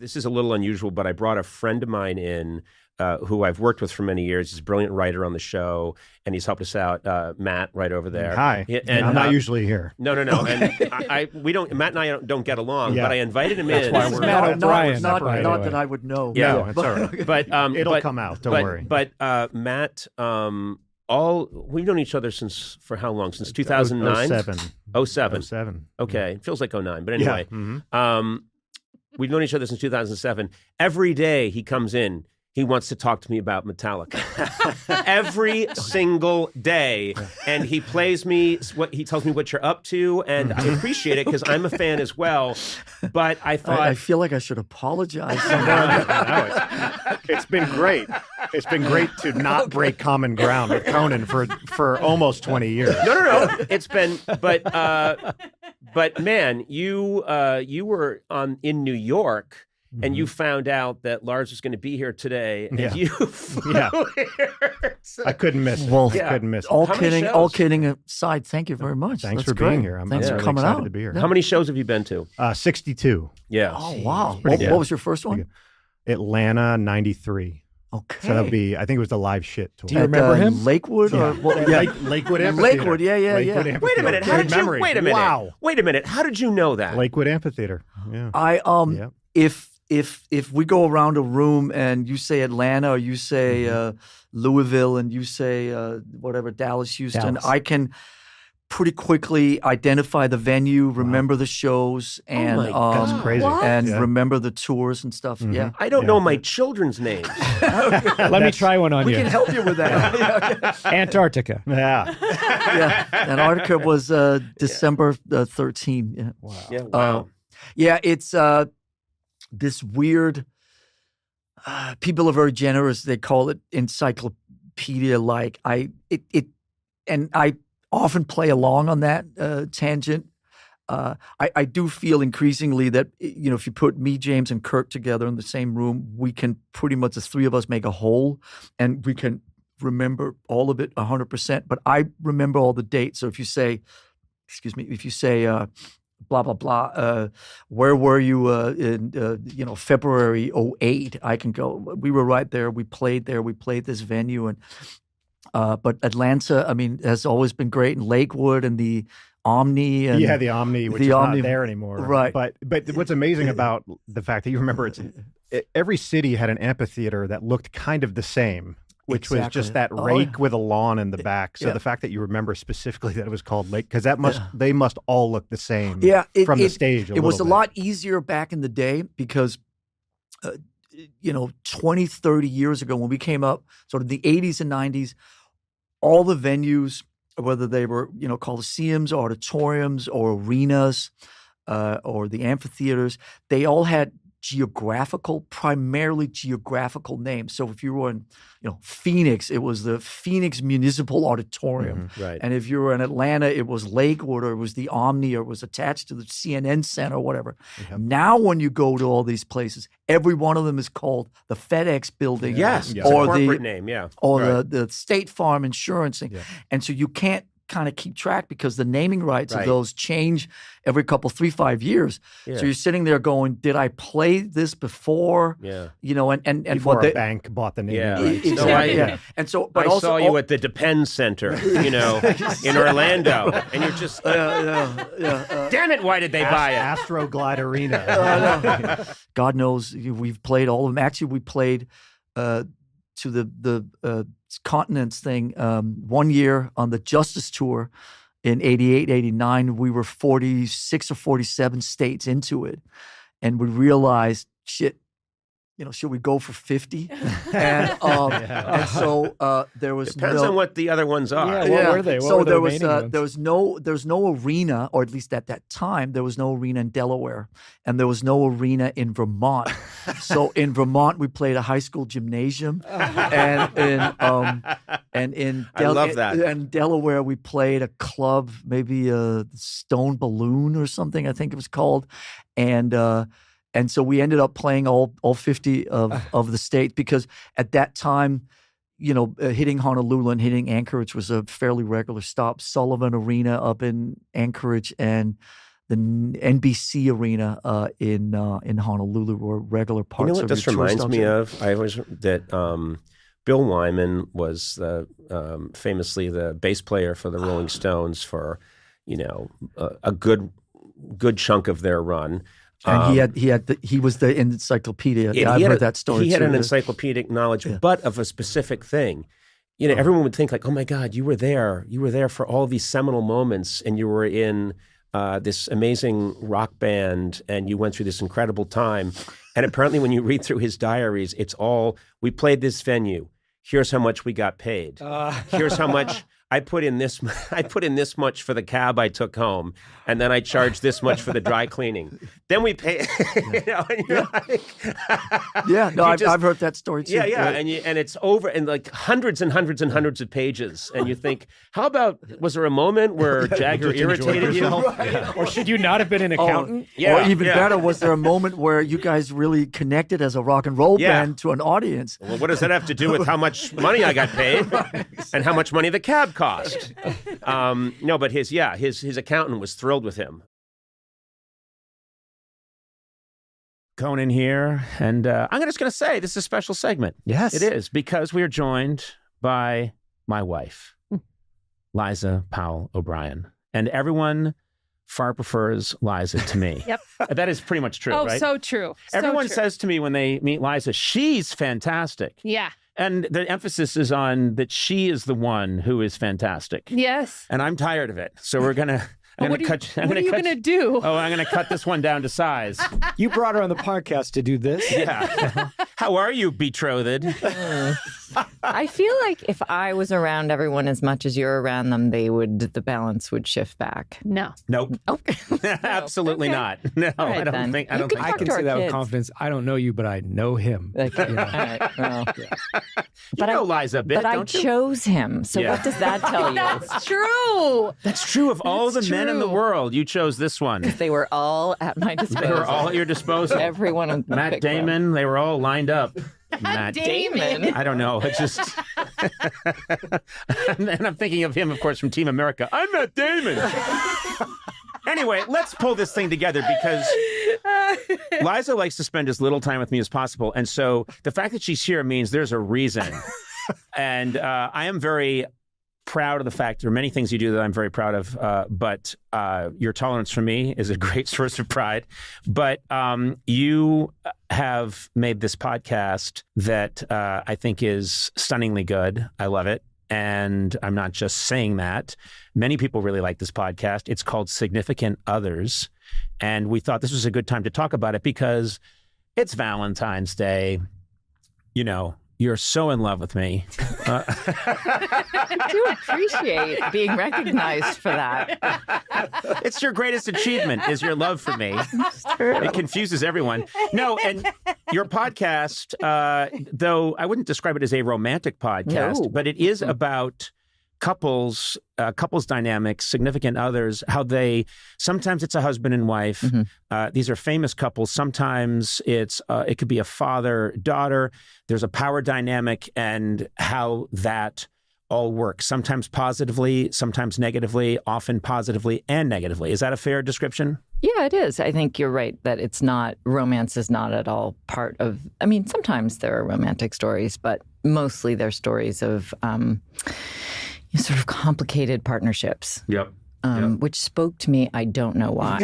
this is a little unusual, but I brought a friend of mine in who I've worked with for many years. He's a brilliant writer on the show, and he's helped us out. Matt, right over there. Hi. And I'm not usually here. No. Okay. And Matt and I don't get along, but I invited him in. That's why we're Matt O'Brien. Not that I would know. Yeah, no, it's all right. But it'll come out. Don't worry. But Matt, we've known each other for how long? Since 2009? 07. Okay, it feels like 09, but anyway. Yeah. We've known each other since 2007. Every day he comes in, he wants to talk to me about Metallica. Every single day. And he plays me, he tells me what you're up to, and I appreciate it because I'm a fan as well. But I thought... I feel like I should apologize. It's been great. It's been great to not break common ground with Conan for almost 20 years. No. It's been... But man, you were in New York... And you found out that Lars was going to be here today, and you flew here. I couldn't miss it. Well, I couldn't miss it. All kidding aside, thank you very much. Thanks That's for great. being here. Thanks for really coming excited out. to be here. How many shows have you been to? 62. Yeah. Oh, wow. Pretty What was your first one? Atlanta, 93. Okay. So that'd be, I think it was the live shit tour. Do you remember him? Lakewood? Yeah. Lakewood, Lakewood Amphitheater. yeah. Lakewood Amphitheater. Wait a minute. How did you? memory. Wait a minute. Wow. Wait a minute. How did you know that? Lakewood Amphitheater. Yeah. If we go around a room and you say Atlanta or you say Louisville and you say whatever, Dallas, Houston, I can pretty quickly identify the venue, remember the shows, and that's crazy. and remember the tours and stuff. Yeah, I don't know my children's names. Let me try one on we you. can help you with that. Antarctica. Yeah. Antarctica was December 13. Yeah. Wow. Yeah. Wow. Yeah, it's this weird. People are very generous. They call it encyclopedia-like. I often play along on that tangent. I do feel increasingly that if you put me, James, and Kurt together in the same room, we can pretty much the three of us make a whole, and we can remember all of it 100%. But I remember all the dates. So if you say, blah, blah, blah. Where were you in, February 08? I can go, we were right there. We played there. We played this venue. And but Atlanta, has always been great. And Lakewood and the Omni. And the Omni, which is not there anymore. Right. But what's amazing about the fact that you remember every city had an amphitheater that looked kind of the same. Which was just that rake with a lawn in the back. So the fact that you remember specifically that it was called Lake, because they must all look the same from the stage. It was a lot easier back in the day because, 20, 30 years ago when we came up, sort of the 80s and 90s, all the venues, whether they were, coliseums, auditoriums, or arenas, or the amphitheaters, they all had primarily geographical names. So if you were in, Phoenix, it was the Phoenix Municipal Auditorium. Right. And if you were in Atlanta, it was Lakewood, or it was the Omni, or it was attached to the CNN Center, or whatever. Yep. Now, when you go to all these places, every one of them is called the FedEx Building. Yes. Or it's a corporate name, yeah. Or the State Farm Insurance thing. Yeah. And so you can't kind of keep track because the naming rights of those change every 3-5 years. Yeah. So you're sitting there going, did I play this before? Yeah. And before a bank bought the naming rights. Exactly. And so, but I saw you at the Depend Center, in Orlando, and you're just, damn it, why did they buy it? Astro Glide Arena. God knows we've played all of them. Actually, we played to the continents thing 1 year on the Justice Tour in 88, 89. We were 46 or 47 states into it. And we realized, shit, should we go for 50? And so there was Depends on what the other ones are. Yeah, what were they? What were the remaining ones? There was no arena, or at least at that time, there was no arena in Delaware, and there was no arena in Vermont. So in Vermont, we played a high school gymnasium, and in I love that. And Delaware, we played a club, maybe a Stone Balloon or something, I think it was called, and so we ended up playing all 50 of the states because at that time, hitting Honolulu and hitting Anchorage was a fairly regular stop. Sullivan Arena up in Anchorage and NBC Arena in Honolulu were regular parts You know what of this your tour reminds stops. me of? I always that Bill Wyman was famously the bass player for the Rolling Stones for a good chunk of their run. And he was the encyclopedia. Yeah, I've heard that story. He had too. an encyclopedic knowledge, but of a specific thing. Everyone would think like, "Oh my God, you were there! You were there for all these seminal moments, and you were in this amazing rock band, and you went through this incredible time." And apparently, when you read through his diaries, it's all, "We played this venue. Here's how much we got paid. Here's how much." I put in this much for the cab I took home, and then I charged this much for the dry cleaning. Then we pay. And you're like, I've heard that story too. Yeah, and it's over in like hundreds and hundreds and hundreds of pages, and you think, how about, was there a moment where Jagger irritated you? Or should you not have been an accountant? Or even better, was there a moment where you guys really connected as a rock and roll band to an audience? Well, what does that have to do with how much money I got paid and how much money the cab cost? No, but his accountant was thrilled with him. Conan here, and I'm just going to say this is a special segment. Yes. It is, because we are joined by my wife, Liza Powell O'Brien, and everyone far prefers Liza to me. Yep. That is pretty much true, right? Oh, so true. Everyone says to me when they meet Liza, she's fantastic. Yeah. And the emphasis is on that she is the one who is fantastic. Yes. And I'm tired of it. So we're going to... What are you going to do? Oh, I'm going to cut this one down to size. You brought her on the podcast to do this? Yeah. How are you, betrothed? I feel like if I was around everyone as much as you're around them, the balance would shift back. No. Nope. Okay. Absolutely not. No, right, I don't then. think. You can I can to say our that with kids. confidence. I don't know you, but I know him. Like, all right, well. You know Liza a bit, but I don't you? chose him. So what does that tell you? That's true. That's true. Of all the men in the true. world, you chose this one. They were all at my disposal. They were all at your disposal. Every one of them. Matt Damon, they were all lined up. Matt Damon. I don't know. It's just... And I'm thinking of him, of course, from Team America. I'm Matt Damon. Anyway, let's pull this thing together, because Liza likes to spend as little time with me as possible. And so the fact that she's here means there's a reason. And I am very proud of the fact there are many things you do that I'm very proud of, but your tolerance for me is a great source of pride. But you have made this podcast that I think is stunningly good. I love it. And I'm not just saying that. Many people really like this podcast. It's called Significant Others. And we thought this was a good time to talk about it because it's Valentine's Day. You know, you're so in love with me. I do appreciate being recognized for that. It's your greatest achievement, is your love for me. It's true. It confuses everyone. No, and your podcast, though I wouldn't describe it as a romantic podcast, but it is about couples dynamics, significant others, how they, sometimes it's a husband and wife. These are famous couples. Sometimes it could be a father, daughter. There's a power dynamic and how that all works. Sometimes positively, sometimes negatively, often positively and negatively. Is that a fair description? Yeah, it is. I think you're right that romance is not at all part of, sometimes there are romantic stories, but mostly they're stories of sort of complicated partnerships. Yep. Which spoke to me. I don't know why.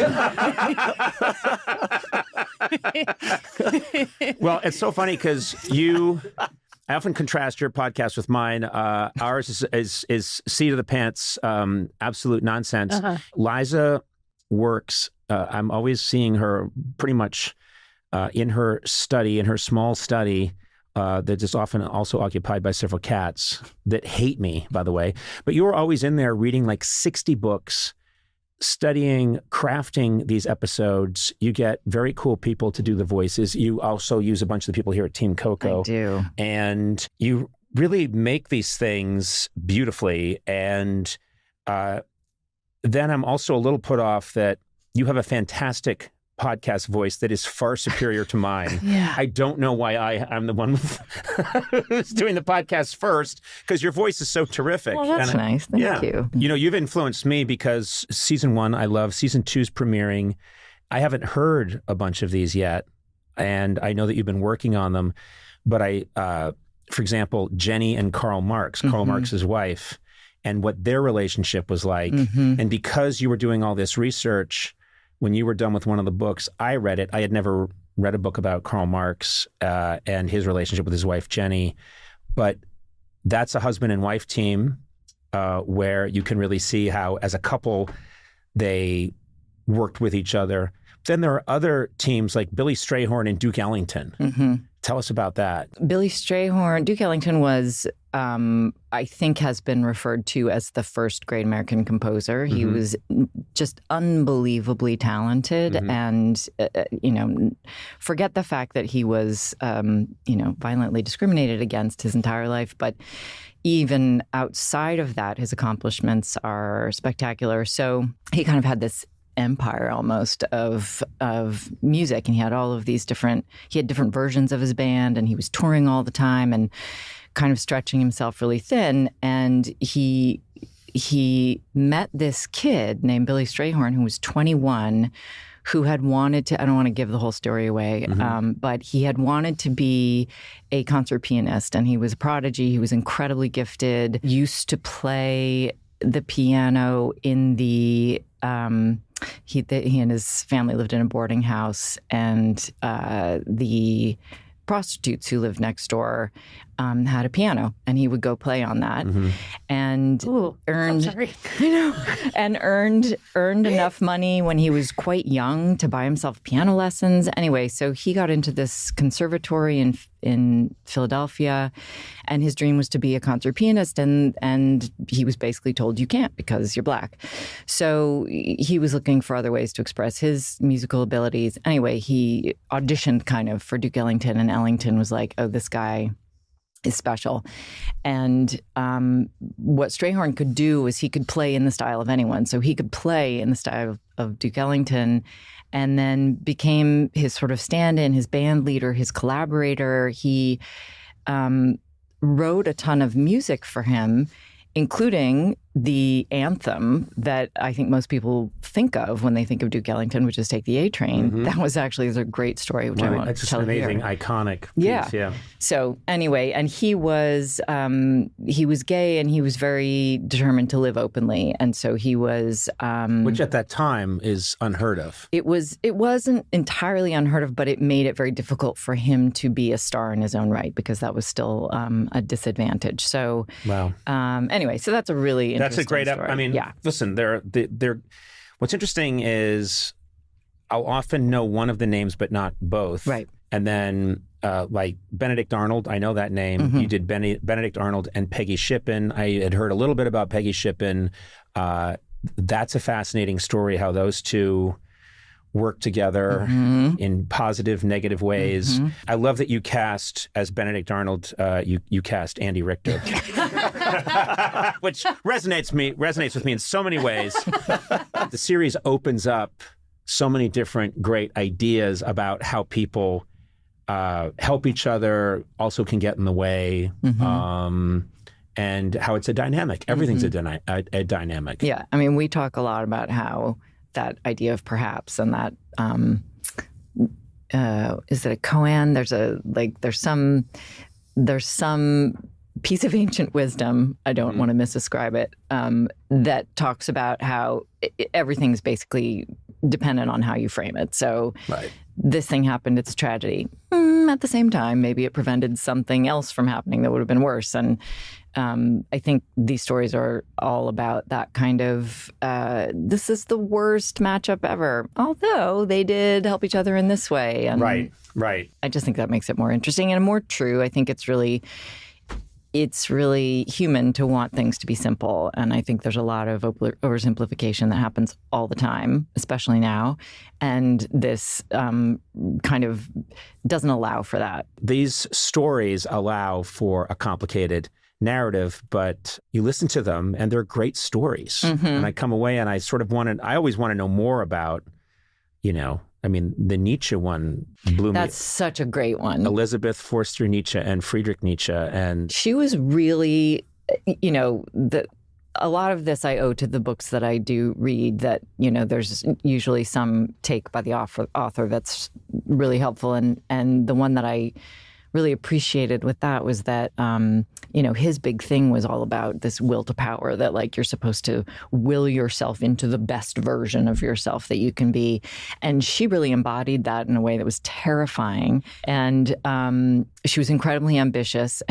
Well, it's so funny because I often contrast your podcast with mine. Ours is seat of the pants, absolute nonsense. Liza works. I'm always seeing her pretty much in her study, in her small study, that is often also occupied by several cats that hate me, by the way. But you're always in there reading like 60 books, studying, crafting these episodes. You get very cool people to do the voices. You also use a bunch of the people here at Team Coco. I do. And you really make these things beautifully. And then I'm also a little put off that you have a fantastic podcast voice that is far superior to mine. Yeah. I don't know why I'm the one who's doing the podcast first, because your voice is so terrific. Well, that's nice. Thank you. You know, you've influenced me because season 1, I love. Season 2's premiering. I haven't heard a bunch of these yet, and I know that you've been working on them. But for example, Jenny and Karl Marx, Karl Marx's wife, and what their relationship was like. And because you were doing all this research, when you were done with one of the books, I read it. I had never read a book about Karl Marx and his relationship with his wife, Jenny. But that's a husband and wife team where you can really see how, as a couple, they worked with each other. Then there are other teams like Billy Strayhorn and Duke Ellington. Tell us about that. Billy Strayhorn, Duke Ellington was, I think, has been referred to as the first great American composer. He was just unbelievably talented, and forget the fact that he was, violently discriminated against his entire life, but even outside of that, his accomplishments are spectacular. So he kind of had this empire almost of music, and he had all of these different versions of his band, and he was touring all the time and kind of stretching himself really thin. And he met this kid named Billy Strayhorn, who was 21, who had wanted to, I don't want to give the whole story away, but he had wanted to be a concert pianist, and he was a prodigy. He was incredibly gifted, used to play the piano in the he and his family lived in a boarding house, and the prostitutes who lived next door had a piano, and he would go play on that, and earned enough money when he was quite young to buy himself piano lessons. Anyway, so he got into this conservatory in Philadelphia, and his dream was to be a concert pianist, and he was basically told you can't because you're black. So he was looking for other ways to express his musical abilities. Anyway, he auditioned kind of for Duke Ellington, and Ellington was like, oh, this guy is special. And what Strayhorn could do was he could play in the style of anyone. So he could play in the style of Duke Ellington, and then became his sort of stand-in, his band leader, his collaborator. He wrote a ton of music for him, including the anthem that I think most people think of when they think of Duke Ellington, which is Take the A Train. That was actually a great story, which I won't That's just tell an amazing, here. iconic piece. Yeah. So anyway, and he was gay, and he was very determined to live openly. And so he was... which at that time is unheard of. It wasn't entirely unheard of, but it made it very difficult for him to be a star in his own right, because that was still a disadvantage. So wow. Anyway, so that's a really interesting That's a great. story. I mean, listen. They're. What's interesting is I'll often know one of the names, but not both. Right. And then, like Benedict Arnold, I know that name. You did Benedict Arnold and Peggy Shippen. I had heard a little bit about Peggy Shippen. That's a fascinating story. How those two work together in positive, negative ways. I love that you cast as Benedict Arnold. You cast Andy Richter, which resonates with me in so many ways. The series opens up so many different great ideas about how people help each other, also can get in the way, and how it's a dynamic. Everything's a dynamic. Yeah, I mean, we talk a lot about how that idea of perhaps, and that is it a koan? There's some piece of ancient wisdom, I don't want to misdescribe it, that talks about how everything's basically dependent on how you frame it. So this thing happened, it's a tragedy. At the same time, maybe it prevented something else from happening that would have been worse. And I think these stories are all about that kind of, this is the worst matchup ever, although they did help each other in this way. And right. I just think that makes it more interesting and more true. I think it's really human to want things to be simple. And I think there's a lot of oversimplification that happens all the time, especially now. And this kind of doesn't allow for that. These stories allow for a complicated narrative, but you listen to them and they're great stories. And I come away and I always want to know more about, I mean, the Nietzsche one blew me. That's such a great one. Elizabeth Forster Nietzsche and Friedrich Nietzsche. And she was really, a lot of this I owe to the books that I do read that, there's usually some take by the author that's really helpful. And the one that I really appreciated with that was that, his big thing was all about this will to power, that like you're supposed to will yourself into the best version of yourself that you can be. And she really embodied that in a way that was terrifying. And she was incredibly ambitious.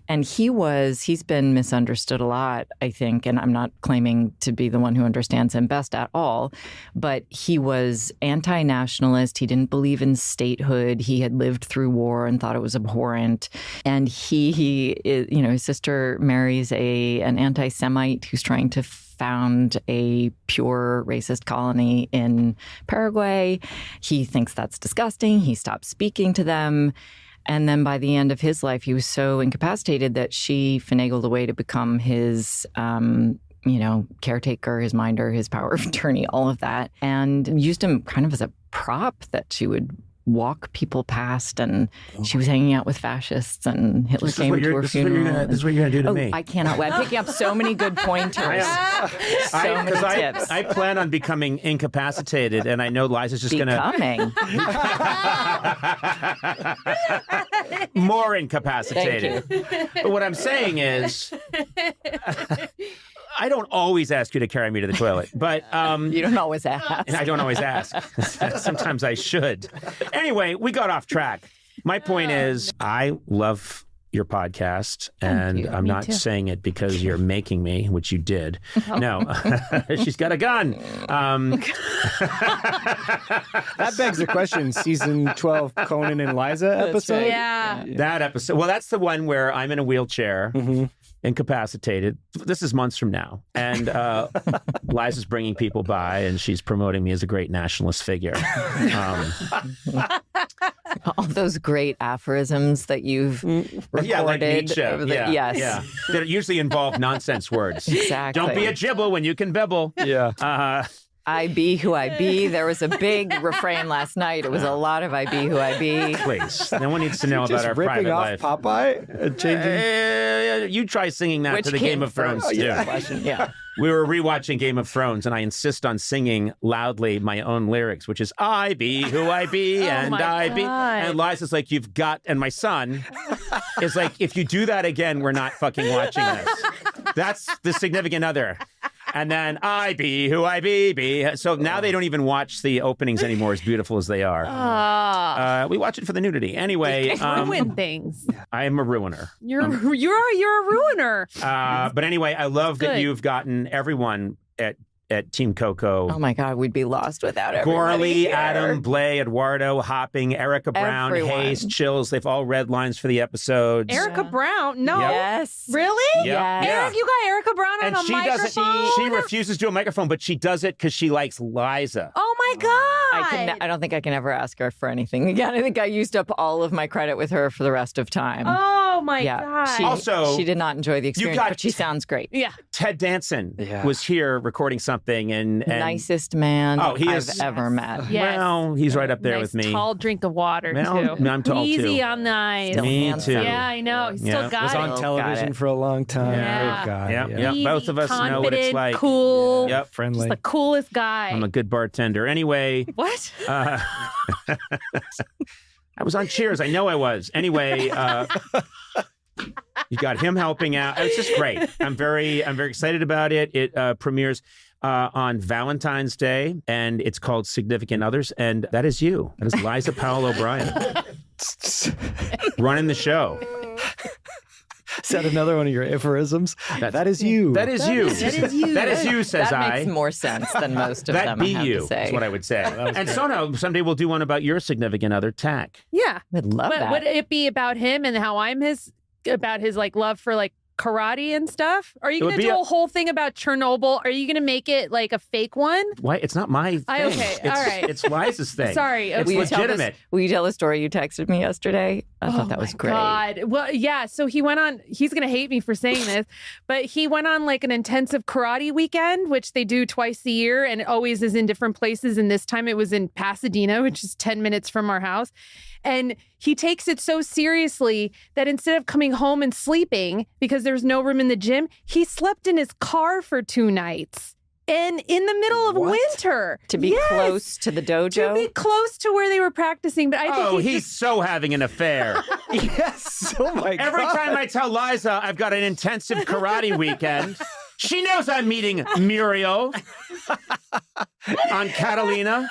And he's been misunderstood a lot, I think. And I'm not claiming to be the one who understands him best at all. But he was anti-nationalist. He didn't believe in statehood. He had lived through war and thought it was abhorrent. And his sister marries an anti-Semite who's trying to found a pure racist colony in Paraguay. He thinks that's disgusting. He stops speaking to them. And then by the end of his life, he was so incapacitated that she finagled a way to become his, caretaker, his minder, his power of attorney, all of that, and used him kind of as a prop that she would walk people past, and she was hanging out with fascists, and Hitler came to her funeral. This is what you're going to do to me. I cannot wait. I'm picking up so many good pointers. Many tips. I plan on becoming incapacitated, and I know Liza's just going to... more incapacitated. But what I'm saying is... I don't always ask you to carry me to the toilet, but... you don't always ask. And I don't always ask. Sometimes I should. Anyway, we got off track. My point is, I love your podcast, and I'm not saying it because you're making me, which you did. No, she's got a gun. That begs the question, season 12 Conan and Liza episode? Right. Yeah. That episode. Well, that's the one where I'm in a wheelchair. Mm-hmm. Incapacitated. This is months from now. And Liza's bringing people by, and she's promoting me as a great nationalist figure. All those great aphorisms that you've recorded. Yeah, like Nietzsche. Yes. Yeah. That usually involve nonsense words. Exactly. Don't be a gibble when you can bibble. Yeah. I be who I be. There was a big refrain last night. It was a lot of I be who I be. Please. No one needs to know about our private life. Just ripping off Popeye? You try singing that Which to the came Game of Thrones, first? too. Yeah. We were rewatching Game of Thrones, and I insist on singing loudly my own lyrics, which is I be who I be, and I be. And Liza's like, you've got, and my son is like, if you do that again, we're not fucking watching this. That's the significant other. And then I be who I be. So now they don't even watch the openings anymore, as beautiful as they are. We watch it for the nudity. Anyway, Ruin things. I am a ruiner. You're a ruiner. But anyway, I love that you've gotten everyone at Team Coco. Oh my God, we'd be lost without everybody Gourley, here. Adam, Blay, Eduardo, Hopping, Erica Brown, Everyone. Hayes, Chills. They've all read lines for the episodes. Erica Brown? No. Yes. Really? Yep. Yes. Eric, you got Erica Brown on And a she microphone? doesn't. She refuses to do a microphone, but she does it because she likes Liza. Oh my God. I don't think I can ever ask her for anything again. I think I used up all of my credit with her for the rest of time. Oh my God. Also, she did not enjoy the experience, got but she sounds great. Yeah. Ted Danson was here recording something, and Nicest man I've ever met. Yes. Well, he's right up there Nice with me. Tall drink of water, Well, too. I'm tall, Easy too. on the eyes. Still Me handsome. too. Yeah, I know. He still got Was it. on television it. for a long time. Yeah. Oh, God. Yep, Yeah. yep. Easy, Both of us know what it's confident, like. cool. Yep. Friendly. Just the coolest guy. I'm a good bartender. Anyway, What? I was on Cheers. I know I was. Anyway, you got him helping out. It's just great. I'm very excited about it. It premieres on Valentine's Day, and it's called Significant Others, and that is you. That is Liza Powell O'Brien running the show. Is that another one of your aphorisms? That is you. That is you. That is you. That is you, says That I. makes more sense than most of That them, be I have you, to say. is what I would say. And Sona, someday we'll do one about your significant other, Tack. Yeah. Would love But that. would it be about him and how I'm about his like love for like karate and stuff? Are you It going would to be do a- a whole thing about Chernobyl? Are you going to make it like a fake one? Why? It's not my thing. Okay, It's, all right. It's Liza's thing. Sorry. It's okay. legitimate. Will you tell the story you texted me yesterday? I thought that was my great. God. Well, yeah. So he went on, he's going to hate me for saying this, but he went on like an intensive karate weekend, which they do twice a year and it always is in different places. And this time it was in Pasadena, which is 10 minutes from our house. And he takes it so seriously that instead of coming home and sleeping because there's no room in the gym, he slept in his car for 2 nights. And in the middle of winter. To be close to the dojo? To be close to where they were practicing. But I think He's so having an affair. Yes. Oh my God. Every time I tell Liza I've got an intensive karate weekend, she knows I'm meeting Muriel on Catalina.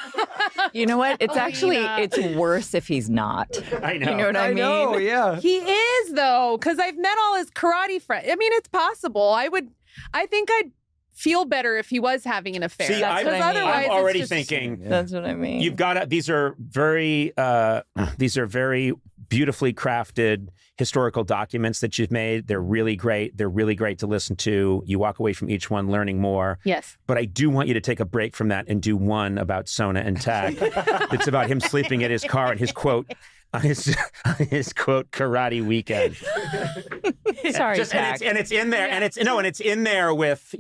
You know what? It's actually, it's worse if he's not. I know. You know what I mean? know, yeah. he is, though, because I've met all his karate friends. I mean, it's possible. I think I'd feel better if he was having an affair. See, I'm, what I mean. otherwise I'm it's already just- thinking That's what I mean. you've got to, these are very beautifully crafted historical documents that you've made. They're really great. They're really great to listen to. You walk away from each one learning more. Yes. But I do want you to take a break from that and do one about Sona and Tak. It's about him sleeping at his car and his quote, on his quote, karate weekend. Sorry, Tak. And it's in there, and it's in there with,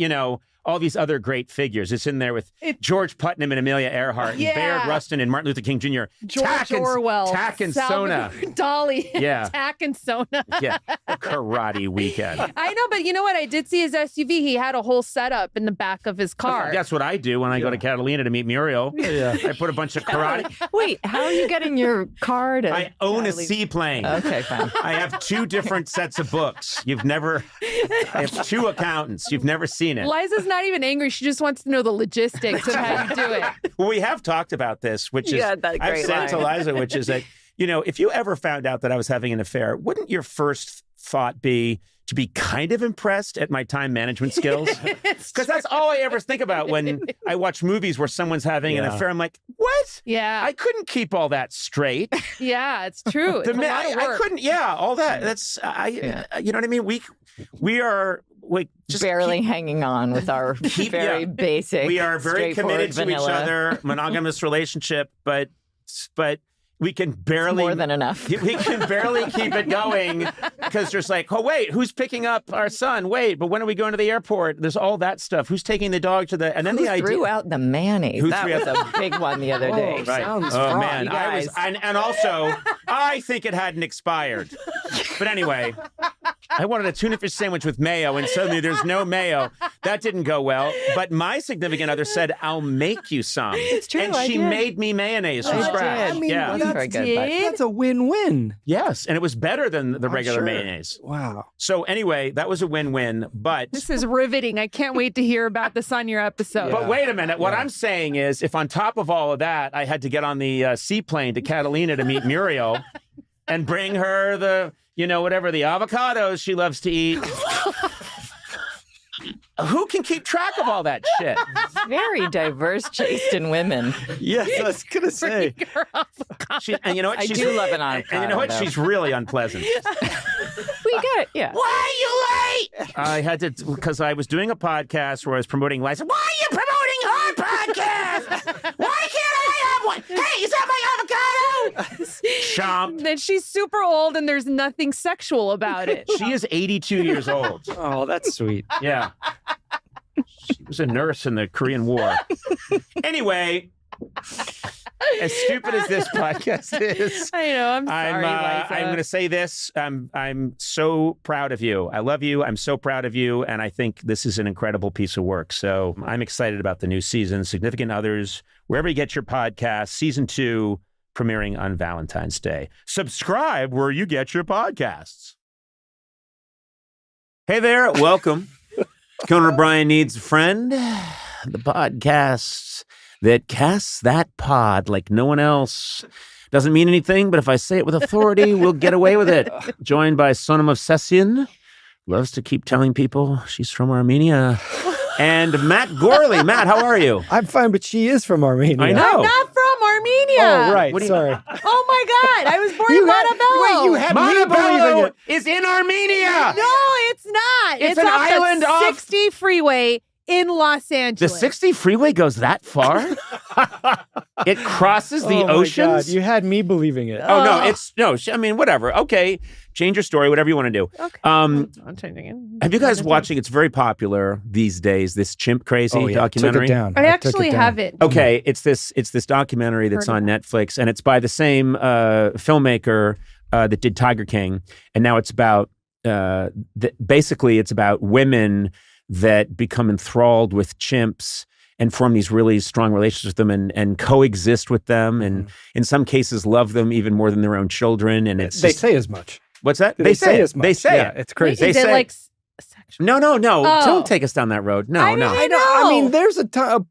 all these other great figures. It's in there with George Putnam and Amelia Earhart, and Bayard Rustin and Martin Luther King Jr. George Orwell. Tak and Sona. Dolly. Yeah. Tak and Sona. Yeah, karate weekend. I know, but you know what? I did see his SUV. He had a whole setup in the back of his car. That's what I do when I go to Catalina to meet Muriel. Yeah. I put a bunch of karate. Wait, how are you getting your car to... I own a seaplane. Okay, fine. I have 2 different sets of books. I have 2 accountants. You've never seen it. Liza's not even angry. She just wants to know the logistics of how you do it. Well, we have talked about this, which is, that I've great said to line. Liza, which is that, if you ever found out that I was having an affair, wouldn't your first thought be to be kind of impressed at my time management skills? Because that's all I ever think about when I watch movies where somene's having an affair. I'm like, what? Yeah. I couldn't keep all that straight. Yeah, it's true. It's a lot of I work. couldn't. Yeah, all that. That's you know what I mean. We are like just barely hanging on with our very basic. We are very committed to vanilla. each other, monogamous relationship, but we can barely More than enough. We can barely keep it going because there's like, oh wait, who's picking up our son? Wait, but when are we going to the airport? There's all that stuff. Who's taking the dog to the? And then Who the idea. threw out the mayonnaise? Who That threw was a big one the other day. Right. Sounds Oh fraught, man, you I was, guys. and also I think it hadn't expired. But anyway, I wanted a tuna fish sandwich with mayo, and suddenly there's no mayo. That didn't go well. But my significant other said, "I'll make you some." It's true, and I she did. made me mayonnaise from I scratch. did. I mean, yeah, Wasn't very good, but- That's a win-win. yes, and it was better than the regular sure. mayonnaise. Wow. So anyway, that was a win-win. But This is riveting. I can't wait to hear about this on your episode. But wait a minute. What I'm saying is, if on top of all of that, I had to get on the seaplane to Catalina to meet Muriel and bring her the, whatever, the avocados she loves to eat. Who can keep track of all that shit? Very diverse taste in women. Yes, I was going to say. And you know what? I She's, do love an avocado. And you know what? though. She's really unpleasant. We got it. Yeah. Why are you late? I had to, because I was doing a podcast where I was promoting license. Why are you promoting her podcast? Why can't I have one? Hey, is that my avocado? Chomp. Then she's super old and there's nothing sexual about it. She is 82 years old. Oh, that's sweet. Yeah. She was a nurse in the Korean War. Anyway, as stupid as this podcast is, I know. I'm sorry, Liza. I'm going to say this. I'm so proud of you. I love you. I'm so proud of you. And I think this is an incredible piece of work. So I'm excited about the new season, Significant Others, wherever you get your podcast, season 2, premiering on Valentine's Day. Subscribe where you get your podcasts. Hey there. Welcome. Conan O'Brien Needs a Friend, the podcast that casts that pod like no one else. Doesn't mean anything, but if I say it with authority, we'll get away with it. Joined by sona movsesian, loves to keep telling people she's from Armenia, and Matt Gourley. Matt, how are you? I'm fine, but she is from Armenia. I know. I'm not from Armenia. Oh, right. What do you- Sorry. Oh my God. I was born in You got, Montebello. wait, You had me believing Montebello it. is in Armenia. No, it's not. It's an off island the off- 60 freeway in Los The Angeles. 60 freeway goes that far? It crosses the Oh my oceans? God, you had me believing it. Oh, no, I mean, whatever. Okay, change your story, whatever you want to do. Okay. Um, I'm changing it. have you guys watching, it's very popular these days, this Chimp Crazy documentary? Took it down. I took actually it down. have it. Okay, it's this documentary that's Heard on of Netflix, and it's by the same filmmaker that did Tiger King, and now it's about basically it's about women that become enthralled with chimps and form these really strong relationships with them and coexist with them, and in some cases love them even more than their own children. And it's They just- say as much. what's that? They say it. as much. They say Yeah, it. it's crazy. Is They it say- like sexual? No, Oh. don't take us down that road. No. I mean, there's a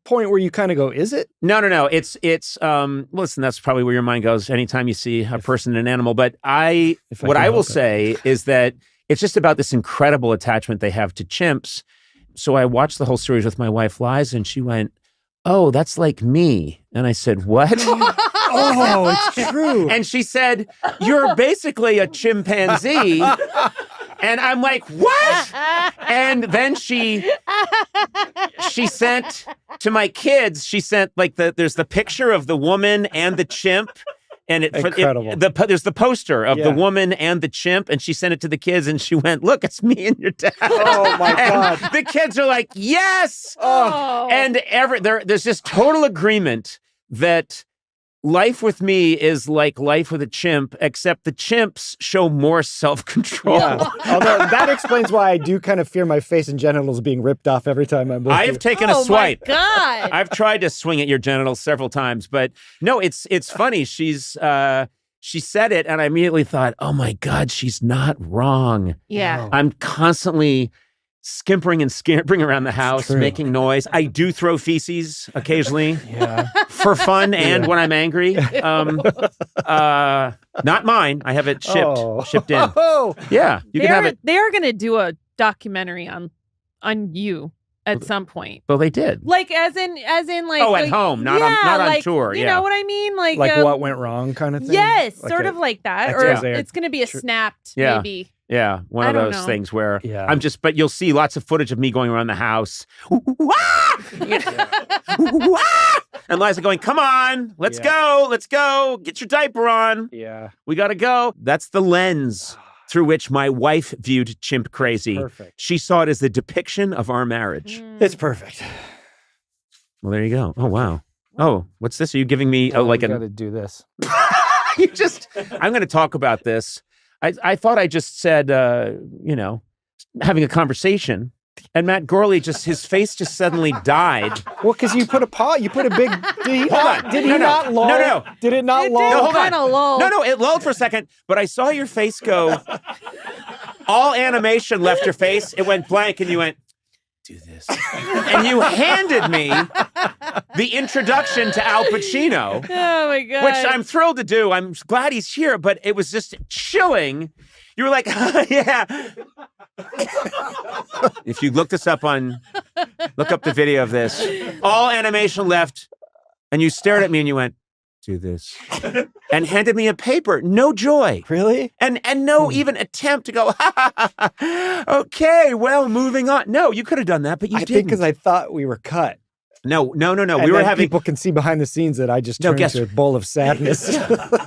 point where you kind of go, is it? No. It's listen, that's probably where your mind goes anytime you see a person and an animal. But If I what can I will help it. say is that it's just about this incredible attachment they have to chimps. So I watched the whole series with my wife, Liza, and she went, "Oh, that's like me." And I said, "What?" Oh, it's true. And she said, "You're basically a chimpanzee." And I'm like, "What?" And then she sent to my kids, she sent like there's the picture of the woman and the chimp. And Incredible. There's the poster of the Yeah. woman and the chimp, and she sent it to the kids, and she went, "Look, it's me and your dad." Oh, my And God. the kids are like, "Yes!" Oh. And there's this total agreement that life with me is like life with a chimp, except the chimps show more self-control. Yeah. Although that explains why I do kind of fear my face and genitals being ripped off every time I'm with I you. have taken a Oh swipe. my God. I've tried to swing at your genitals several times, but no, it's funny. She said it, and I immediately thought, "Oh my God, she's not wrong." Yeah. I'm constantly skimpering and scampering around the house, true. making noise. I do throw feces occasionally Yeah. for fun and when I'm angry. Not mine. I have it shipped in. Oh. Yeah, you can have it. They are going to do a documentary on you at some point. Well, they did. Like as in like Oh, at home, not on like, tour, You yeah. know what I mean? Like What went wrong kind of thing? Yes, Like sort a- of like that. Ex- Or yeah. it's going to be a snapped Yeah. maybe. Yeah, one I of don't those know. things where Yeah. but you'll see lots of footage of me going around the house. And Liza going, "Come on, let's go, get your diaper on. Yeah. We got to go." That's the lens through which my wife viewed Chimp Crazy. Perfect. She saw it as the depiction of our marriage. It's perfect. Well, there you go. Oh, wow. Oh, what's this? Are you giving me like I an... got to do this. I'm going to talk about this. I thought I just said, having a conversation. And Matt Gourley his face just suddenly died. Well, because you put a big. Did he not? on. Did he No, no. not lull? No. Did it not It lull? did. No, hold on. Kinda lull. No, it lulled for a second, but I saw your face go. All animation left your face. It went blank, and you went, "Do this." And you handed me the introduction to Al Pacino, Oh my God. which I'm thrilled to do. I'm glad he's here, but it was just chilling. You were like, "Yeah." If you look up the video of this, all animation left, and you stared at me and you went, "Do this," and handed me a paper. No joy. Really? And no even attempt to go, "Okay, well, moving on." No, you could have done that, but you I didn't. think because I thought we were cut. No. And We were then having. people can see behind the scenes that I just No, turned guess- into a bowl of sadness.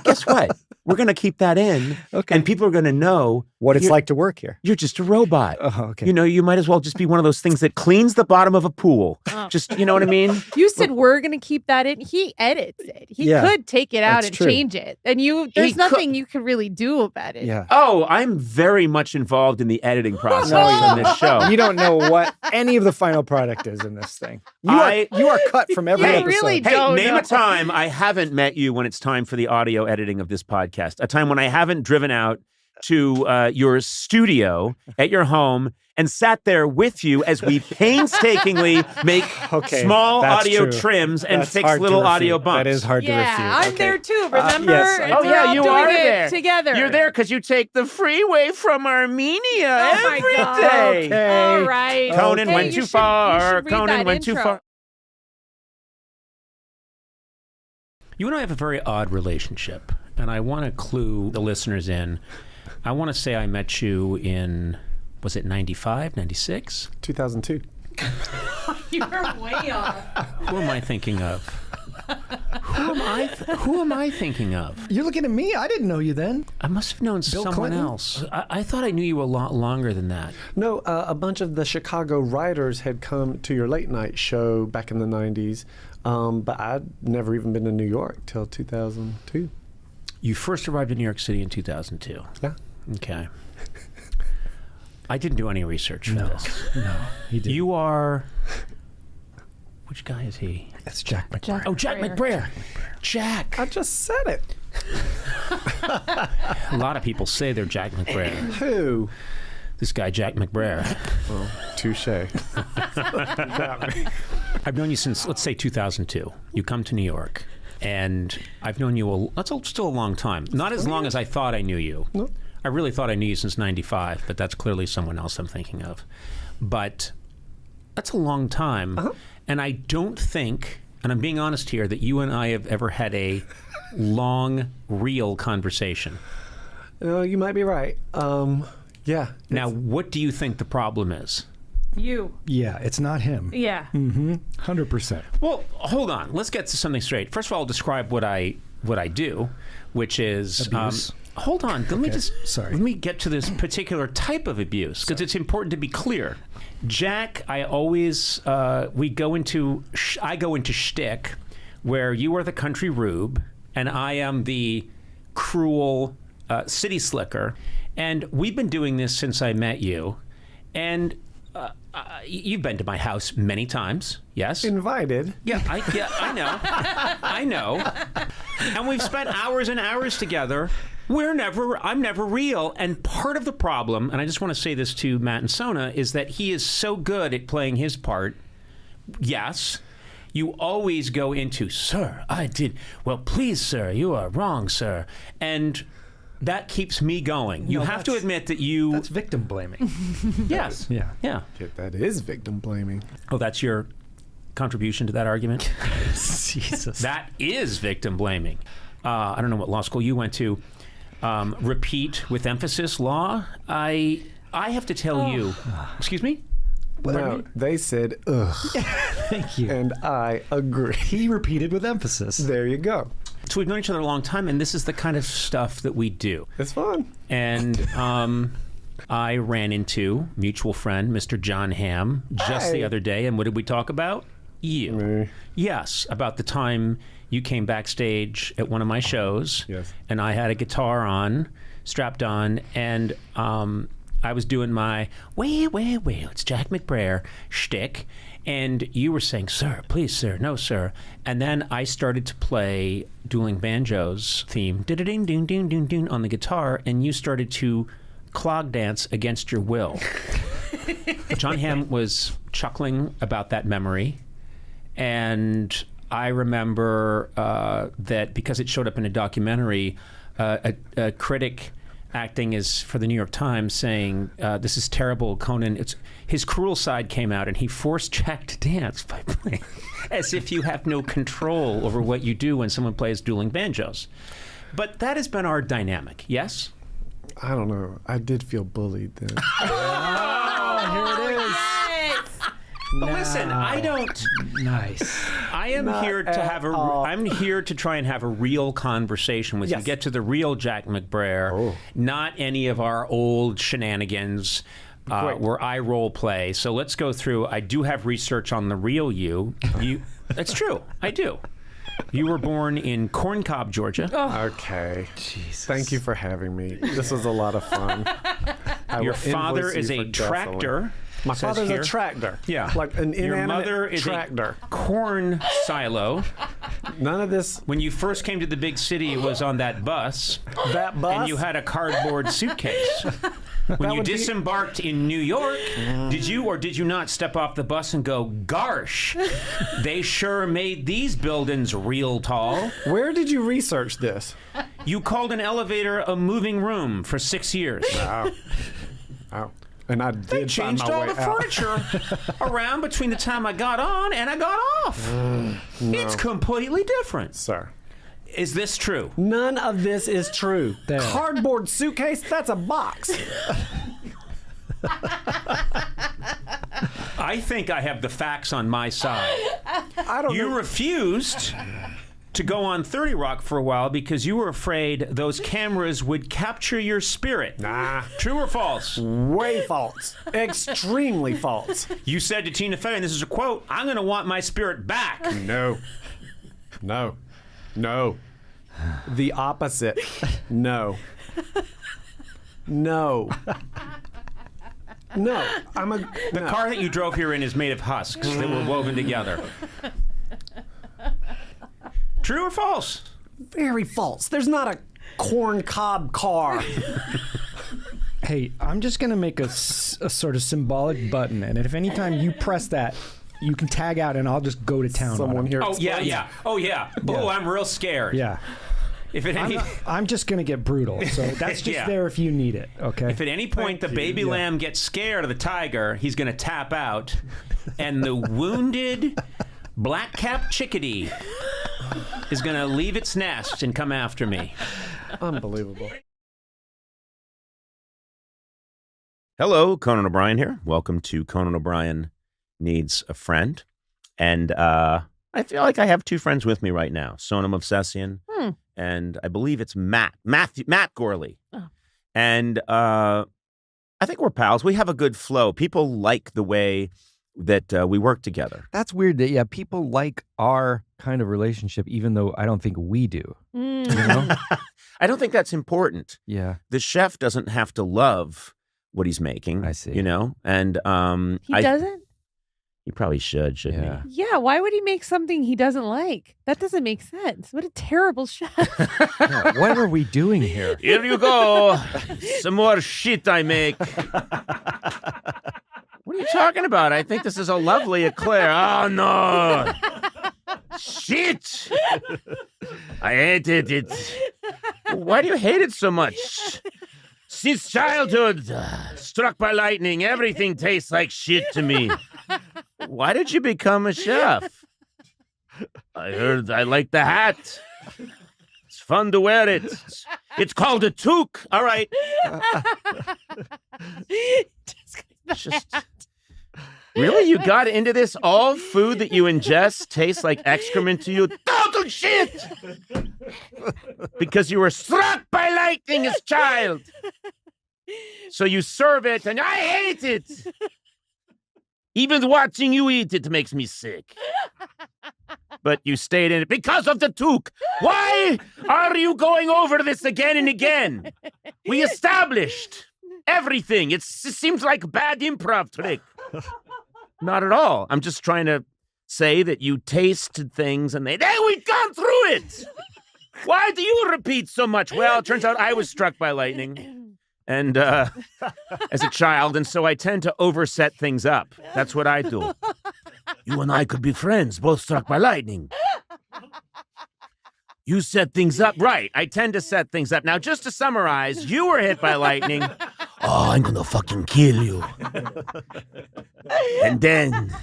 Guess what? We're going to keep that in. Okay. And people are going to know What it's you're- like to work here. you're just a robot. Oh, okay. You might as well just be one of those things that cleans the bottom of a pool. Oh. Just, you know what I mean? You said we're going to keep that in. He edits it. He Yeah, could take it out that's and true. change it. And there's could- nothing you can really do about it. Yeah. Oh, I'm very much involved in the editing process No, on this show. You don't know what any of the final product is in this thing. You are cut from every You episode. really Hey, don't name know. a time I haven't met you when it's time for the audio editing of this podcast. A time when I haven't driven out to your studio at your home and sat there with you as we painstakingly make small that's audio true. trims and That's fix hard to little refute. audio bumps. That is hard to refute. Yeah, I'm Okay. there too. Remember? yes. And Oh, we're yeah, all you doing are it there. together. You're there because you take the freeway from Armenia Oh my every God. day. Okay. All right. Conan Hey, went you too should- far. you should read Conan that went too intro. far. You and I have a very odd relationship. and I want to clue the listeners in. I want to say I met you in, was it 95, 96? 2002. You were way off. Who am I thinking of? Who am I thinking of? You're looking at me? I didn't know you then. I must have known Bill someone Clinton? else. I thought I knew you a lot longer than that. No, a bunch of the Chicago writers had come to your late night show back in the 90s, but I'd never even been to New York till 2002. You first arrived in New York City in 2002. Yeah. Okay. I didn't do any research for this. No, he didn't. You are... Which guy is he? That's Jack McBrayer. Oh, Jack McBrayer. Jack. I just said it. A lot of people say they're Jack McBrayer. Who? This guy, Jack McBrayer. Well, touche. I've known you since, let's say, 2002. You come to New York, and I've known you, still a long time. Not as long as I thought I knew you. No. I really thought I knew you since 95, but that's clearly someone else I'm thinking of. But that's a long time. Uh-huh. And I don't think, and I'm being honest here, that you and I have ever had a long, real conversation. You might be right. Yeah. Now, what do you think the problem is? You. Yeah, it's not him. Yeah. 100%. Well, hold on. Let's get to something straight. First of all, I'll describe what I do, which is Abuse. Hold on. Let me get to this particular type of abuse because it's important to be clear. Jack, I always I go into shtick where you are the country rube and I am the cruel city slicker, and we've been doing this since I met you, and you've been to my house many times. Yes. Invited. Yeah, I know. I know. And we've spent hours and hours together. I'm never real. And part of the problem, and I just want to say this to Matt and Sona, is that he is so good at playing his part. Yes. You always go into, sir, I did. Well, please, sir, you are wrong, sir. And that keeps me going. You have to admit that you... That's victim blaming. Yes. Yeah. Yeah. That is victim blaming. Oh, that's your contribution to that argument? Jesus. That is victim blaming. I don't know what law school you went to. Repeat with emphasis law. I have to tell you. Excuse me? No, they said, ugh. Thank you. And I agree. He repeated with emphasis. There you go. So we've known each other a long time, and this is the kind of stuff that we do. It's fun. And I ran into mutual friend, Mr. John Hamm, just the other day. And what did we talk about? You. Me. Yes, about the time you came backstage at one of my shows. Yes. And I had a guitar strapped on, and I was doing my, well, it's Jack McBrayer shtick. And you were saying, sir, please, sir, no, sir. And then I started to play Dueling Banjos theme, ding-ding-ding-ding-ding-ding on the guitar, and you started to clog dance against your will. John Hamm was chuckling about that memory. And I remember that because it showed up in a documentary, a critic acting as for the New York Times saying, this is terrible, Conan. His cruel side came out, and he forced Jack to dance by playing as if you have no control over what you do when someone plays Dueling Banjos. But that has been our dynamic, yes? I don't know. I did feel bullied then. Oh, here it is. But listen, I don't. Nice. I am here to have I'm here to try and have a real conversation with you. Get to the real Jack McBrayer, not any of our old shenanigans where I role play. So let's go through. I do have research on the real you. That's true. I do. You were born in Corn Cob, Georgia. Okay. Jesus. Thank you for having me. This was a lot of fun. Your father is a tractor. My father's a tractor. Yeah. Like an Your inanimate mother is tractor. a corn silo. None of this. When you first came to the big city, it was on that bus. That bus? And you had a cardboard suitcase. When you disembarked in New York, did you or did you not step off the bus and go, "Garsh, they sure made these buildings real tall"? Where did you research this? You called an elevator a moving room for 6 years. Wow. Wow. And I did They changed all the furniture around between the time I got on and I got off. It's completely different. Sir. Is this true? None of this is true. There. Cardboard suitcase? That's a box. I think I have the facts on my side. I don't You know. refused to go on 30 Rock for a while because you were afraid those cameras would capture your spirit. Nah. True or false? Way false. Extremely false. You said to Tina Fey, and this is a quote, I'm going to want my spirit back. No. No. No. The opposite. No. No. No. The car that you drove here in is made of husks that were woven together. True or false? Very false. There's not a corn cob car. Hey, I'm just going to make a sort of symbolic button, and if anytime you press that, you can tag out, and I'll just go to town. Someone here. Oh, yeah. Oh, yeah. Oh, I'm real scared. Yeah. If at any, I'm just going to get brutal, so that's just Yeah. there if you need it, okay? if at any point the baby lamb gets scared of the tiger, he's going to tap out, and the wounded black-capped chickadee is going to leave its nest and come after me. Unbelievable. Hello, Conan O'Brien here. Welcome to Conan O'Brien Needs a Friend. And I feel like I have two friends with me right now, Sona movsesian, and I believe it's Matt Gourley. Oh. And I think we're pals. We have a good flow. People like the way that we work together. That's weird that, people like our kind of relationship, even though I don't think we do. You know? I don't think that's important. Yeah. The chef doesn't have to love what he's making. I see. You know? And He doesn't? he probably shouldn't Yeah. he? Yeah, why would he make something he doesn't like? That doesn't make sense. What a terrible chef. Yeah, what are we doing here? Here you go. Some more shit I make. What are you talking about? I think this is a lovely eclair. Oh, no. Shit. I hated it. Why do you hate it so much? Since childhood, struck by lightning, everything tastes like shit to me. Why did you become a chef? I heard I like the hat. It's fun to wear it. It's called a toque. All right. Just really, you got into this? All food that you ingest tastes like excrement to you? Total shit! Because you were struck by lightning as a child. So you serve it, and I hate it. Even watching you eat it makes me sick. But you stayed in it because of the toque. Why are you going over this again and again? We established everything. It seems like a bad improv trick. Not at all. I'm just trying to say that you tasted things and hey, we've gone through it. Why do you repeat so much? Well, it turns out I was struck by lightning and as a child, and so I tend to overset things up. That's what I do. You and I could be friends, both struck by lightning. You set things up right. I tend to set things up. Now, just to summarize, you were hit by lightning. Oh, I'm gonna fucking kill you. And then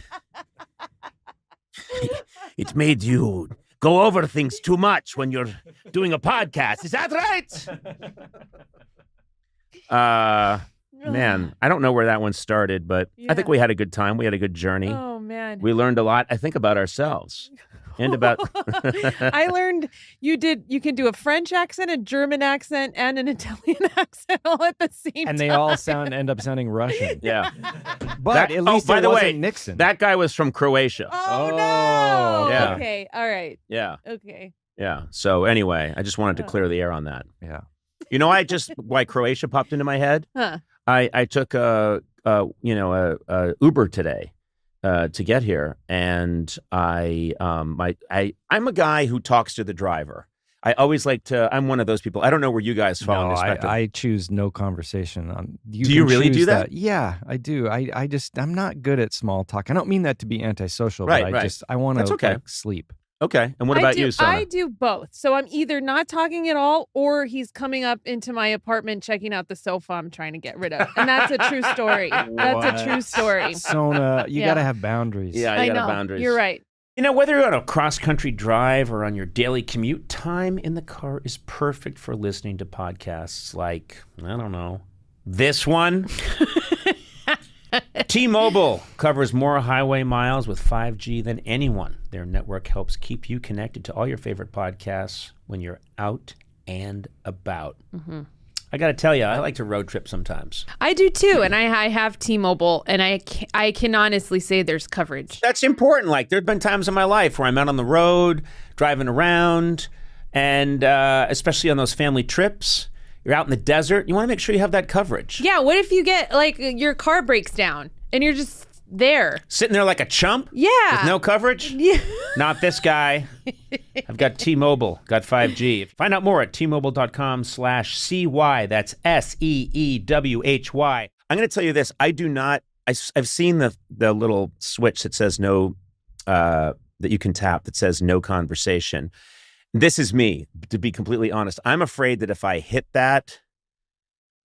it made you go over things too much when you're doing a podcast. Is that right? Man, I don't know where that one started, but I think we had a good time. We had a good journey. Oh, man. We learned a lot, I think, about ourselves. And about I learned you can do a French accent, a German accent, and an Italian accent all at the same time. And they all end up sounding Russian. Yeah. But at least by it the wasn't way, Nixon. that guy was from Croatia. Oh, no. Yeah. Okay. All right. Yeah. Okay. Yeah. So anyway, I just wanted to clear the air on that. Yeah. You know, why Croatia popped into my head? Huh. I took a Uber today to get here, and I'm a guy who talks to the driver. I always like to. I'm one of those people. I don't know where you guys fall in No, this spectrum. I choose no conversation. On. Do you can really choose do that? Yeah, I do. I'm not good at small talk. I don't mean that to be antisocial, Right, but I want That's to okay. sleep. Okay. And what about you, Sona? I do both. So I'm either not talking at all, or he's coming up into my apartment, checking out the sofa I'm trying to get rid of. And that's a true story. That's a true story. Sona, you Yeah. got to have boundaries. Yeah, I you got know. boundaries. You're right. You know, whether you're on a cross-country drive or on your daily commute, time in the car is perfect for listening to podcasts like, I don't know, this one. T-Mobile covers more highway miles with 5G than anyone. Their network helps keep you connected to all your favorite podcasts when you're out and about. Mm-hmm. I got to tell you, I like to road trip sometimes. I do too, and I have T-Mobile, and I can honestly say there's coverage. That's important. Like, there've been times in my life where I'm out on the road, driving around, and especially on those family trips, you're out in the desert, you want to make sure you have that coverage. Yeah, what if you get, like, your car breaks down, and you're just there? Sitting there like a chump? Yeah. With no coverage? Yeah. Not this guy. I've got T-Mobile, got 5G. Find out more at T-Mobile.com/CY. That's SEEWHY. I'm going to tell you this. I do not, I've seen the little switch that says no, that you can tap that says no conversation. This is me, to be completely honest. I'm afraid that if I hit that,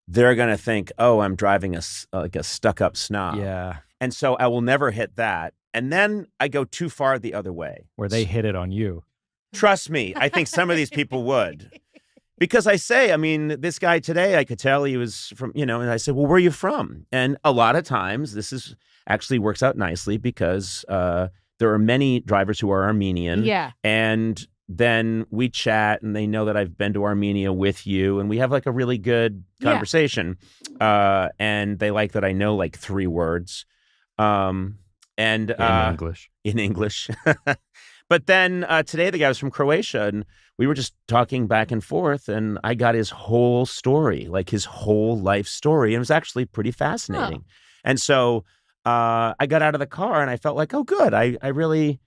they're going to think, oh, I'm driving like a stuck-up snob. Yeah. And so I will never hit that. And then I go too far the other way. Where they hit it on you. Trust me, I think some of these people would. Because I say, I mean, this guy today, I could tell he was from, and I said, well, where are you from? And a lot of times, this is actually works out nicely because there are many drivers who are Armenian. Yeah. And then we chat and they know that I've been to Armenia with you and we have like a really good conversation. Yeah. And they like that I know like 3 words. In English. In English. But then today the guy was from Croatia and we were just talking back and forth and I got his whole story, like his whole life story. And it was actually pretty fascinating. Oh. And so I got out of the car and I felt like, oh, good. I really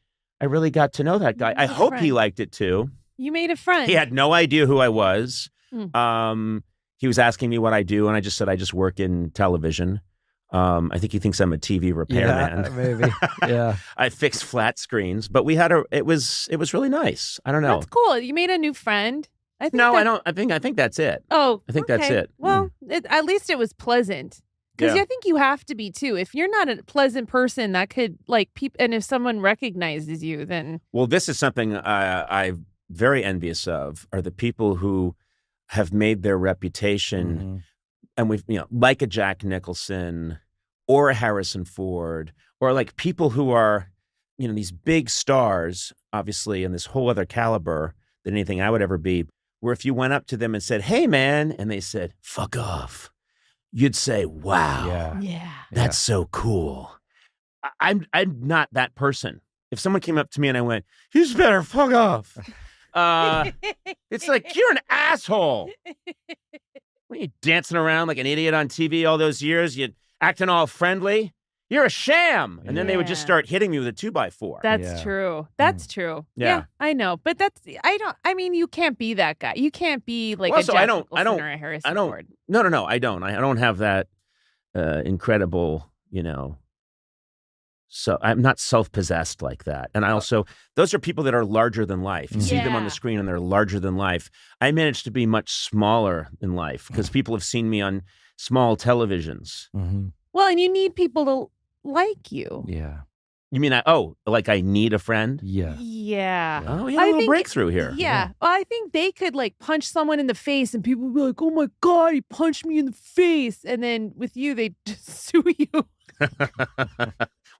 got to know that guy. I hope he liked it too. You made a friend. He had no idea who I was. He was asking me what I do and I just said I just work in television. I think he thinks I'm a TV repairman. Yeah, maybe. Yeah. I fix flat screens, but we had it was really nice. I don't know. That's cool. You made a new friend. I don't. I think that's it. Oh, I think that's it. Well, at least it was pleasant. Because I think you have to be too. If you're not a pleasant person, that could and if someone recognizes you, then. Well, this is something I'm very envious of. Are the people who have made their reputation. Mm-hmm. And we've, like a Jack Nicholson or a Harrison Ford or like people who are, these big stars, obviously, in this whole other caliber than anything I would ever be, where if you went up to them and said, hey, man, and they said, fuck off, you'd say, wow, that's so cool. I'm not that person. If someone came up to me and I went, you just better fuck off. It's like, you're an asshole. When you dancing around like an idiot on TV all those years, you acting all friendly, you're a sham. And then they would just start hitting me with a 2x4. That's true. That's true. Yeah, I know. But you can't be that guy. You can't be like a Jack Nicholson or a Harrison Ford. No, I don't. I don't have that incredible, so I'm not self-possessed like that. And I also, those are people that are larger than life. You see them on the screen and they're larger than life. I managed to be much smaller in life because people have seen me on small televisions. Mm-hmm. Well, and you need people to like you. Yeah. You mean, I need a friend? Yeah. Yeah. Oh, yeah, a little breakthrough here. Yeah. Well, I think they could punch someone in the face and people would be like, oh my God, he punched me in the face. And then with you, they just sue you.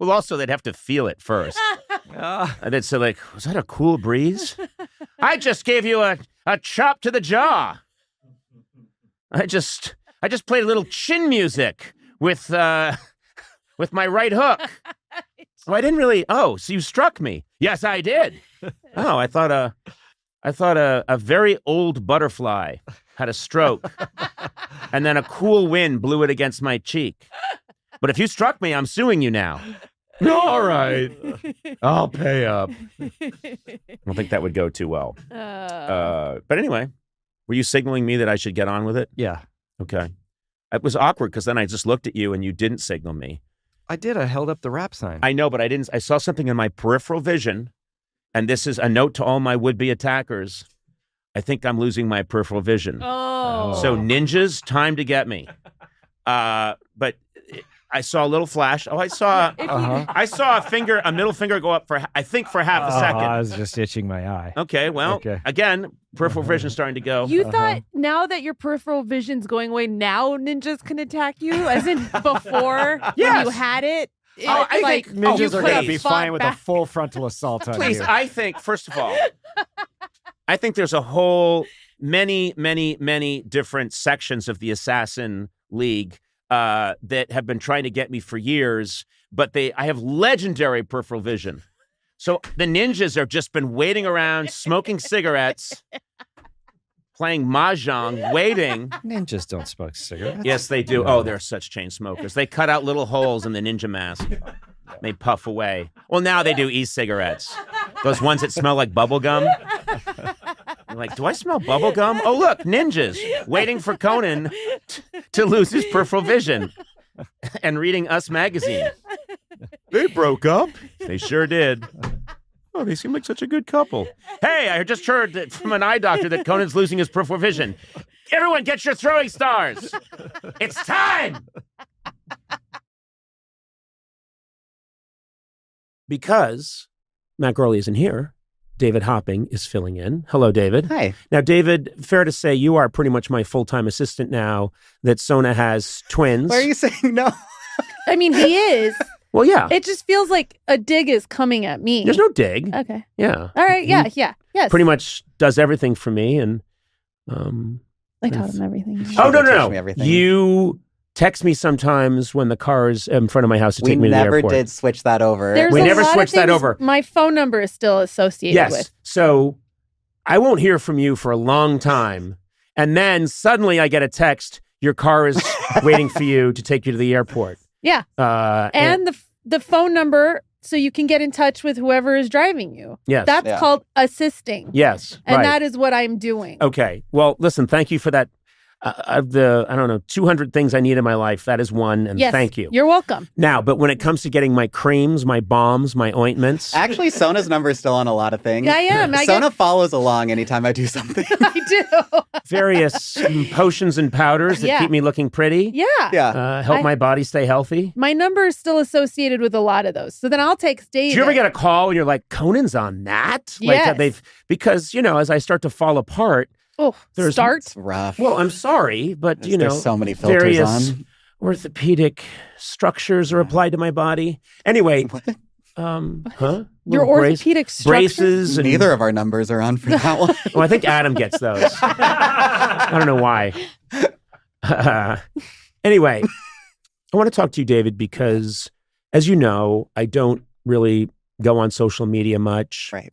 Well, also, they'd have to feel it first. And they'd say, was that a cool breeze? I just gave you a chop to the jaw. I just played a little chin music with my right hook. Oh, I didn't really. Oh, so you struck me? Yes, I did. Oh, I thought a very old butterfly had a stroke, and then a cool wind blew it against my cheek. But if you struck me, I'm suing you now. All right. I'll pay up. I don't think that would go too well. But anyway, were you signaling me that I should get on with it? Yeah. Okay. It was awkward because then I just looked at you and you didn't signal me. I did. I held up the rap sign. I know, but I didn't. I saw something in my peripheral vision, and this is a note to all my would-be attackers. I think I'm losing my peripheral vision. Oh. So ninjas, time to get me. But I saw a little flash. Oh, I saw a middle finger go up for half a second. I was just itching my eye. Okay, well, again, peripheral vision starting to go. You thought now that your peripheral vision's going away, now ninjas can attack you, as in before when you had it? I think ninjas are going to be fine with back. a full frontal assault on Please, you. I think, first of all, I think there's a whole many different sections of the Assassin League that have been trying to get me for years, but I have legendary peripheral vision. So the ninjas have just been waiting around, smoking cigarettes, playing mahjong, waiting. Ninjas don't smoke cigarettes. Yes, they do. Oh, they're such chain smokers. They cut out little holes in the ninja mask. They puff away. Well, now they do e-cigarettes. Those ones that smell like bubble gum. You're like, do I smell bubble gum? Oh, look, ninjas waiting for Conan to lose his peripheral vision and reading Us magazine. They broke up. They sure did. Oh, they seem like such a good couple. Hey, I just heard that from an eye doctor that Conan's losing his peripheral vision. Everyone, get your throwing stars. It's time. Because Matt Gourley isn't here, David Hopping is filling in. Hello, David. Hi. Now, David, fair to say you are pretty much my full-time assistant now that Sona has twins. Why are you saying no? I mean, he is. Well, yeah. It just feels like a dig is coming at me. There's no dig. Okay. Yeah. All right. Yeah. Yes. Pretty much does everything for me. And I taught him everything. Oh, no. Me everything. You text me sometimes when the car is in front of my house to take me to the airport. We never did switch that over. We never switched that over. My phone number is still associated with. So I won't hear from you for a long time. And then suddenly I get a text, your car is waiting for you to take you to the airport. Yeah. And the phone number so you can get in touch with whoever is driving you. Yes. That's called assisting. Yes. And right. that is what I'm doing. Okay. Well, listen, thank you for that. Of the, 200 things I need in my life, that is one, and yes, thank you. You're welcome. Now, but when it comes to getting my creams, my balms, my ointments. Actually, Sona's number is still on a lot of things. I am. Sona follows along anytime I do something. I do. Various potions and powders that keep me looking pretty. Yeah. Help my body stay healthy. My number is still associated with a lot of those. So then I'll text David. Do you ever get a call and you're like, Conan's on that? Yes. Like because, as I start to fall apart. Oh, It's rough. Well, I'm sorry, but there's so many filters various on. orthopedic structures are applied to my body. Anyway, your orthopedic structures? Braces. And, neither of our numbers are on for that one. Well, I think Adam gets those. I don't know why. Anyway, I want to talk to you, David, because as you know, I don't really go on social media much. Right.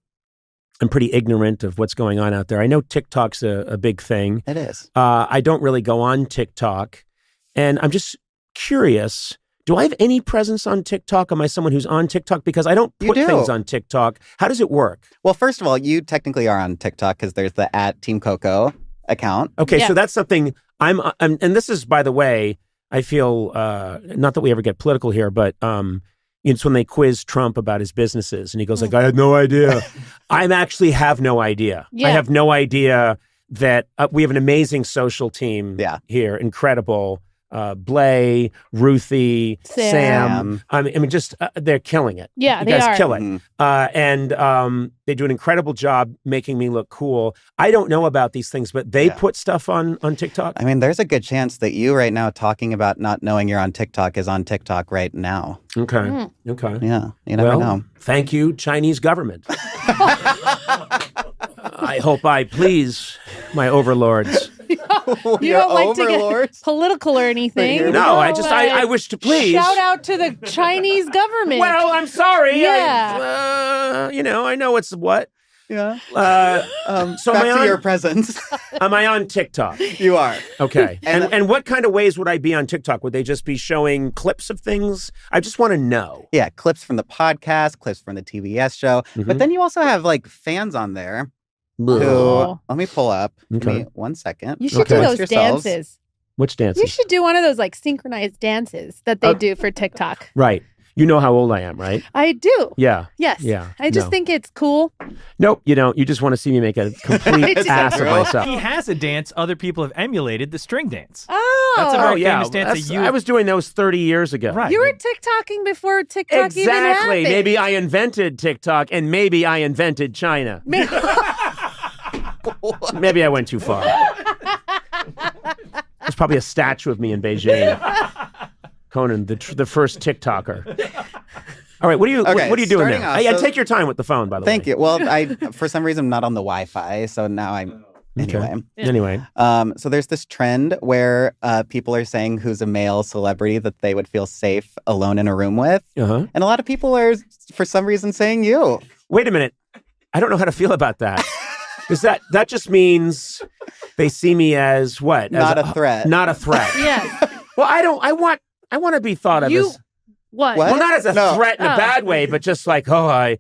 I'm pretty ignorant of what's going on out there. I know TikTok's a big thing. It is. I don't really go on TikTok. And I'm just curious, do I have any presence on TikTok? Am I someone who's on TikTok? Because I don't put things on TikTok. How does it work? Well, first of all, you technically are on TikTok because there's the @TeamCoco account. Okay, so that's something I'm and this is, by the way, I feel, not that we ever get political here, but it's when they quiz Trump about his businesses and he goes like, I had no idea. I actually have no idea. Yeah. I have no idea that we have an amazing social team here. Incredible. Blay, Ruthie, Sam. I mean, just they're killing it. Yeah, you they guys are. kill it. And they do an incredible job making me look cool. I don't know about these things, but they put stuff on TikTok. I mean, there's a good chance that you right now talking about not knowing you're on TikTok is on TikTok right now. Okay. Okay. Yeah, you never know. Thank you, Chinese government. I hope I please my overlords. You don't like to get political or anything. No, I wish to please. Shout out to the Chinese government. Well, I'm sorry. Yeah. I know it's what. Yeah. So back to your presence. Am I on TikTok? You are. Okay. And what kind of ways would I be on TikTok? Would they just be showing clips of things? I just want to know. Yeah, clips from the podcast, clips from the TBS show. Mm-hmm. But then you also have like fans on there. Oh. Let me pull up. Okay. Give me 1 second. You should do those dances. Which dances? You should do one of those like synchronized dances that they do for TikTok. Right. You know how old I am, right? I do. Yeah. Yes. Yeah. I just think it's cool. Nope, you don't. You just want to see me make a complete ass of myself. He has a dance other people have emulated, the string dance. Oh. That's a very famous dance that you... I was doing those 30 years ago. Right. You were TikToking before TikTok even happened. Exactly. Maybe I invented TikTok and maybe I invented China. Maybe I went too far. There's probably a statue of me in Beijing. Conan, the first TikToker. All right, what are you doing now? I take your time with the phone, by the way. Thank you. Well, I for some reason I'm not on the Wi-Fi, so now I'm anyway. Okay. Anyway, so there's this trend where people are saying who's a male celebrity that they would feel safe alone in a room with, and a lot of people are for some reason saying you. Wait a minute, I don't know how to feel about that. Because that just means they see me as what? Not a threat. Not a threat. Yes. Well, I want to be thought of as what? Well, not as a threat in a bad way, but just like, I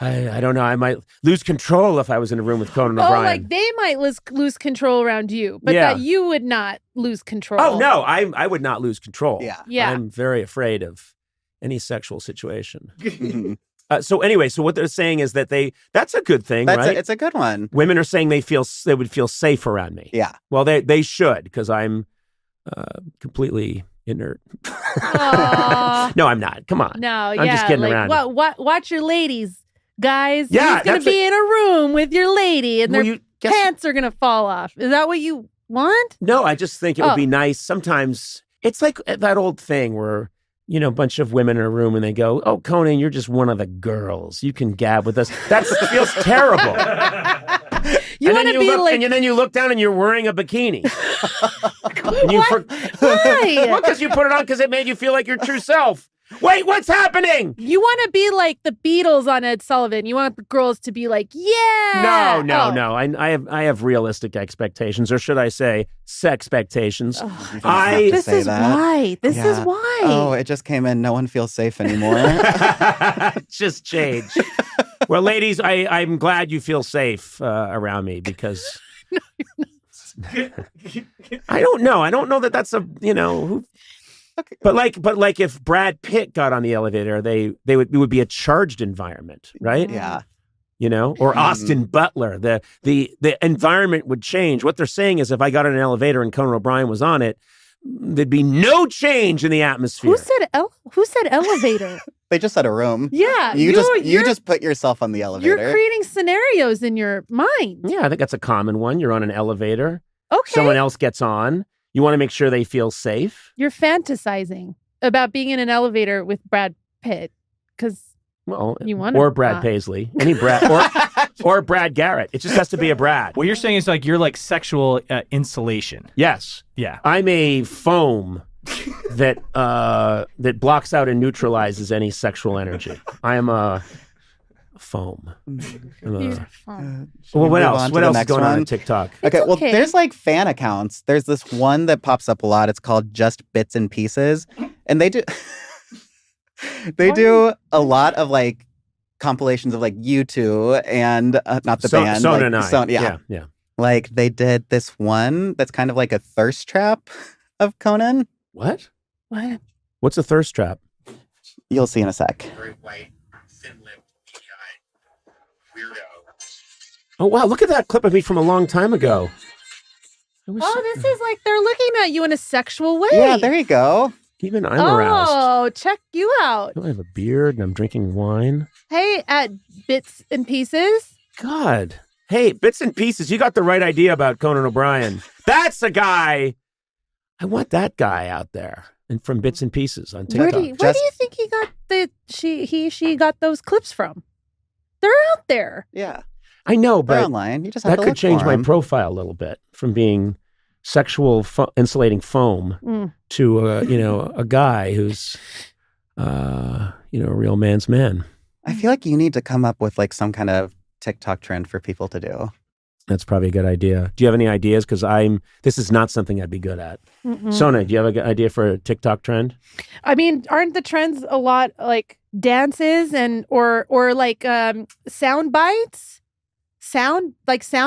don't know, I might lose control if I was in a room with Conan O'Brien. Oh, like they might lose control around you, but that you would not lose control. Oh no, I would not lose control. Yeah. I'm very afraid of any sexual situation. So anyway, so what they're saying is that that's a good thing, right? It's a good one. Women are saying they would feel safe around me. Yeah. Well, they should, because I'm completely inert. No, I'm not. Come on. No, I'm just kidding around. Watch your ladies, guys. Yeah, You're going to be in a room with your lady and their pants are going to fall off. Is that what you want? No, I just think it would be nice. Sometimes it's like that old thing where, a bunch of women in a room and they go, "Oh, Conan, you're just one of the girls. You can gab with us." That feels terrible. You want to be like... And then you look down and you're wearing a bikini. Why? Well, because you put it on because it made you feel like your true self. Wait, what's happening? You want to be like the Beatles on Ed Sullivan. You want the girls to be like, yeah. No. I have realistic expectations, or should I say, sexpectations. This is why. This is why. Oh, it just came in. No one feels safe anymore. Just change. Well, ladies, I'm glad you feel safe around me because I don't know. I don't know that that's Okay. But like if Brad Pitt got on the elevator, it would be a charged environment, right? Yeah. Or Austin Butler, the environment would change. What they're saying is if I got on an elevator and Conan O'Brien was on it, there'd be no change in the atmosphere. Who said elevator? They just said a room. Yeah. You just put yourself on the elevator. You're creating scenarios in your mind. Yeah, I think that's a common one. You're on an elevator. Okay. Someone else gets on. You want to make sure they feel safe. You're fantasizing about being in an elevator with Brad Pitt because you want or Brad Paisley, any Brad, or Brad Garrett. It just has to be a Brad. What you're saying is like you're like sexual insulation. Yes. Yeah. I'm a foam that blocks out and neutralizes any sexual energy. I am a foam. Well, what else? What else is going on TikTok? Okay, well, there's like fan accounts. There's this one that pops up a lot. It's called Just Bits and Pieces, and they do a lot of like compilations of like U2 and not the band. Sona like, and I. Yeah. Like they did this one that's kind of like a thirst trap of Conan. What? What? What's a thirst trap? You'll see in a sec. Very white, thin-lipped, beady-eyed weirdo. Oh wow! Look at that clip of me from a long time ago. This is like they're looking at you in a sexual way. Yeah, there you go. Even I'm aroused. Oh, check you out. I have a beard and I'm drinking wine. Hey, at Bits and Pieces. God. Hey, Bits and Pieces, you got the right idea about Conan O'Brien. That's the guy. I want that guy out there. And from Bits and Pieces on TikTok. Where do you think he got she got those clips from? They're out there. Yeah. I know, but they're online. You just have that to could look change for my 'em. profile a little bit from being sexual insulating foam to a guy who's a real man's man. I feel like you need to come up with like some kind of TikTok trend for people to do. That's probably a good idea. Do you have any ideas? Because this is not something I'd be good at. Sona, do you have a good idea for a TikTok trend? I mean, aren't the trends a lot like dances and or like sound bites? Sound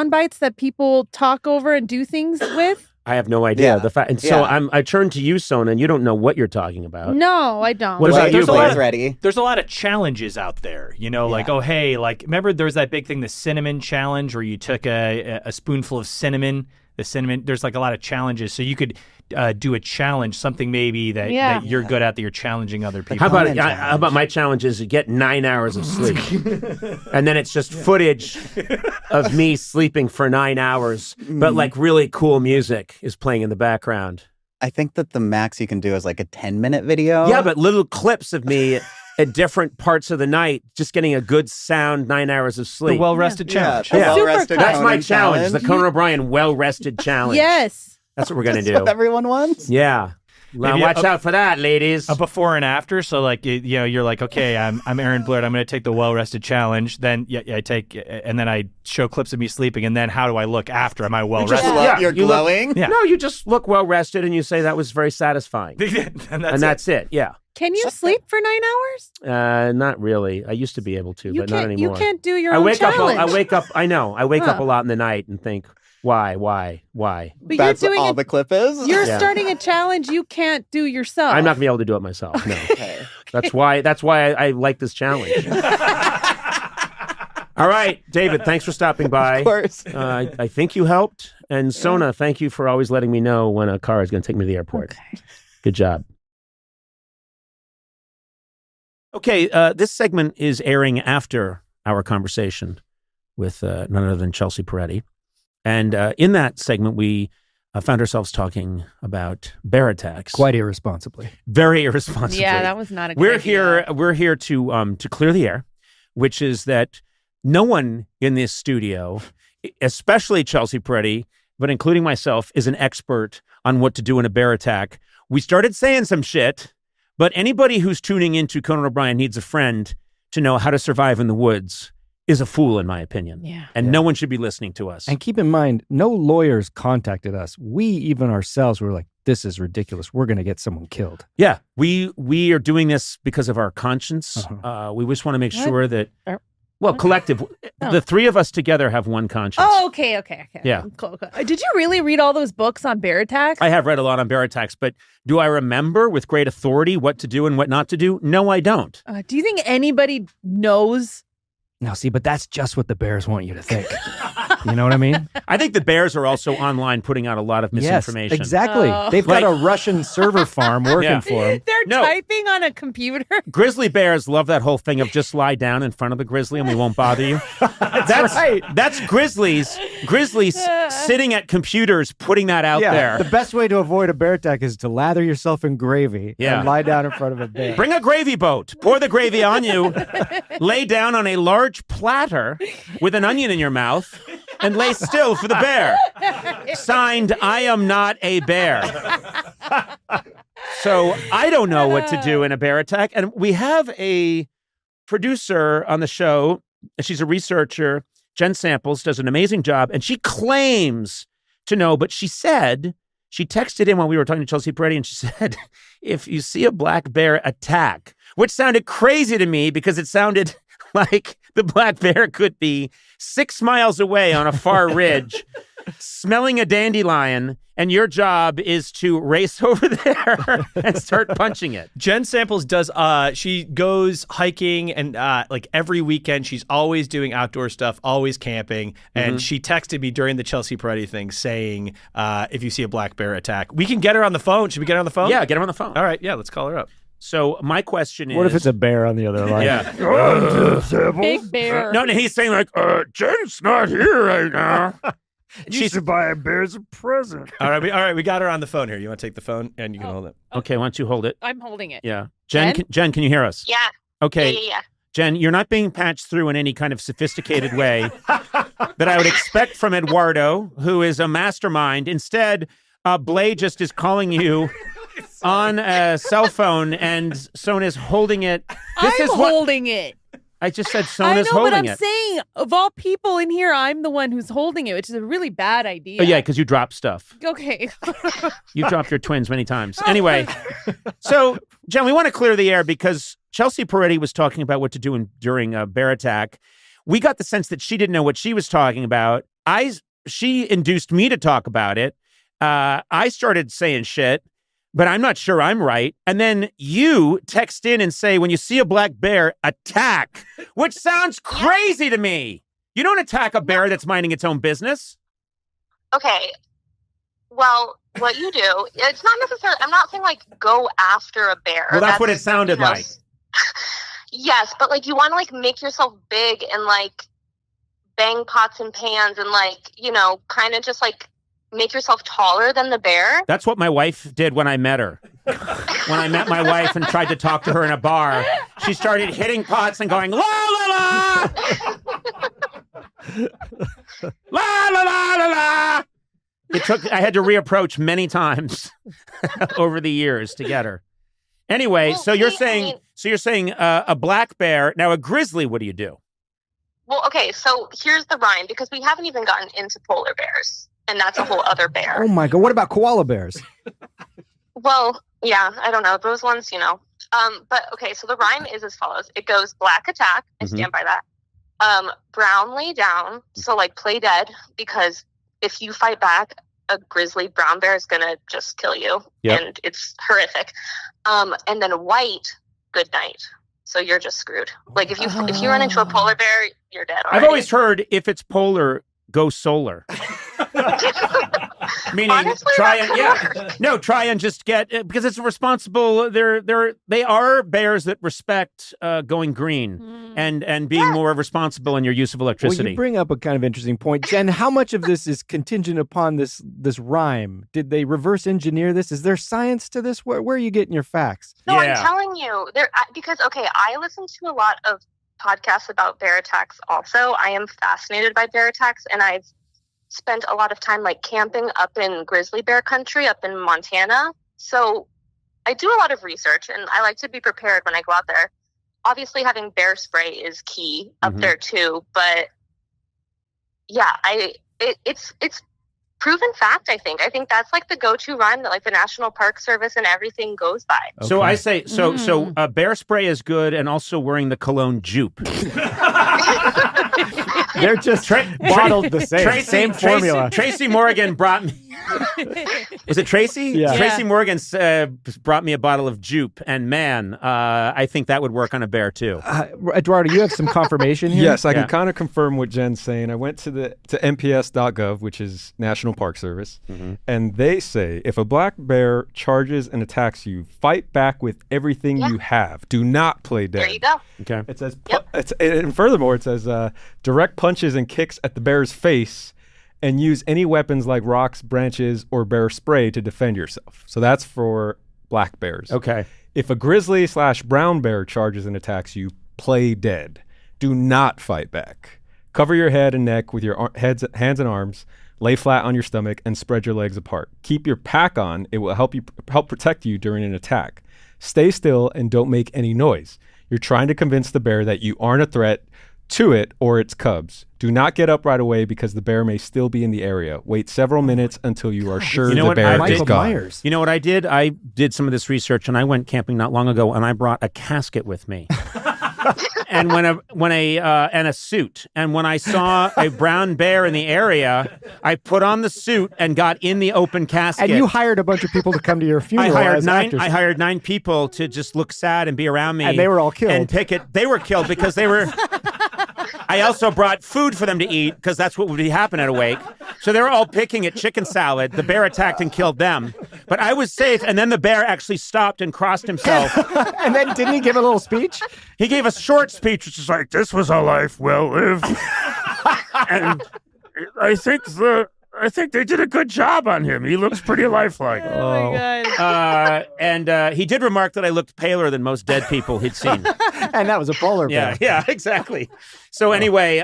bites that people talk over and do things with? I have no idea. Yeah. The fact, and so I turn to you, Sona, and you don't know what you're talking about. No, I don't. What about you, Blaze? Ready? There's a lot of challenges out there, like, oh, hey, like, remember there was that big thing, the cinnamon challenge, where you took a spoonful of cinnamon, there's like a lot of challenges. So you could do a challenge, something maybe that you're good at, that you're challenging other people. How about my challenge is to get 9 hours of sleep. And then it's just footage of me sleeping for 9 hours, but like really cool music is playing in the background. I think that the max you can do is like a 10-minute video. Yeah, but little clips of me at different parts of the night, just getting a good sound 9 hours of sleep. The well-rested challenge. The well-rested That's my Conan challenge, the Conan O'Brien well-rested challenge. Yes. That's what we're going to do. What everyone wants. Yeah. Now watch out for that, ladies. A before and after. So like, you're like, okay, I'm Aaron Blair. I'm going to take the well-rested challenge. Then I take, and then I show clips of me sleeping. And then how do I look after? Am I well-rested? You're glowing? No, you just look well-rested and you say that was very satisfying. and that's it. Yeah. Can you sleep for 9 hours? Not really. I used to be able to, but not anymore. You can't do your own challenge. I wake up a lot in the night and think, why? But That's you're doing all the clip is? You're starting a challenge you can't do yourself. I'm not going to be able to do it myself, no. Okay. That's why I like this challenge. All right, David, thanks for stopping by. Of course. I think you helped. And Sona, thank you for always letting me know when a car is going to take me to the airport. Okay. Good job. Okay, this segment is airing after our conversation with none other than Chelsea Peretti. And in that segment, we found ourselves talking about bear attacks. Quite irresponsibly. Very irresponsibly. Yeah, that was not a good idea. We're here to clear the air, which is that no one in this studio, especially Chelsea Peretti, but including myself, is an expert on what to do in a bear attack. We started saying some shit, but anybody who's tuning into Conan O'Brien Needs a Friend to know how to survive in the woods is a fool, in my opinion. Yeah. And no one should be listening to us. And keep in mind, no lawyers contacted us. We, even ourselves, were like, this is ridiculous. We're going to get someone killed. Yeah. We are doing this because of our conscience. We just want to make sure that, collective, the three of us together have one conscience. Oh, okay. Yeah. Cool. Did you really read all those books on bear attacks? I have read a lot on bear attacks, but do I remember with great authority what to do and what not to do? No, I don't. Do you think anybody knows? No, see, but that's just what the bears want you to think. You know what I mean? I think the bears are also online putting out a lot of misinformation. Yes, exactly. They've got a Russian server farm working for them. They're typing on a computer. Grizzly bears love that whole thing of just lie down in front of the grizzly and we won't bother you. That's right. That's grizzlies sitting at computers putting that out there. The best way to avoid a bear attack is to lather yourself in gravy and lie down in front of a bear. Bring a gravy boat. Pour the gravy on you. Lay down on a large platter with an onion in your mouth and lay still for the bear. Signed, I am not a bear. So I don't know what to do in a bear attack. And we have a producer on the show. She's a researcher. Jen Samples does an amazing job. And she claims to know, but she texted in when we were talking to Chelsea Peretti, and she said, if you see a black bear attack, which sounded crazy to me because it sounded like the black bear could be 6 miles away on a far ridge, smelling a dandelion, and your job is to race over there and start punching it. Jen Samples does, she goes hiking and like every weekend, she's always doing outdoor stuff, always camping. And she texted me during the Chelsea Peretti thing saying, if you see a black bear attack, we can get her on the phone. Should we get her on the phone? Yeah, get her on the phone. All right. Yeah, let's call her up. So my question is... What if it's a bear on the other line? Yeah. Big bear. No, he's saying like, Jen's not here right now. She should buy a bear's a present. All right, we got her on the phone here. You want to take the phone and you can hold it. Okay, why don't you hold it? I'm holding it. Yeah. Jen, can you hear us? Yeah. Okay. Yeah. Jen, you're not being patched through in any kind of sophisticated way that I would expect from Eduardo, who is a mastermind. Instead, Blay just is calling you on a cell phone, and Sona's holding it. Holding it. I just said Sona's holding it. I know, but I'm saying, of all people in here, I'm the one who's holding it, which is a really bad idea. Oh, yeah, because you drop stuff. Okay. You dropped your twins many times. Anyway, so, Jen, we want to clear the air because Chelsea Peretti was talking about what to do during a bear attack. We got the sense that she didn't know what she was talking about. She induced me to talk about it. I started saying shit, but I'm not sure I'm right. And then you text in and say, when you see a black bear, attack, which sounds crazy to me. You don't attack a bear that's minding its own business. Okay. Well, what you do, it's not necessarily, I'm not saying like go after a bear. Well, that's what it sounded like. Yes, but like you want to like make yourself big and like bang pots and pans and like, kind of just like make yourself taller than the bear. That's what my wife did when I met her. When I met my wife and tried to talk to her in a bar, she started hitting pots and going, la, la, la! La, la, la, la, la! I had to reapproach many times over the years to get her. Anyway, well, so you're saying a black bear. Now, a grizzly, what do you do? Well, okay, so here's the rhyme, because we haven't even gotten into polar bears, and that's a whole other bear. Oh my God, what about koala bears? Well, yeah, I don't know. Those ones, But, okay, so the rhyme is as follows. It goes black attack, I stand by that. Brown lay down, so like play dead, because if you fight back, a grizzly brown bear is going to just kill you, and it's horrific. And then white, good night. So you're just screwed. Like if you run into a polar bear, you're dead already. I've always heard if it's polar, go solar. Meaning, honestly, try and just get, because it's responsible. They are bears that respect going green and being more responsible in your use of electricity. Well, you bring up a kind of interesting point, Jen. How much of this is contingent upon this rhyme? Did they reverse engineer this? Is there science to this? Where are you getting your facts? No, I'm telling you, because I listen to a lot of podcasts about bear attacks. Also, I am fascinated by bear attacks, and I've spent a lot of time like camping up in grizzly bear country up in Montana. So I do a lot of research, and I like to be prepared when I go out there. Obviously having bear spray is key up there too, but yeah, it's proven fact. I think that's like the go-to rhyme that like the National Park Service and everything goes by. Okay. So I say bear spray is good, and also wearing the cologne Jupe. They're just bottled the same formula. Tracy Morgan brought me. Was it Tracy? Yeah. Tracy Morgan brought me a bottle of Jupe, and man, I think that would work on a bear too. Eduardo, you have some confirmation here? Yes, I can kind of confirm what Jen's saying. I went to nps.gov, which is National Park Service, and they say if a black bear charges and attacks you, fight back with everything you have. Do not play dead. There you go. Okay. It says, and furthermore, it says direct punches and kicks at the bear's face, and use any weapons like rocks, branches, or bear spray to defend yourself. So that's for black bears. Okay. If a grizzly/brown bear charges and attacks you, play dead. Do not fight back. Cover your head and neck with your hands and arms. Lay flat on your stomach and spread your legs apart. Keep your pack on. It will help protect you during an attack. Stay still and don't make any noise. You're trying to convince the bear that you aren't a threat to it or its cubs. Do not get up right away because the bear may still be in the area. Wait several minutes until you are sure the bear is gone. You know what I did? I did some of this research, and I went camping not long ago, and I brought a casket with me. And and a suit. And when I saw a brown bear in the area, I put on the suit and got in the open casket. And you hired a bunch of people to come to your funeral. I hired 9 people to just look sad and be around me. And they were all killed. And pick it. They were killed because they were. I also brought food for them to eat because that's what would happen at a wake. So they were all picking at chicken salad. The bear attacked and killed them. But I was safe. And then the bear actually stopped and crossed himself. And then didn't he give a little speech? He gave a short speech, which is like, "This was a life well lived." And I think they did a good job on him. He looks pretty lifelike. Oh my God. And he did remark that I looked paler than most dead people he'd seen. And that was a polar bear. Yeah, exactly. So anyway,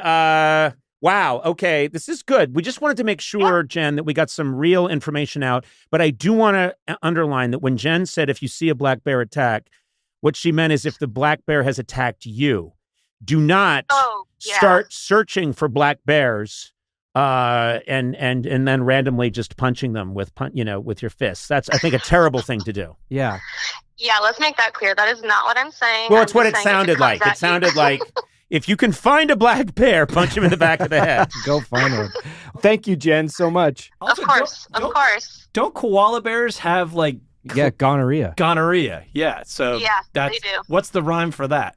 wow. Okay, this is good. We just wanted to make sure, Jen, that we got some real information out. But I do want to underline that when Jen said if you see a black bear attack, what she meant is if the black bear has attacked you, do not start searching for black bears. And then randomly just punching them with your fists. That's, I think, a terrible thing to do. Yeah. Yeah, let's make that clear. That is not what I'm saying. Well, it's what it sounded like. It sounded like if you can find a black bear, punch him in the back of the head. Go find one. Thank you, Jen, so much. Of course. Don't koala bears have like gonorrhea? Gonorrhea, yeah. So Yeah, that's, they do. What's the rhyme for that?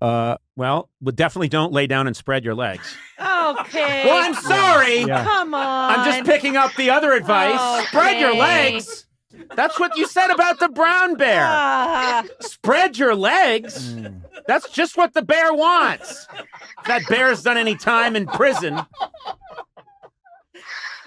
Well, definitely don't lay down and spread your legs. Okay. Well, I'm sorry. Yeah. Come on. I'm just picking up the other advice. Spread your legs. That's what you said about the brown bear. Spread your legs. That's just what the bear wants. If that bear's done any time in prison.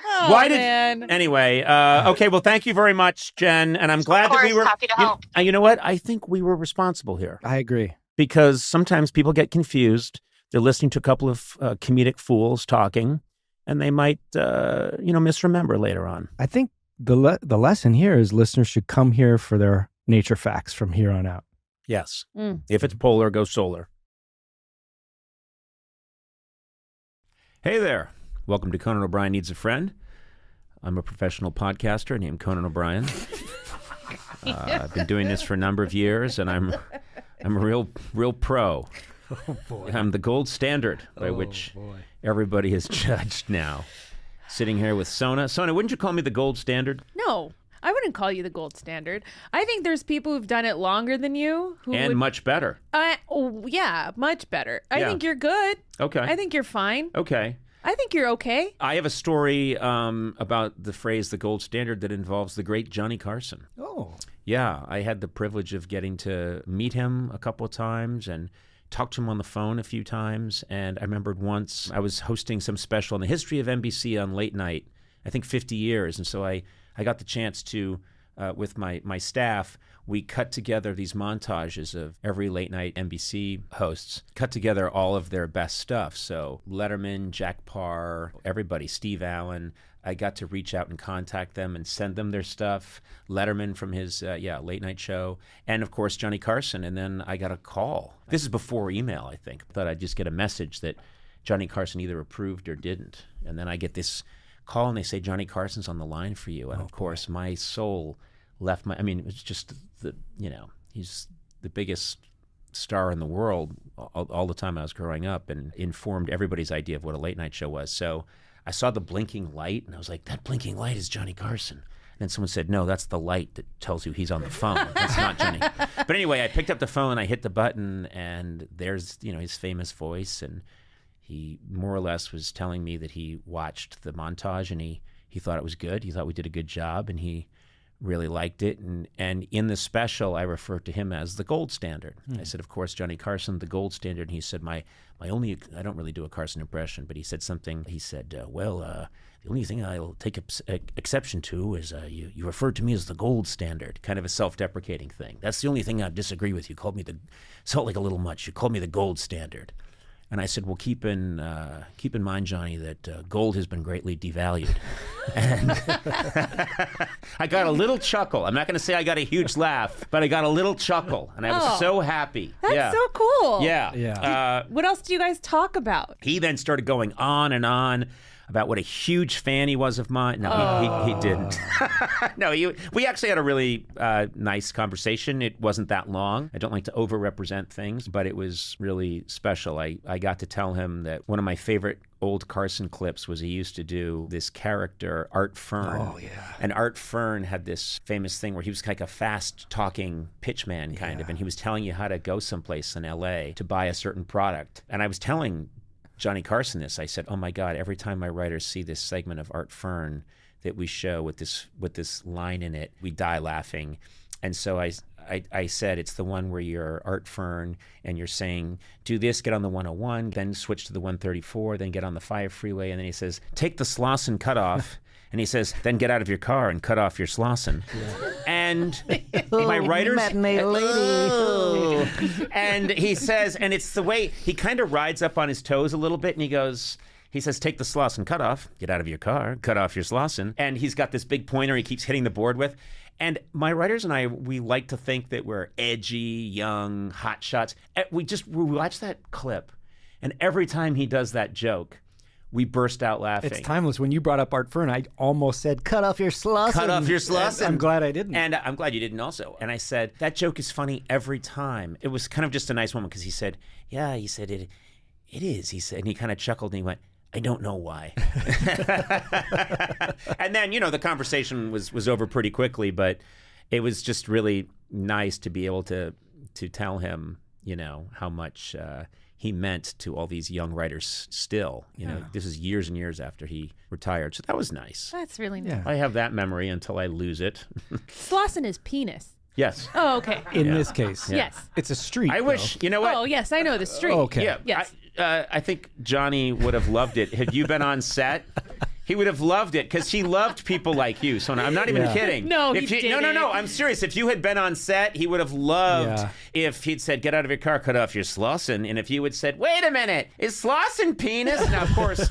Oh, Why did man. Anyway, okay, well, thank you very much, Jen, and I'm glad that we were happy to help. You know what? I think we were responsible here. I agree. Because sometimes people get confused. They're listening to a couple of comedic fools talking, and they might, misremember later on. I think the lesson here is listeners should come here for their nature facts from here on out. Yes. If it's polar, go solar. Hey there. Welcome to Conan O'Brien Needs a Friend. I'm a professional podcaster named Conan O'Brien. I've been doing this for a number of years, and I'm a real pro. Oh, boy. I'm the gold standard by which everybody is judged now. Sitting here with Sona. Sona, wouldn't you call me the gold standard? No, I wouldn't call you the gold standard. I think there's people who've done it longer than you. And much better. Yeah, much better. I Yeah. think you're good. Okay. I think you're fine. Okay. I think you're okay. I have a story about the phrase the gold standard that involves the great Johnny Carson. Oh. Yeah, I had the privilege of getting to meet him a couple of times and talk to him on the phone a few times. And I remembered once I was hosting some special in the history of NBC on late night, I think 50 years. And so I got the chance to, with my staff, we cut together these montages of every late night NBC hosts, cut together all of their best stuff. So Letterman, Jack Parr, everybody, Steve Allen. I got to reach out and contact them and send them their stuff. Letterman from his late night show, and of course Johnny Carson. And then I got a call. This is before email, I think. I thought I'd just get a message that Johnny Carson either approved or didn't. And then I get this call and they say Johnny Carson's on the line for you. And of course my soul left my. I mean, it was just he's the biggest star in the world all the time I was growing up, and informed everybody's idea of what a late night show was. So I saw the blinking light, and I was like, that blinking light is Johnny Carson. And then someone said, no, that's the light that tells you he's on the phone. That's not Johnny. But anyway, I picked up the phone, I hit the button, and there's his famous voice, and he more or less was telling me that he watched the montage, and he thought it was good. He thought we did a good job, and he really liked it. And in the special, I referred to him as the gold standard. I said, of course, Johnny Carson, the gold standard. And he said, my only, I don't really do a Carson impression, but he said something. He said, the only thing I'll take exception to is you referred to me as the gold standard, kind of a self-deprecating thing. That's the only thing I disagree with. You called me felt like a little much. You called me the gold standard. And I said, well, keep in mind, Johnny, that gold has been greatly devalued. And I got a little chuckle. I'm not going to say I got a huge laugh, but I got a little chuckle, and I was so happy. That's so cool. Yeah. What else do you guys talk about? He then started going on and on about what a huge fan he was of mine. No, he didn't. No, we actually had a really nice conversation. It wasn't that long. I don't like to over-represent things, but it was really special. I got to tell him that one of my favorite old Carson clips was he used to do this character, Art Fern. Oh, yeah. And Art Fern had this famous thing where he was like a fast-talking pitchman kind of, and he was telling you how to go someplace in L.A. to buy a certain product. And I was telling Johnny Carson this. I said, oh my God, every time my writers see this segment of Art Fern that we show with this line in it, we die laughing. And so I said, it's the one where you're Art Fern and you're saying, do this, get on the 101, then switch to the 134, then get on the 5 freeway. And then he says, take the Slauson cutoff. And he says, then get out of your car and cut off your Slauson. Yeah. And my writers... And he says, and it's the way, he kind of rides up on his toes a little bit, and he says, take the Slauson cutoff, get out of your car, cut off your Slauson. And he's got this big pointer he keeps hitting the board with. And my writers and I, we like to think that we're edgy, young, hot shots. We watch that clip, and every time he does that joke, we burst out laughing. It's timeless. When you brought up Art Fern, I almost said, cut off your Slauson. Cut off your Slauson. I'm glad I didn't. And I'm glad you didn't also. And I said, that joke is funny every time. It was kind of just a nice moment because he said, yeah, he said, it is. He said, and he kind of chuckled and he went, I don't know why. And then, the conversation was over pretty quickly, but it was just really nice to be able to tell him, how much he meant to all these young writers still. This is years and years after he retired. So that was nice. That's really nice. Yeah. I have that memory until I lose it. Slauson is penis. Yes. Oh, okay. In this case. Yes. It's a street. I wish, you know what? Oh, yes, I know the street. Okay. Yeah. Yes. I think Johnny would have loved it. Had you been on set, he would have loved it because he loved people like you. So I'm not even kidding. No, if he didn't. No. I'm serious. If you had been on set, he would have loved if he'd said, "Get out of your car, cut off your Slauson," and if you had said, "Wait a minute, is Slauson penis?" Now, of course,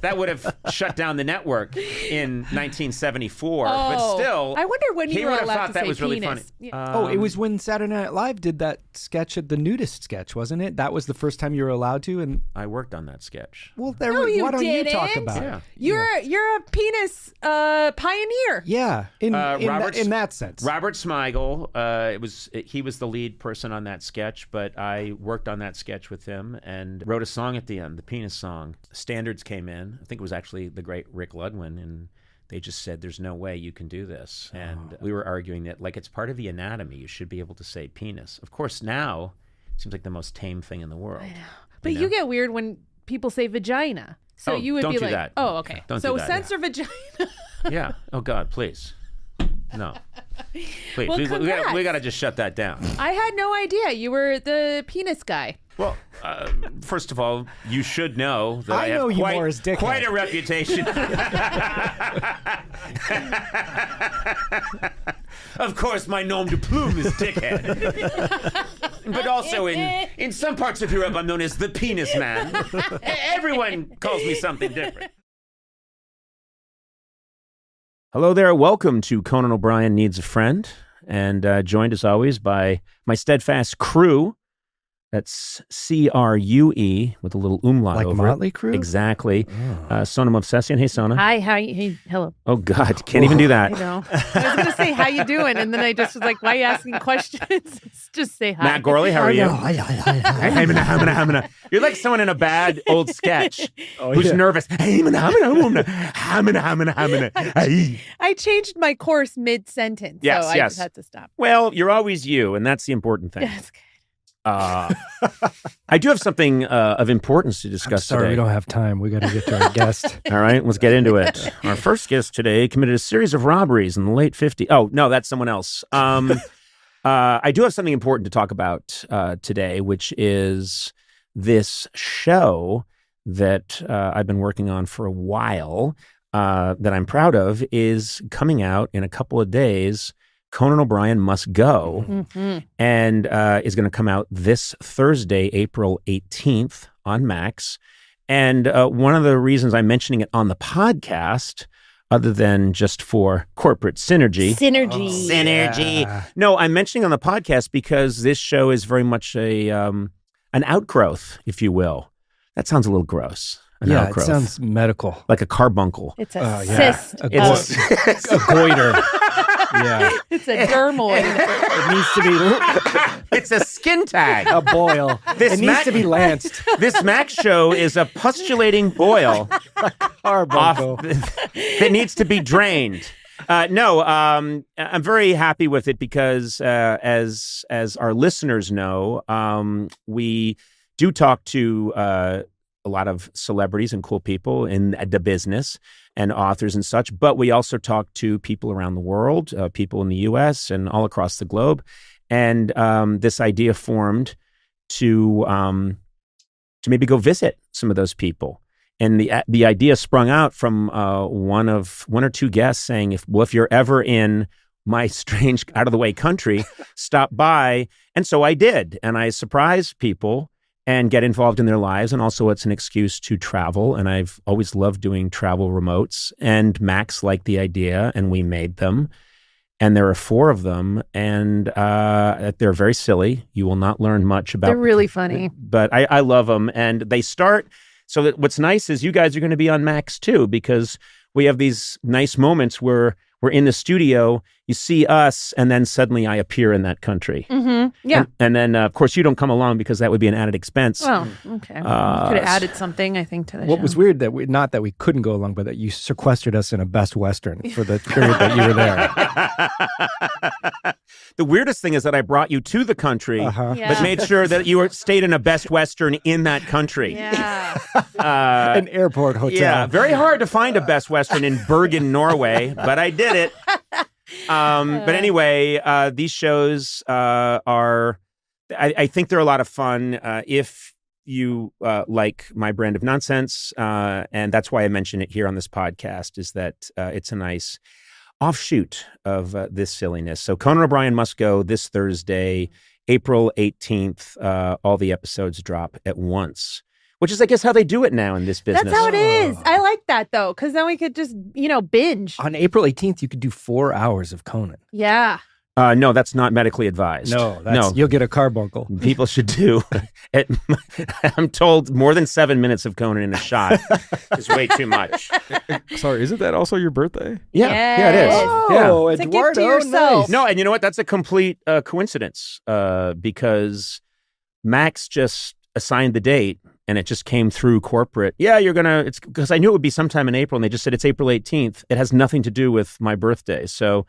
that would have shut down the network in 1974. But still, I wonder when he you were would have allowed thought to that say was really funny. penis. Yeah. It was when Saturday Night Live did that sketch at the nudist sketch, wasn't it? That was the first time you were allowed to. And I worked on that sketch. well, No, you why don't you talk didn't. about Yeah. it? You're a penis pioneer. Yeah, in that sense. Robert Smigel, he was the lead person on that sketch, but I worked on that sketch with him and wrote a song at the end, the penis song. Standards came in. I think it was actually the great Rick Ludwin, and they just said, "There's no way you can do this." And we were arguing that, like, it's part of the anatomy. You should be able to say penis. Of course, now it seems like the most tame thing in the world. I know. But you get weird when people say vagina. So you would don't be do like, that. oh, okay. Don't so do that. censor vagina. Yeah. Oh, God, please. No. Please. Well, we got to just shut that down. I had no idea you were the penis guy. Well, first of all, you should know that I know have you more as dickhead. quite a reputation. Of course, my nom de plume is dickhead. But also in some parts of Europe, I'm known as the penis man. Everyone calls me something different. Hello there. Welcome to Conan O'Brien Needs a Friend, and joined as always by my steadfast crew. That's CRUE with a little umlaut Like over Motley it. Crue? Exactly. Sona Movsesian. Hey, Sona. Hi, hey, hello. Oh, God. Can't even do that. I know. I was going to say, how you doing? And then I just was like, why are you asking questions? Just say hi. Matt Gourley, how are you? You're like someone in a bad old sketch who's nervous. I changed my course mid-sentence, Yes, so I yes. just had to stop. Well, you're always you, and that's the important thing. Yes. I do have something of importance to discuss Sorry, today. we don't have time. We got to get to our guest. All right, let's get into it. Our first guest today committed a series of robberies in the late 50s. Oh, no, that's someone else. I do have something important to talk about today, which is this show that I've been working on for a while that I'm proud of is coming out in a couple of days. Conan O'Brien Must Go, and is going to come out this Thursday, April 18th on Max. And one of the reasons I'm mentioning it on the podcast, other than just for corporate synergy. Synergy. Yeah. No, I'm mentioning on the podcast because this show is very much an outgrowth, if you will. That sounds a little gross. An outgrowth. It sounds medical. Like a carbuncle. It's a cyst. It's a goiter. Yeah. It's a dermoid. It needs to be. It's a skin tag. A boil. It needs to be lanced. This Max show is a pustulating boil that needs to be drained. I'm very happy with it because, as our listeners know, we do talk to a lot of celebrities and cool people in the business and authors and such, but we also talk to people around the world, people in the U.S. and all across the globe. And this idea formed to maybe go visit some of those people. And the idea sprung out from one or two guests saying, if you're ever in my strange out of the way country, stop by. And so I did, and I surprised people and get involved in their lives. And also it's an excuse to travel. And I've always loved doing travel remotes. And Max liked the idea, and we made them. And there are 4 of them, and they're very silly. You will not learn much about them. They're really funny. But I love them. And they start, so that what's nice is you guys are going to be on Max too, because we have these nice moments where we're in the studio you see us, and then suddenly I appear in that country. Mm-hmm. Yeah. And then, of course, you don't come along because that would be an added expense. Well, okay. You could have added something, I think, to the show. What was weird that not that we couldn't go along, but that you sequestered us in a Best Western for the period that you were there. The weirdest thing is that I brought you to the country, but made sure that you stayed in a Best Western in that country. Yeah. An airport hotel. Yeah, very hard to find a Best Western in Bergen, Norway, but I did it. But anyway, these shows are, I think they're a lot of fun if you like my brand of nonsense. And that's why I mention it here on this podcast, is that it's a nice offshoot of this silliness. So Conan O'Brien Must Go this Thursday, April 18th. All the episodes drop at once, which is, I guess, how they do it now in this business. That's how it is. I like that, though, because then we could just, binge. On April 18th, you could do 4 hours of Conan. Yeah. No, that's not medically advised. No, you'll get a carbuncle. People should do. I'm told more than 7 minutes of Conan in a shot is way too much. Sorry, isn't that also your birthday? Yeah, it is. Oh, It's a gift to yourself. Nice. No, and you know what? That's a complete coincidence because Max just assigned the date and it just came through corporate. Yeah, it's because I knew it would be sometime in April, and they just said it's April 18th. It has nothing to do with my birthday. So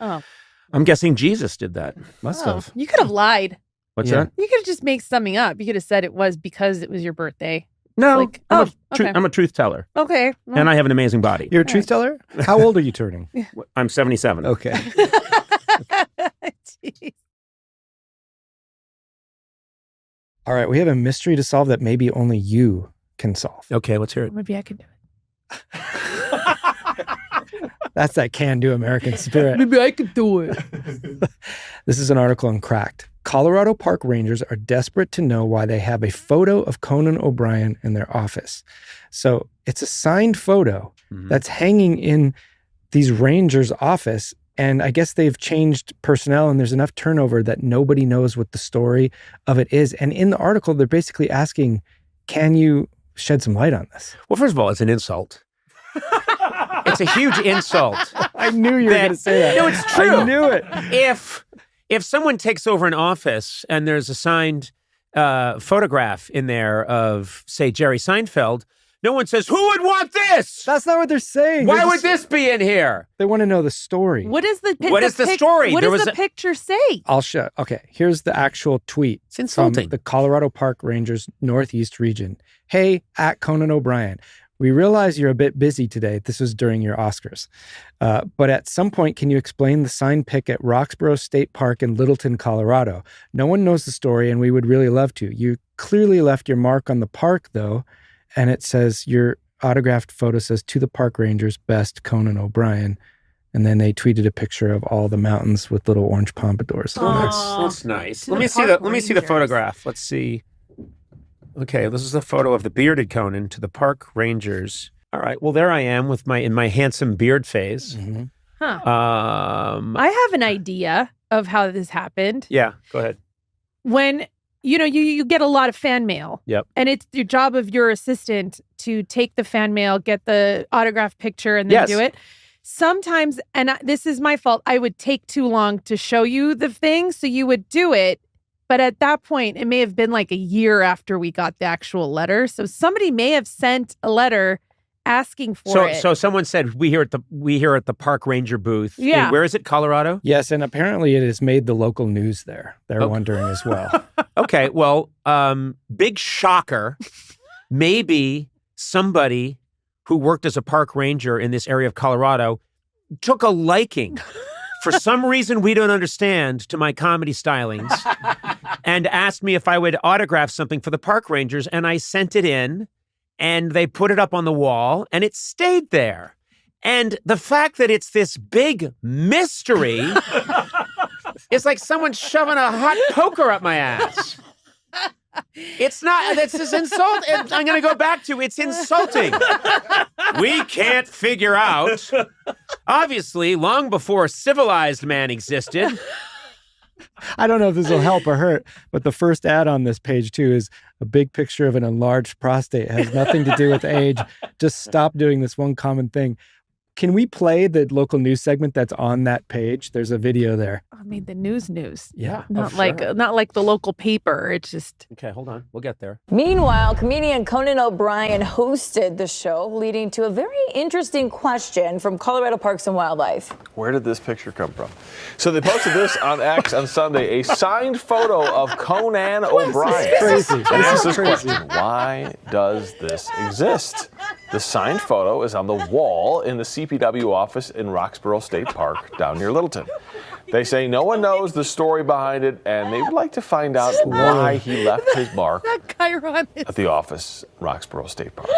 I'm guessing Jesus did that. Must have. You could have lied. What's that? You could have just made something up. You could have said it was because it was your birthday. No, okay. I'm a truth teller. Okay. Well, And I have an amazing body. You're a truth teller? How old are you turning? I'm 77. Okay. Jeez. All right, we have a mystery to solve that maybe only you can solve. Okay, let's hear it. Maybe I could do it. That's that can-do American spirit. Maybe I could do it. This is an article in Cracked. Colorado park rangers are desperate to know why they have a photo of Conan O'Brien in their office. So it's a signed photo that's hanging in these rangers' office. And I guess they've changed personnel and there's enough turnover that nobody knows what the story of it is. And in the article, they're basically asking, can you shed some light on this? Well, first of all, it's an insult. It's a huge insult. I knew you were going to say that. No, it's true. I knew it. If someone takes over an office and there's a signed photograph in there of, say, Jerry Seinfeld, no one says, who would want this? That's not what they're saying. Why would this be in here? They want to know the story. What is the story? What does the picture say? I'll show. Okay, here's the actual tweet. It's insulting. From the Colorado Park Rangers Northeast region. Hey, at Conan O'Brien. We realize you're a bit busy today. This was during your Oscars. But at some point, can you explain the sign pick at Roxborough State Park in Littleton, Colorado? No one knows the story, and we would really love to. You clearly left your mark on the park, though, and it says your autographed photo says, to the park rangers, best Conan O'Brien. And then they tweeted a picture of all the mountains with little orange pompadours. That's nice. Let me see the photograph. Let's see. Okay, this is a photo of the bearded Conan to the park rangers. All right, well, there I am with in my handsome beard phase. Mm-hmm. Huh. I have an idea of how this happened. Yeah, go ahead. When, you get a lot of fan mail. Yep. And it's your job of your assistant to take the fan mail, get the autograph picture, and then do it. Sometimes, and this is my fault, I would take too long to show you the thing, so you would do it. But at that point, it may have been like a year after we got the actual letter. So somebody may have sent a letter asking for it. So someone said, we here at the park ranger booth. Yeah. Where is it? Colorado? Yes, and apparently it has made the local news there. They're wondering as well. Okay, well, big shocker. Maybe somebody who worked as a park ranger in this area of Colorado took a liking for some reason we don't understand to my comedy stylings and asked me if I would autograph something for the park rangers, and I sent it in and they put it up on the wall and it stayed there. And the fact that it's this big mystery is like someone shoving a hot poker up my ass. It's not, this is insult. I'm going to go back to, it's insulting. We can't figure out, obviously, long before civilized man existed. I don't know if this will help or hurt, but the first ad on this page, too, is a big picture of an enlarged prostate. It has nothing to do with age. Just stop doing this one common thing. Can we play the local news segment that's on that page? There's a video there. I mean, the news. Yeah. Not like the local paper. It's just. Okay, hold on. We'll get there. Meanwhile, comedian Conan O'Brien hosted the show, leading to a very interesting question from Colorado Parks and Wildlife. Where did this picture come from? So they posted this on X on Sunday, a signed photo of Conan O'Brien. Crazy. And asked this question: why does this exist? The signed photo is on the wall in the CPW office in Roxborough State Park down near Littleton. They say no one knows the story behind it, and they would like to find out why he left his mark at the office, Roxborough State Park.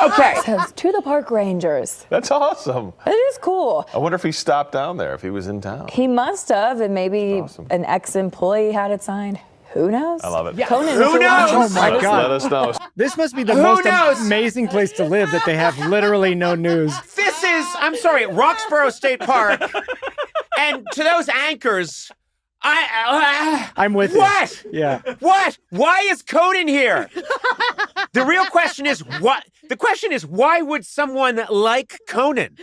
Okay. Says to the park rangers. That's awesome. It is cool. I wonder if he stopped down there, if he was in town. He must have, and maybe an ex-employee had it signed. Who knows? I love it. Yeah. Conan, Who knows? Oh my God. Let us know. This must be the most amazing place to live that they have literally no news. This is, I'm sorry, Roxborough State Park. And to those anchors, I'm with what? you. Yeah. What? Why is Conan here? The real question is what? The question is, why would someone like Conan?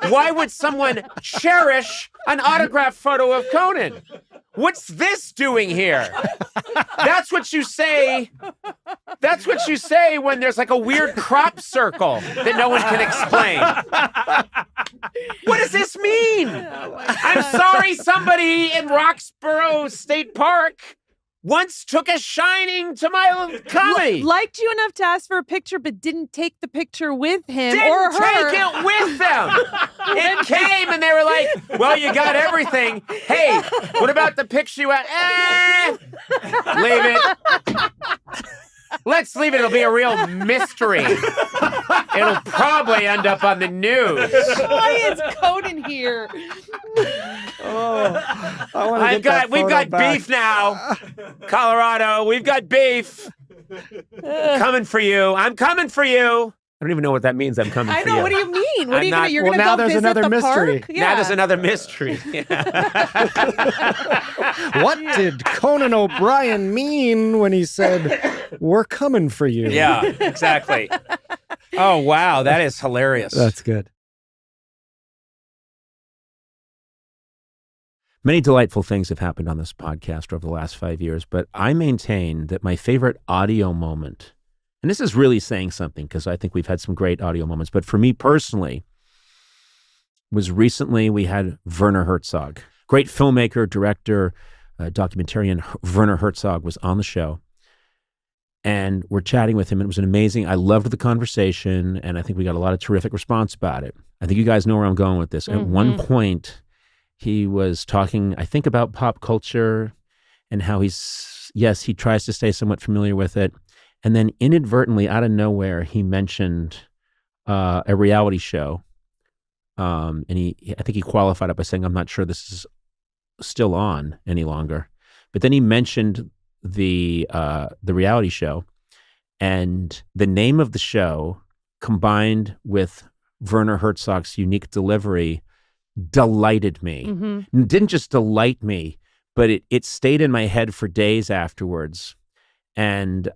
Why would someone cherish an autographed photo of Conan? What's this doing here? That's what you say. That's what you say when there's like a weird crop circle that no one can explain. What does this mean? I'm sorry, somebody in Roxborough State Park once took a shining to my comedy. Liked you enough to ask for a picture, but didn't take the picture with him Didn't or her. take it with them. It came and they were like, well, you got everything. Hey, what about the picture you had? Leave it. Let's leave it. It'll be a real mystery. It'll probably end up on the news. Why is Conan here? We've got beef now. Colorado, we've got beef. Coming for you. I'm coming for you. I don't even know what that means. I'm coming for you. I know. What do you mean? What are you not- You're well, going to now go there's visit another the mystery. park? Now there's another mystery. What did Conan O'Brien mean when he said, "We're coming for you"? Yeah, exactly. Oh, wow. That is hilarious. That's good. Many delightful things have happened on this podcast over the last 5 years, but I maintain that my favorite audio moment, and this is really saying something because I think we've had some great audio moments, but for me personally, was recently we had Werner Herzog. Great filmmaker, director, documentarian Werner Herzog was on the show. And we're chatting with him. And it was an amazing, I loved the conversation. And I think we got a lot of terrific response about it. I think you guys know where I'm going with this. At one point, he was talking, I think, about pop culture and how he tries to stay somewhat familiar with it. And then inadvertently, out of nowhere, he mentioned a reality show. And I think he qualified it by saying, I'm not sure this is still on any longer. But then he mentioned the reality show, and the name of the show combined with Werner Herzog's unique delivery delighted me. It didn't just delight me, but it stayed in my head for days afterwards. And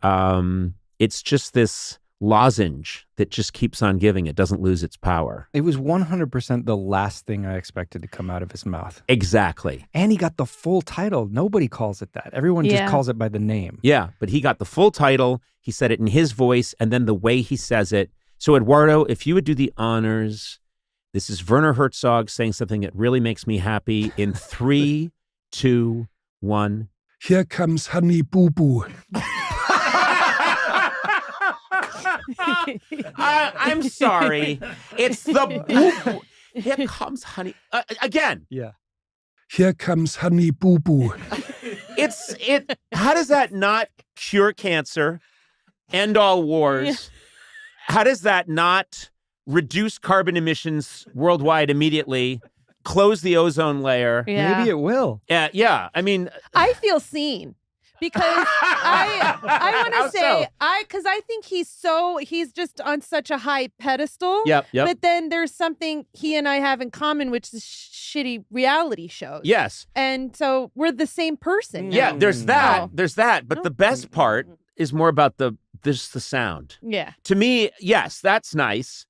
it's just this lozenge that just keeps on giving. It doesn't lose its power. It was 100% the last thing I expected to come out of his mouth. Exactly. And he got the full title. Nobody calls it that. Everyone just calls it by the name. Yeah, but he got the full title. He said it in his voice, and then the way he says it. So, Eduardo, if you would do the honors, this is Werner Herzog saying something that really makes me happy in 3, 2, 1. Here comes Honey Boo Boo. I'm sorry. It's the boo. Here comes Honey. Again. Yeah. Here comes Honey Boo Boo. How does that not cure cancer, end all wars? Yeah. How does that not reduce carbon emissions worldwide immediately, close the ozone layer? Yeah. Maybe it will. Yeah. I mean, I feel seen. Because I want to say, because I think he's just on such a high pedestal. Yep. But then there's something he and I have in common, which is shitty reality shows. Yes. And so we're the same person. Yeah, now. there's that. But the best part is more about the sound. Yeah. To me, yes, that's nice.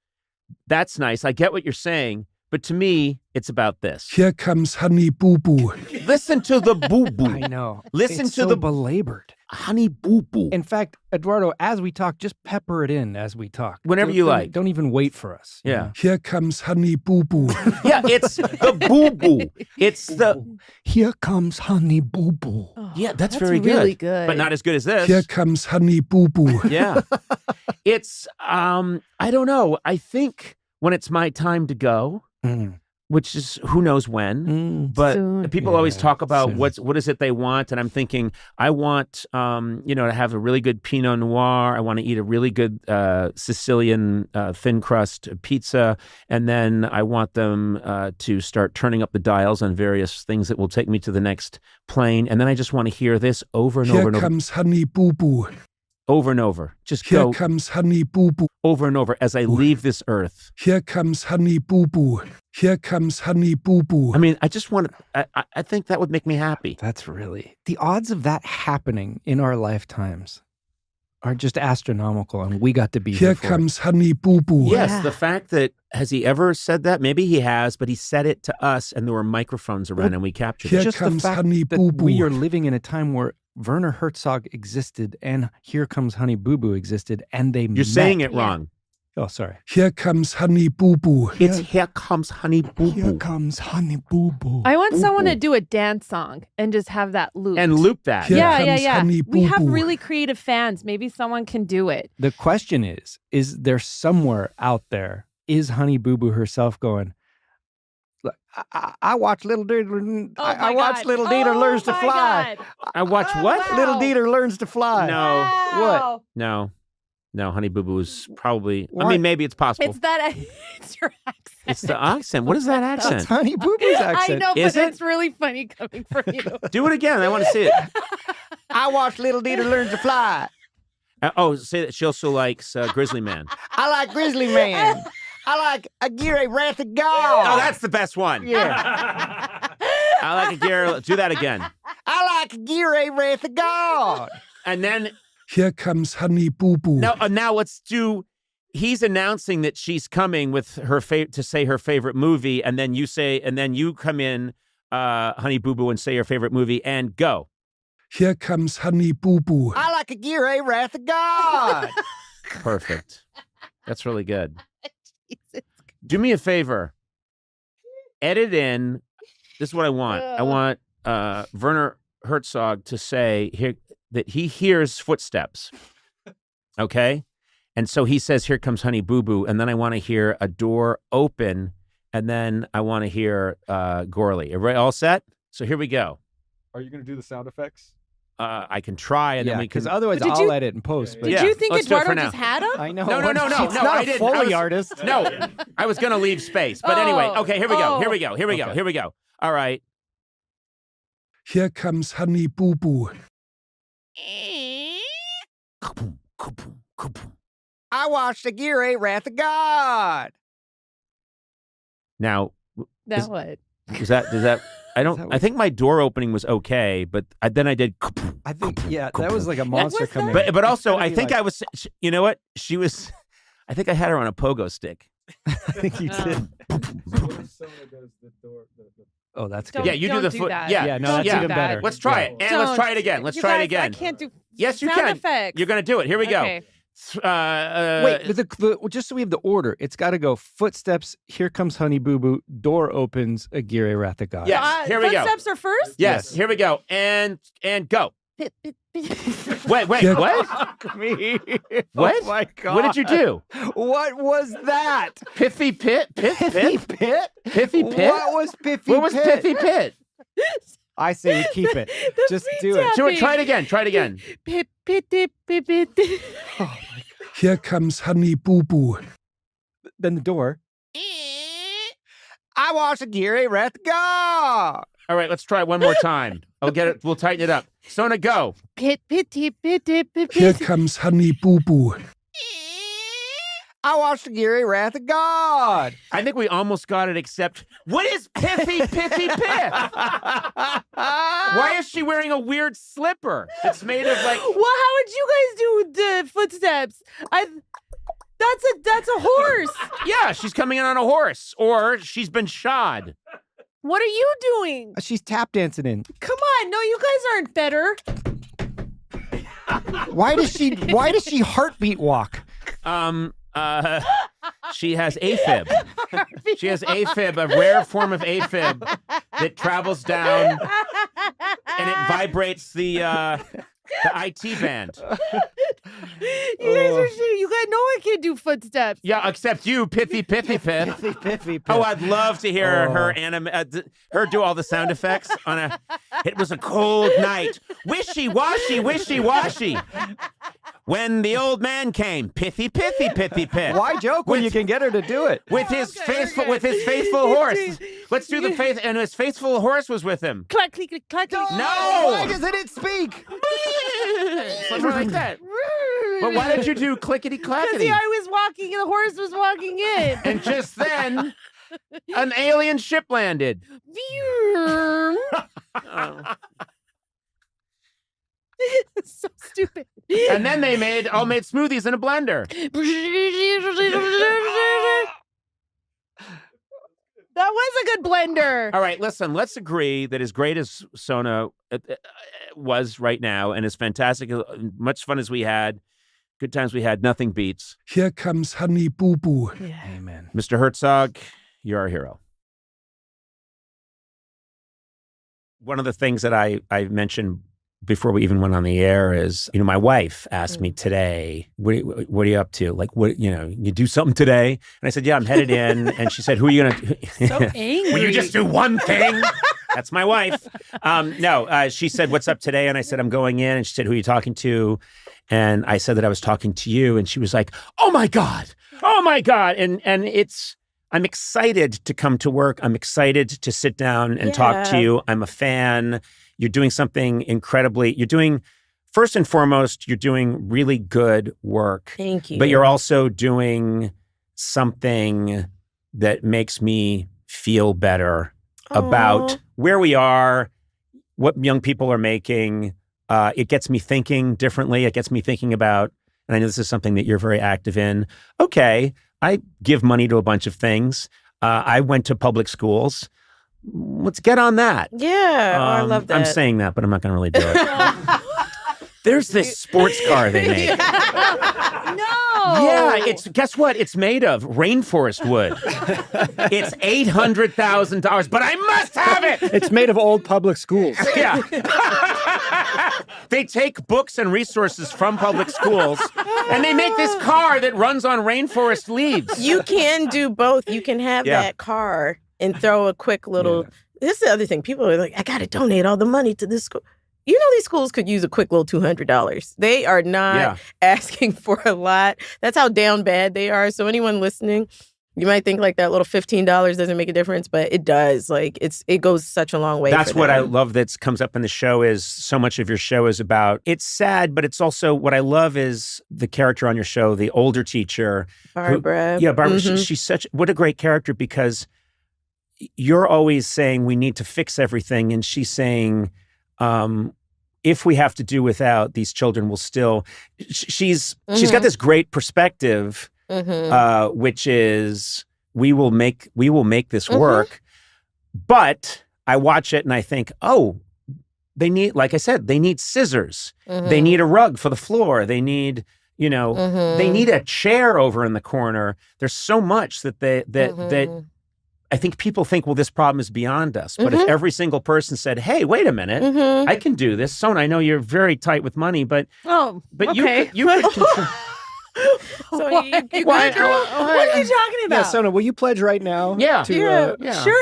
That's nice. I get what you're saying. But to me, it's about this. Here comes Honey Boo Boo. Listen to the boo boo. I know. Listen it's to so the belabored. Honey Boo Boo. In fact, Eduardo, as we talk, just pepper it in as we talk. Whenever you like. Don't even wait for us. Yeah. know? Here comes Honey Boo Boo. Yeah, it's the boo boo. It's the. Here comes Honey Boo Boo. Yeah, that's very good. really good. But not as good as this. Here comes Honey Boo Boo. Yeah. It's I don't know. I think when it's my time to go, which is who knows when, but Soon. people always talk about soon. what is it they want, and I'm thinking I want to have a really good Pinot Noir. I want to eat a really good Sicilian thin crust pizza, and then I want them to start turning up the dials on various things that will take me to the next plane, and then I just want to hear this over and over Here and over. comes Honey Boo Boo. Over and over. Just Here go comes Honey Boo Boo. over and over as I leave this earth. Here comes Honey Boo Boo. Here comes Honey Boo Boo. I mean, I just want to, I think that would make me happy. That's really the odds of that happening in our lifetimes are just astronomical, and we got to be Here here for comes Honey Boo Boo. Yes, the fact that, has he ever said that? Maybe he has, but he said it to us and there were microphones around and we captured Here it. Just the comes fact Honey that Boo Boo. we are living in a time where Werner Herzog existed and Here Comes Honey Boo Boo existed, and they You're saying it wrong. Oh, sorry. Here comes Honey Boo Boo. It's Here Comes Honey Boo Here Boo. comes Honey Boo Boo. I want someone to do a dance song and just have that loop. And loop that. Here yeah. comes Honey We Boo have Boo. really creative fans. Maybe someone can do it. The question is there somewhere out there, is Honey Boo Boo herself going, "Look, I watch Little Dieter, I watch Little Dieter Learns to Fly. I watch what? Little Dieter Learns to Fly." No. What? No, Honey Boo Boo is probably, I What? mean, maybe it's possible. It's that. It's your accent. It's the accent. What is that That's accent? Honey Boo Boo's accent. I know, Is but it? it's really funny coming from you. Do it again. I want to see it. I watch Little Dieter Learns to Fly. Say that she also likes Grizzly Man. I like Grizzly Man. I like Aguirre Wrath of God. Oh, that's the best one. Yeah. I like Aguirre. Do that again. I like Aguirre Wrath of God. And then Here comes Honey Boo Boo. now let's do. He's announcing that she's coming with her to say her favorite movie, and then you come in, Honey Boo Boo, and say your favorite movie, and go. Here comes Honey Boo Boo. I like Aguirre Wrath of God. Perfect. That's really good. Do me a favor. Edit in. This is what I want. I want Werner Herzog to say here that he hears footsteps. Okay? And so he says, "Here comes Honey Boo Boo." And then I want to hear a door open. And then I want to hear Gourley. Everybody all set? So here we go. Are you going to do the sound effects? I can try, and then we can. Because otherwise But did I'll you- edit and post. But Did you think let's do it for Eduardo now. just had him? I know. No, She's not I a didn't. Foley I was, artist. No, I was going to leave space. But anyway, okay, here we go. Here we go. Here we go. Okay. Here we go. All right. Here comes Honey Boo Boo. I watched Aguirre Wrath of God. Now, That what? does that? I think my door opening was okay, but then I did. I think, yeah, that was like a monster coming. But also, Gotta I be think like- I was. You know what? She was. I think I had her on a pogo stick. I think you did. Oh, that's good. Don't- Yeah, you do don't the do foot. that. Yeah, Yeah, no, Don't that's do even that. better. Let's try it, and let's try it again. Let's You try it guys, again. I can't do. Yes, you sound can. Effects. You're gonna do it. Here we go. Okay. Wait, but just so we have the order, it's got to go footsteps. Here comes Honey Boo Boo. Door opens. Aguirre Wrath of God. Yes, here we go. Footsteps are first. Yes, here we go. And go. Wait, Yeah. what? Me. What? Oh my God. What did you do? What was that? Pithy Pit? Pithy Pit? Pithy Pit? What was Pithy What was Pit? Pithy Pit? I say we keep it. Just do it. Do it. Try it again. Try it again. Pit, pit, pit, pit, pit. Here comes Honey Boo Boo. Then the door. I watched Aguirre Wrath of God. All right, let's try it one more time. I'll get it. We'll tighten it up. Sona, go. Pit, pit, pit, pit, pit, pit. Here comes Honey Boo Boo. I watched Aguirre Wrath of God. I think we almost got it, except what is Pithy Pith? Why is she wearing a weird slipper? It's made of like. Well, how would you guys do the footsteps? That That's a horse. Yeah, she's coming in on a horse, or she's been shod. What are you doing? She's tap dancing in. Come on, no, you guys aren't better. Why does she heartbeat walk? She has AFib. She has AFib, a rare form of AFib that travels down and it vibrates the IT band. You guys are shitty. You guys know I can't do footsteps. Yeah, except you, Pithy Pith. Pithy. Oh, I'd love to hear her do all the sound effects on a. It was a cold night. Wishy washy. When the old man came, pithy pith. Why joke when you can get her to do it? With his faithful horse. Let's do the faith, and his faithful horse was with him. Clack, click, clack, click. No! Why doesn't it speak? Something like that. But why did you do clickety clackety? Because I was walking, the horse was walking in. And just then, an alien ship landed. So stupid. And then they made smoothies in a blender. That was a good blender. All right, listen, let's agree that as great as Sona was right now and as fantastic, much fun as we had, good times we had, nothing beats. Here comes Honey Boo Boo. Yeah. Amen. Mr. Herzog, you're our hero. One of the things that I mentioned before we even went on the air is, my wife asked me today, what are you up to? Like, you do something today? And I said, yeah, I'm headed in. And she said, who are you going to? So angry. Will you just do one thing? That's my wife. She said, what's up today? And I said, I'm going in. And she said, who are you talking to? And I said that I was talking to you. And she was like, oh my God. And I'm excited to come to work. I'm excited to sit down and talk to you. I'm a fan. You're doing something first and foremost, you're doing really good work. Thank you. But you're also doing something that makes me feel better about where we are, what young people are making. It gets me thinking differently. It gets me thinking about, and I know this is something that you're very active in. Okay, I give money to a bunch of things. I went to public schools. Let's get on that. Yeah, I love that. I'm saying that, but I'm not going to really do it. There's this sports car they make. No. Yeah, guess what? It's made of rainforest wood. It's $800,000, but I must have it. It's made of old public schools. Yeah. They take books and resources from public schools, and they make this car that runs on rainforest leaves. You can do both. You can have that car and throw a quick little. This is the other thing. People are like, I got to donate all the money to this school. These schools could use a quick little $200. They are not asking for a lot. That's how down bad they are. So anyone listening, you might think like that little $15 doesn't make a difference, but it does. Like it goes such a long way. That's what I love that comes up in the show is so much of your show is about, it's sad, but it's also what I love is the character on your show, the older teacher. Barbara. Barbara, she's what a great character because you're always saying we need to fix everything. And she's saying, if we have to do without, these children will still, she's got this great perspective, which is we will make this work. But I watch it and I think, they need, like I said, they need scissors. They need a rug for the floor. They need, they need a chair over in the corner. There's so much that that I think people think, well, this problem is beyond us. But if every single person said, hey, wait a minute, I can do this. Sona, I know you're very tight with money, but okay. you could control. So what are you talking about? Yeah, Sona, will you pledge right now? Yeah. Sure.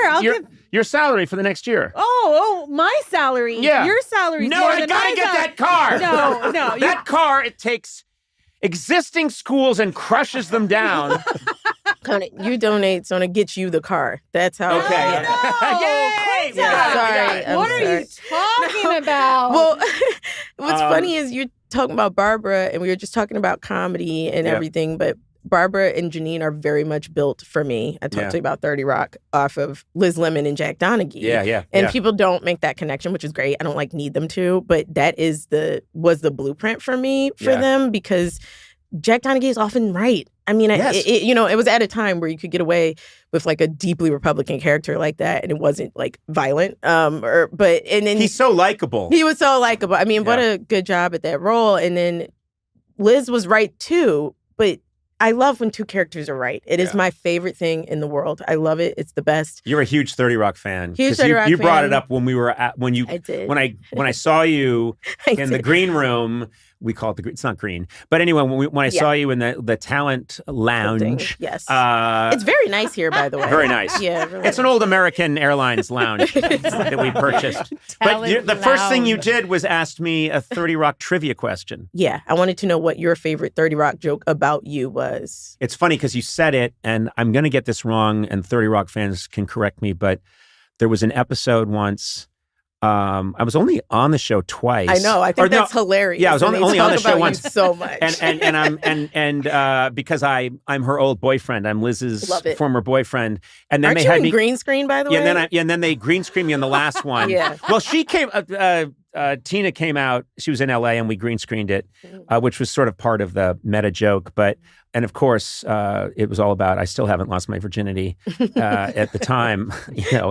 I'll give your salary for the next year. Oh, my salary. Yeah. Your salary. No, I gotta get that car. No. That car, it takes existing schools and crushes them down. Conan, you donate, Sona gets you the car. That's how. Okay. Yay! Sorry. What are you talking about? Well, what's funny is you're talking about Barbara, and we were just talking about comedy and everything, but Barbara and Janine are very much built for me. I talked to you about 30 Rock off of Liz Lemon and Jack Donaghy. Yeah. And people don't make that connection, which is great. I don't need them to, but that was the blueprint for me for them because Jack Donaghy is often right. I mean, Yes. it was at a time where you could get away with like a deeply Republican character like that, and it wasn't like violent. And then He's so likable. He was so likable. I mean, what a good job at that role. And then Liz was right too, but I love when two characters are right. It is my favorite thing in the world. I love it. It's the best. You're a huge 30 Rock fan. Huge 30 Rock You brought fan. it up when we were at I did. when I saw you in the green room. We call it the green. It's not green, but anyway, when I saw you in the talent lounge, yes, it's very nice here, by the way. Very nice. Yeah, really it's an old American Airlines lounge that we purchased. But the first thing you did was ask me a 30 Rock trivia question. Yeah, I wanted to know what your favorite 30 Rock joke about you was. It's funny because you said it, and I'm going to get this wrong, and 30 Rock fans can correct me, but there was an episode once. I was only on the show twice. I know. I think that's hilarious. Yeah, I was only on the show once. So much. And because I'm her old boyfriend. I'm Liz's former boyfriend. And then Aren't they you had in me green screen, by the way. And then they green screened me on the last one. Yeah. Well, she came. Tina came out. She was in LA, and we green screened it, which was sort of part of the meta joke. And of course, it was all about I still haven't lost my virginity at the time,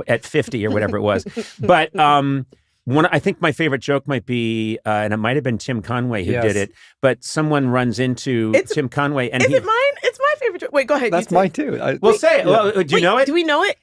at 50 or whatever it was. But I think my favorite joke might be, and it might have been Tim Conway who did it, but someone runs into Tim Conway. And is it mine? It's my favorite joke. Wait, go ahead. That's mine too. Say it. Well, do you know it? Do we know it?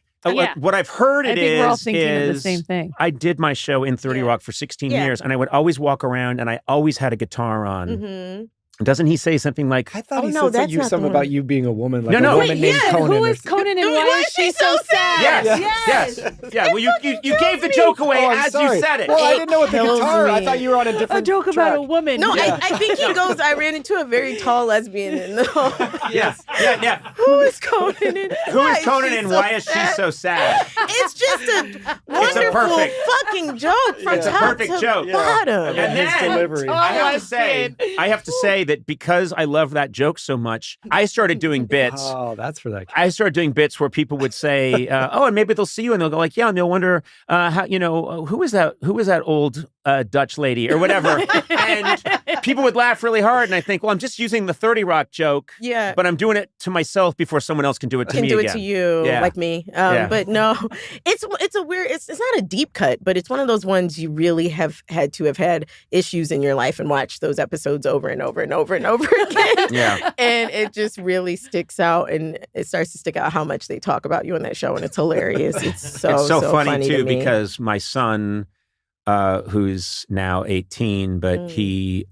What I've heard I think we're all thinking of the same thing. I did my show in 30 Rock for 16 years, and I would always walk around, and I always had a guitar on. Mm-hmm. Doesn't he say something like, I thought he said something about you being a woman, like No. a woman named Conan. Who is Conan and why is she so sad? Yes. Yeah, well, you gave the joke away as you said it. Well, I didn't know what the guitar. I thought you were on a different joke about a woman. No, I think he goes, I ran into a very tall lesbian in the Yeah. Who is Conan and Who is Conan and why is she so sad? It's just a wonderful fucking joke from top to bottom. And his delivery. I have to say that because I love that joke so much, I started doing bits. Oh, that's for that. I started doing bits where people would say, "Oh, and maybe they'll see you," and they'll go like, "Yeah," and they'll wonder, "How who is that old Dutch lady or whatever?" And people would laugh really hard, and I think, well, I'm just using the 30 Rock joke, but I'm doing it to myself before someone else can do it to me again. Can do it to you, like me. But no, it's a weird. It's not a deep cut, but it's one of those ones you really have had to have had issues in your life and watch those episodes over and over and over and over again. Yeah, and it just really sticks out, and it starts to stick out how much they talk about you on that show, and it's hilarious. It's so funny too to me. because my son, who's now 18, but he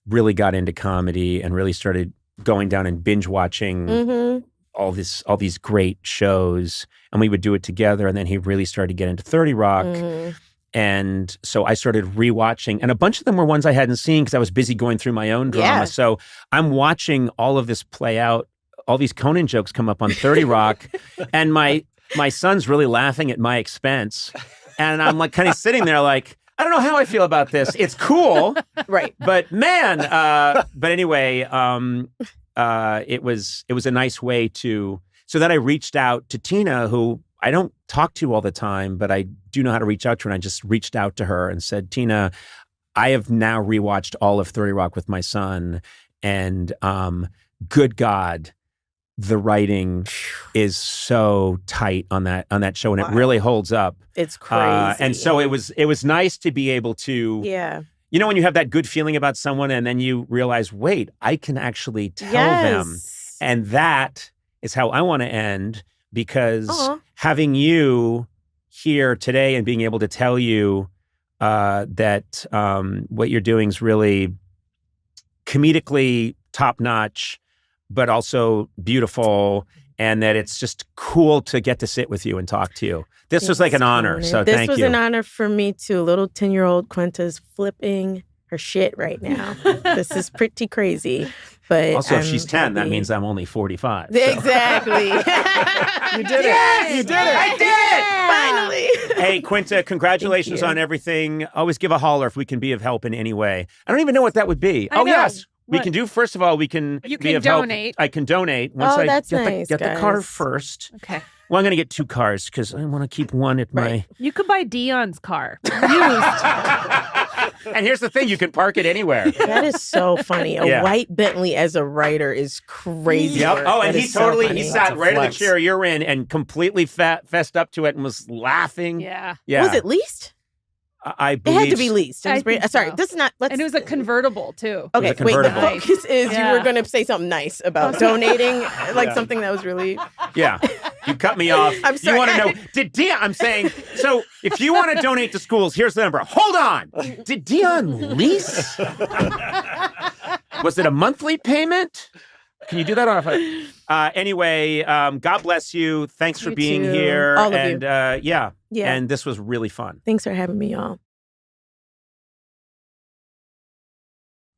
really got into comedy and really started going down and binge watching all these great shows, and we would do it together. And then he really started to get into 30 Rock. And so I started rewatching, and a bunch of them were ones I hadn't seen because I was busy going through my own drama. Yeah. So I'm watching all of this play out, all these Conan jokes come up on 30 Rock, and my son's really laughing at my expense. And I'm like kind of sitting there like, I don't know how I feel about this. It's cool. Right. But man, but anyway, it was a nice way to, so then I reached out to Tina, who I don't talk to all the time, but I do know how to reach out to her. And I just reached out to her and said, Tina, I have now rewatched all of 30 Rock with my son, and good God, the writing is so tight on that show, and it really holds up. It's crazy. And so it was nice to be able to, when you have that good feeling about someone, and then you realize, wait, I can actually tell them, and that is how I want to end. Because having you here today and being able to tell you that what you're doing is really comedically top-notch, but also beautiful, and that it's just cool to get to sit with you and talk to you. This was like an honor, so thank you. This was an honor for me too. Little 10-year-old Quinta's flipping her shit right now. This is pretty crazy. But also, if she's 10, that means I'm only 45. So. Exactly. You did it. You did it. I did it. Finally. Hey, Quinta, congratulations on everything. Always give a holler if we can be of help in any way. I don't even know what that would be. Yes. We can do, first of all, we can be of donate. help. I can donate. Once I that's get, nice, get the car guys. first. Okay. Well, I'm going to get 2 cars because I want to keep one at my... You could buy Dion's car. Used. And here's the thing, you can park it anywhere. That is so funny. A white Bentley as a writer is crazy. Yep. Oh, and he sat right in the flex. chair you're in and completely fessed up to it and was laughing. Yeah. Was it leased? I It believe had to be leased. It was think sorry, so. this is not. And it was a convertible too. Okay, wait. The focus is you were going to say something nice about donating, something that was really. Yeah, you cut me off. I'm sorry. You want to know? Did Dion? I'm saying. So, if you want to donate to schools, here's the number. Hold on. Did Dion lease? Was it a monthly payment? Can you do that on? Anyway, God bless you. Thanks for being here. All of and you. Yeah. Yeah. And this was really fun. Thanks for having me, y'all.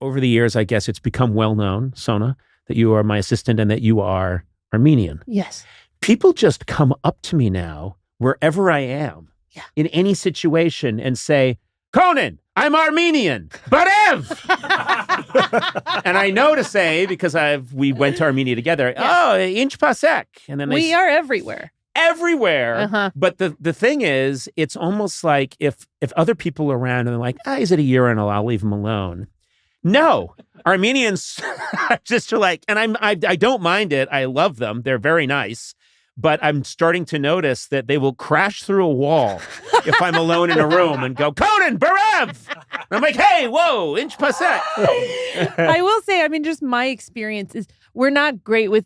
Over the years, I guess it's become well known, Sona, that you are my assistant and that you are Armenian. Yes. People just come up to me now, wherever I am, in any situation, and say, Conan, I'm Armenian, Barev! And I know to say, because we went to Armenia together, inch pasek. And then we are everywhere. Everywhere. But the thing is, it's almost like if other people are around and they're like, he's at a urinal, I'll leave him alone. No, Armenians just are like, and I don't mind it. I love them. They're very nice. But I'm starting to notice that they will crash through a wall if I'm alone in a room and go, Conan, Barev! And I'm like, hey, whoa, inch pasek. I will say, I mean, just my experience is we're not great with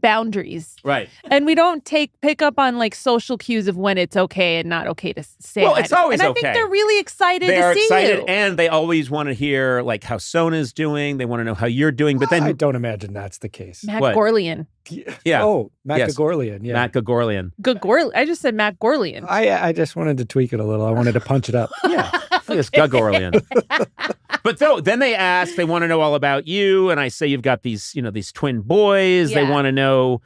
boundaries. Right. And we don't pick up on social cues of when it's okay and not okay to say. Well, it's always and I okay. think they're really excited They to are see excited, you. and they always want to hear how Sona's doing. They want to know how you're doing. But then I don't imagine that's the case. Matt Gourley. Yeah. Oh, Matt Yes. Gagorlian. Yeah. Matt Gagorlian. I just said Matt Gourley. I just wanted to tweak it a little. I wanted to punch it up. Yeah. It's Gagorlian. But then they ask, they want to know all about you. And I say, you've got these twin boys. Yeah. They want to know,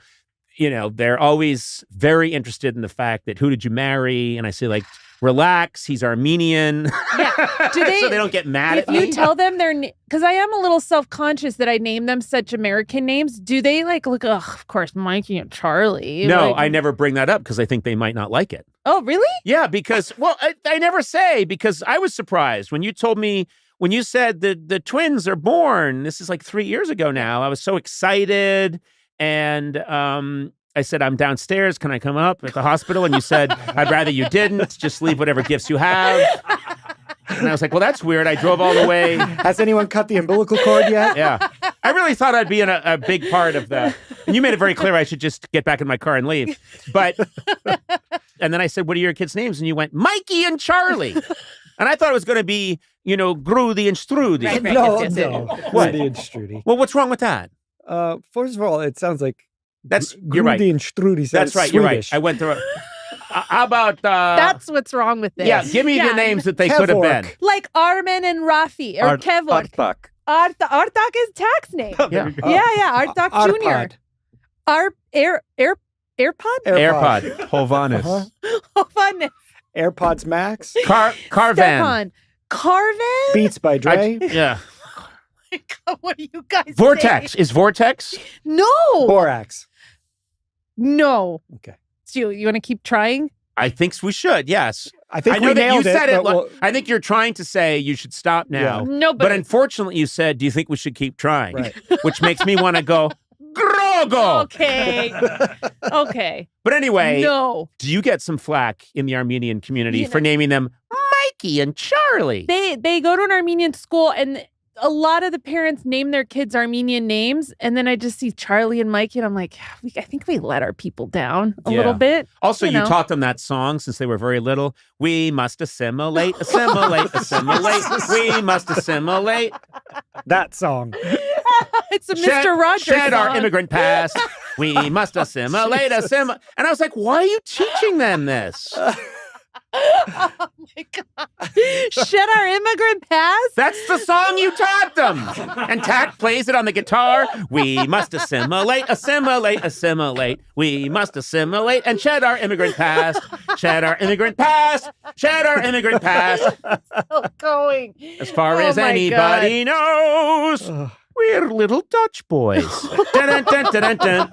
they're always very interested in the fact that who did you marry? And I say, relax, he's Armenian. Yeah. So they don't get mad at me. If you tell them because I am a little self-conscious that I name them such American names, do they look, of course, Mikey and Charlie? No, I never bring that up because I think they might not like it. Oh, really? Yeah, because, I never say, because I was surprised when you told me, when you said the twins are born, this is 3 years ago now, I was so excited. And I said, I'm downstairs. Can I come up at the hospital? And you said, I'd rather you didn't. Just leave whatever gifts you have. And I was like, well, that's weird. I drove all the way. Has anyone cut the umbilical cord yet? Yeah. I really thought I'd be in a big part of and you made it very clear I should just get back in my car and leave. But, and then I said, what are your kids' names? And you went, Mikey and Charlie. And I thought it was going to be, Grudy and Strudy. Right, No. What? Grudy and Strudy. Well, what's wrong with that? First of all, it sounds like you're right. Grudy and Strudy. That's right. Swedish. You're right. I went through. How about? That's what's wrong with this. Yeah, give me the names that they could have been. Like Armen and Rafi or Kevork. Artak. Artak is tax name. Yeah. Yeah. Artak Jr. AirPod? AirPod. Hovannes. Hovannes. AirPods Max. Carvan. Stefan. Carvan? Beats by Dre. Yeah. What are you guys Vortex. saying? Is Vortex? No. Borax. No. Okay. So you want to keep trying? I think we should. Yes. I think know we that you nailed it. said it. but I think you're trying to say you should stop now. Yeah. No, but unfortunately, you said, do you think we should keep trying? Right. Which makes me want to go, Grogo. Okay. Okay. But anyway, No. do you get some flack in the Armenian community for naming them Mikey and Charlie? They go to an Armenian school and a lot of the parents name their kids Armenian names. And then I just see Charlie and Mikey and I'm like, I think we let our people down a little bit. Also, you know. taught them that song since they were very little. We must assimilate, assimilate, assimilate. We must assimilate. That song. It's a Mr. Rogers Shed song. our immigrant past. We must assimilate, assimilate. And I was like, why are you teaching them this? Oh my God. Shed our immigrant past? That's the song you taught them. And Tack plays it on the guitar. We must assimilate, assimilate, assimilate. We must assimilate and shed our immigrant past. Shed our immigrant past. Shed our immigrant past. Still going. As far Oh as my anybody knows, we're little Dutch boys. Dun, dun, dun, dun, dun, dun.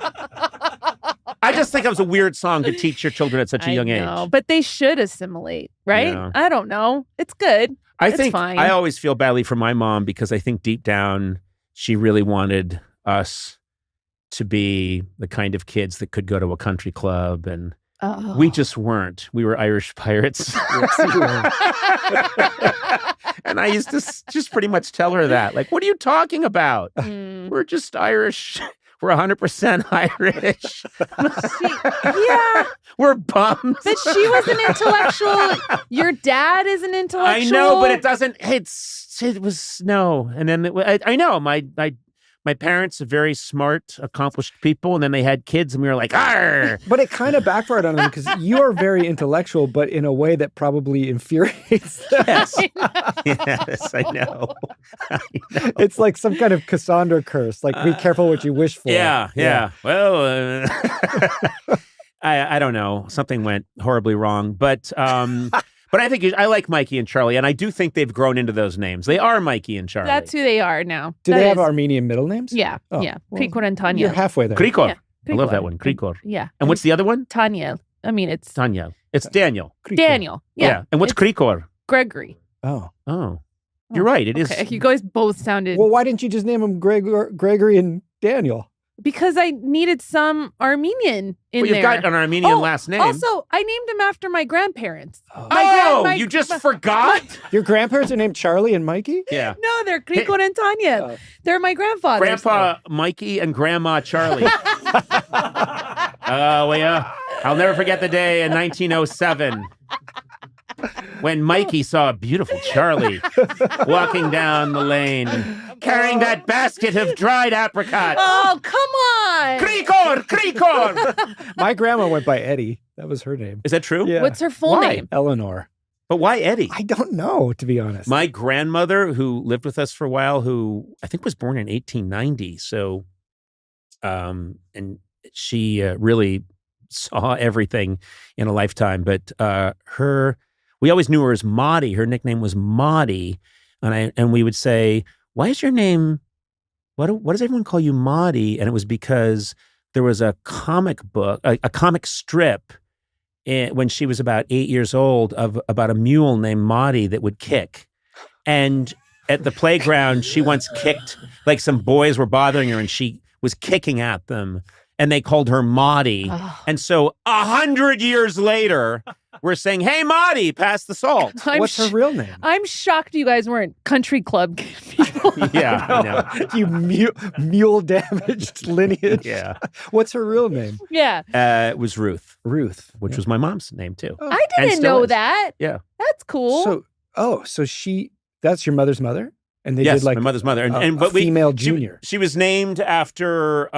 I just think it was a weird song to teach your children at such a young age. But they should assimilate, right? Yeah. I don't know. It's good. think fine. I always feel badly for my mom because I think deep down she really wanted us to be the kind of kids that could go to a country club, and we just weren't. We were Irish pirates. And I used to just pretty much tell her that. Like, what are you talking about? We're just Irish. We're 100% Irish. Yeah. We're bums. But she was an intellectual. Your dad is an intellectual. I know, but it doesn't. It was no. And then I know my parents are very smart, accomplished people, and then they had kids, and we were like, "Arr!" But it kind of backfired on them because you are very intellectual, but in a way that probably infuriates them. Yes, yes, I know. It's like some kind of Cassandra curse. Like, be careful what you wish for. Yeah. Well, I don't know. Something went horribly wrong, but I think I like Mikey and Charlie, and I do think they've grown into those names. They are Mikey and Charlie. That's who they are now. Do they have Armenian middle names? Yeah, yeah. Krikor and Tanya. You're halfway there. Krikor. Yeah, I love that one. Krikor. Yeah. And what's the other one? Tanya. I mean, it's Tanya. It's Daniel. Daniel. Yeah. And what's Krikor? Gregory. Oh. You're right. It is. Okay. You guys both sounded. Well, why didn't you just name them Gregory and Daniel? Because I needed some Armenian in Well, you've there. got an Armenian last name. Also, I named him after my grandparents. You just forgot? Your grandparents are named Charlie and Mikey? Yeah. No, they're Krikor and Tanya. They're my grandfathers. Grandpa Mikey and Grandma Charlie. I'll never forget the day in 1907 when Mikey saw a beautiful Charlie walking down the lane, carrying that basket of dried apricots. Oh, come on. Krikor! My grandma went by Eddie. That was her name. Is that true? Yeah. What's her full name? Eleanor. But why Eddie? I don't know, to be honest. My grandmother, who lived with us for a while, who I think was born in 1890, so, and she really saw everything in a lifetime. But we always knew her as Maudie. Her nickname was Maudie, and we would say, "Why is your name? What does everyone call you, Maudie?" And it was because there was a comic book, a comic strip, when she was about 8 years old, about a mule named Maudie that would kick. And at the playground, she once kicked, like some boys were bothering her, and she was kicking at them, and they called her Maudie. Oh. And so 100 years later, we're saying, "Hey, Maudie, pass the salt." What's her real name? I'm shocked you guys weren't country club people. Yeah, I know. You mule damaged lineage. Yeah. What's her real name? Yeah. It was Ruth. Ruth. Which was my mom's name, too. Oh. I didn't know that. Yeah. That's cool. So that's your mother's mother? And they did like my mother's mother. But female junior. She was named after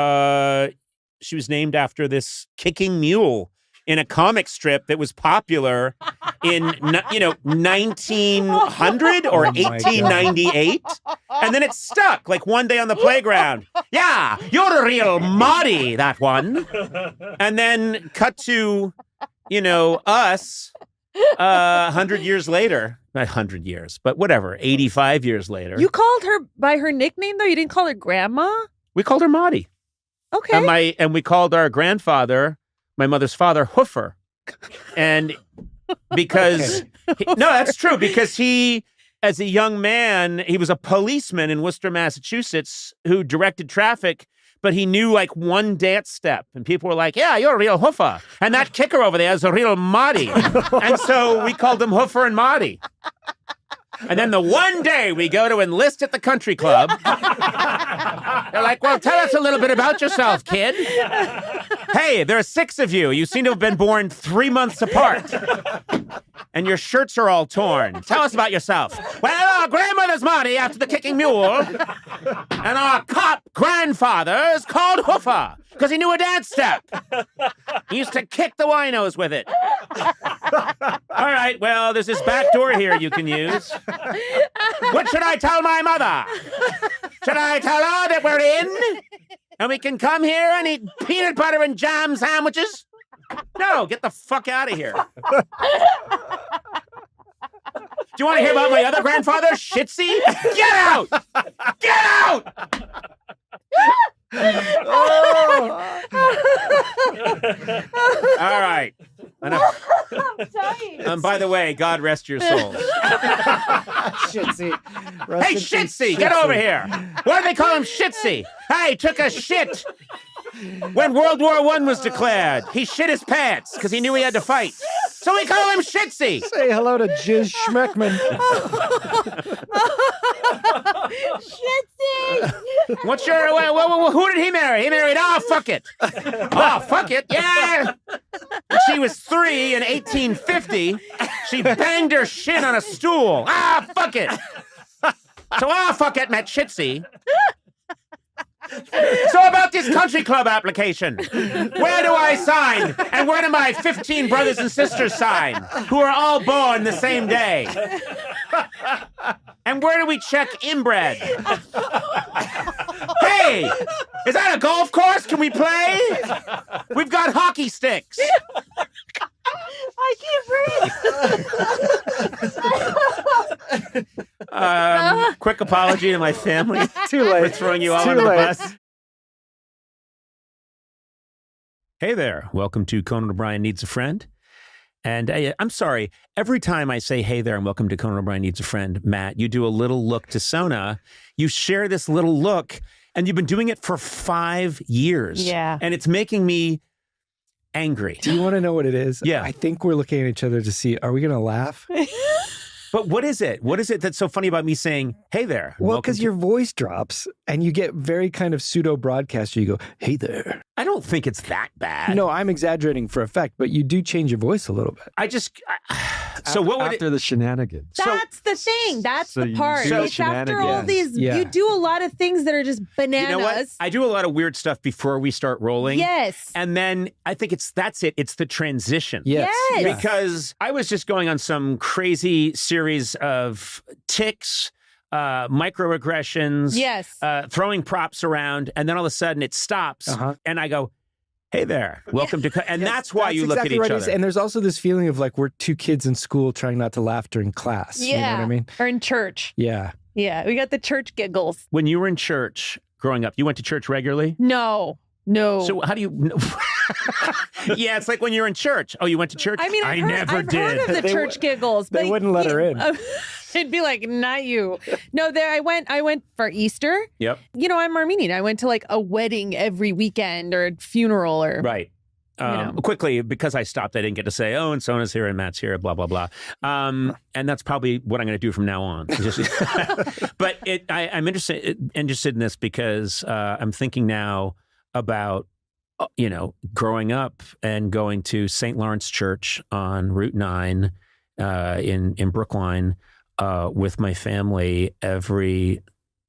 this kicking mule in a comic strip that was popular in 1900 or 1898. And then it stuck like one day on the playground. Yeah, you're a real Maudie, that one. And then cut to, us 100 years later. Not 100 years, but whatever, 85 years later. You called her by her nickname, though? You didn't call her Grandma? We called her Maudie. Okay. And we called our grandfather, my mother's father, Hoofer. And because, no, that's true, because he, as a young man, he was a policeman in Worcester, Massachusetts, who directed traffic, but he knew like one dance step. And people were like, "Yeah, you're a real Hoofer. And that kicker over there is a real Maudie." And so we called them Hoofer and Maudie. And then the one day we go to enlist at the country club, they're like, "Well, tell us a little bit about yourself, kid. Hey, there are 6 of you. You seem to have been born 3 months apart. And your shirts are all torn. Tell us about yourself." "Well, our grandmother's Maudie after the kicking mule. And our cop grandfather is called Hoofer because he knew a dance step. He used to kick the winos with it." "All right, well, there's this back door here you can use. What should I tell my mother? Should I tell her that we're in? And we can come here and eat peanut butter and jam sandwiches?" "No, get the fuck out of here. Do you want to hear about my other grandfather, Shitsy? Get out! Get out!" All right. Enough. By the way, God rest your souls. Shitsy. Hey, Shitsy, get over here. Why do they call him Shitsy? Hey, took a shit when World War I was declared. He shit his pants because he knew he had to fight. So we call him Shitsy. Say hello to Jizz Schmeckman. Shitsy. What's your, who did he marry? He married, fuck it. Fuck it, yeah. When she was 3 in 1850, she banged her shin on a stool. Fuck it. So, fuck it, met Shitsy. So about this country club application, where do I sign? And where do my 15 brothers and sisters sign, who are all born the same day? And where do we check inbred? Hey, is that a golf course? Can we play? We've got hockey sticks. I can't breathe. Quick apology to my family. Too late. For throwing you all under the bus. Hey there. Welcome to Conan O'Brien Needs a Friend. And I'm sorry, every time I say, hey there, and welcome to Conan O'Brien Needs a Friend, Matt, you do a little look to Sona. You share this little look, and you've been doing it for 5 years. Yeah. And it's making me angry. Do you want to know what it is? Yeah. I think we're looking at each other to see, are we going to laugh? But what is it? What is it that's so funny about me saying, hey there? Well, because your voice drops and you get very kind of pseudo broadcaster. You go, hey there. I don't think it's that bad. No, I'm exaggerating for effect, but you do change your voice a little bit. So what would after the shenanigans? That's the thing. That's so the you part. do It's after all shenanigans. these, you do a lot of things that are just bananas. You know what? I do a lot of weird stuff before we start rolling. Yes. And then I think that's it. It's the transition. Yes. Yes. Because I was just going on some crazy series of tics, microaggressions, Yes. throwing props around, and then all of a sudden it stops, and I go, hey there, welcome to... And that's why you look exactly at each right. other. And there's also this feeling of like we're two kids in school trying not to laugh during class. Yeah. You know what I mean? Or in church. Yeah. Yeah. We got the church giggles. When you were in church growing up, you went to church regularly? No. So how do you... Yeah, it's like when you're in church. Oh, you went to church? I mean, I've heard of the church giggles. They but wouldn't let her in. It'd be like, not you. No, I went for Easter. Yep. You know, I'm Armenian. I went to like a wedding every weekend or a funeral or... Right. Quickly, because I stopped, I didn't get to say, and Sona's here and Matt's here, blah, blah, blah. And that's probably what I'm going to do from now on. But I'm interested in this because I'm thinking now about, growing up and going to St. Lawrence Church on Route 9 in Brookline with my family every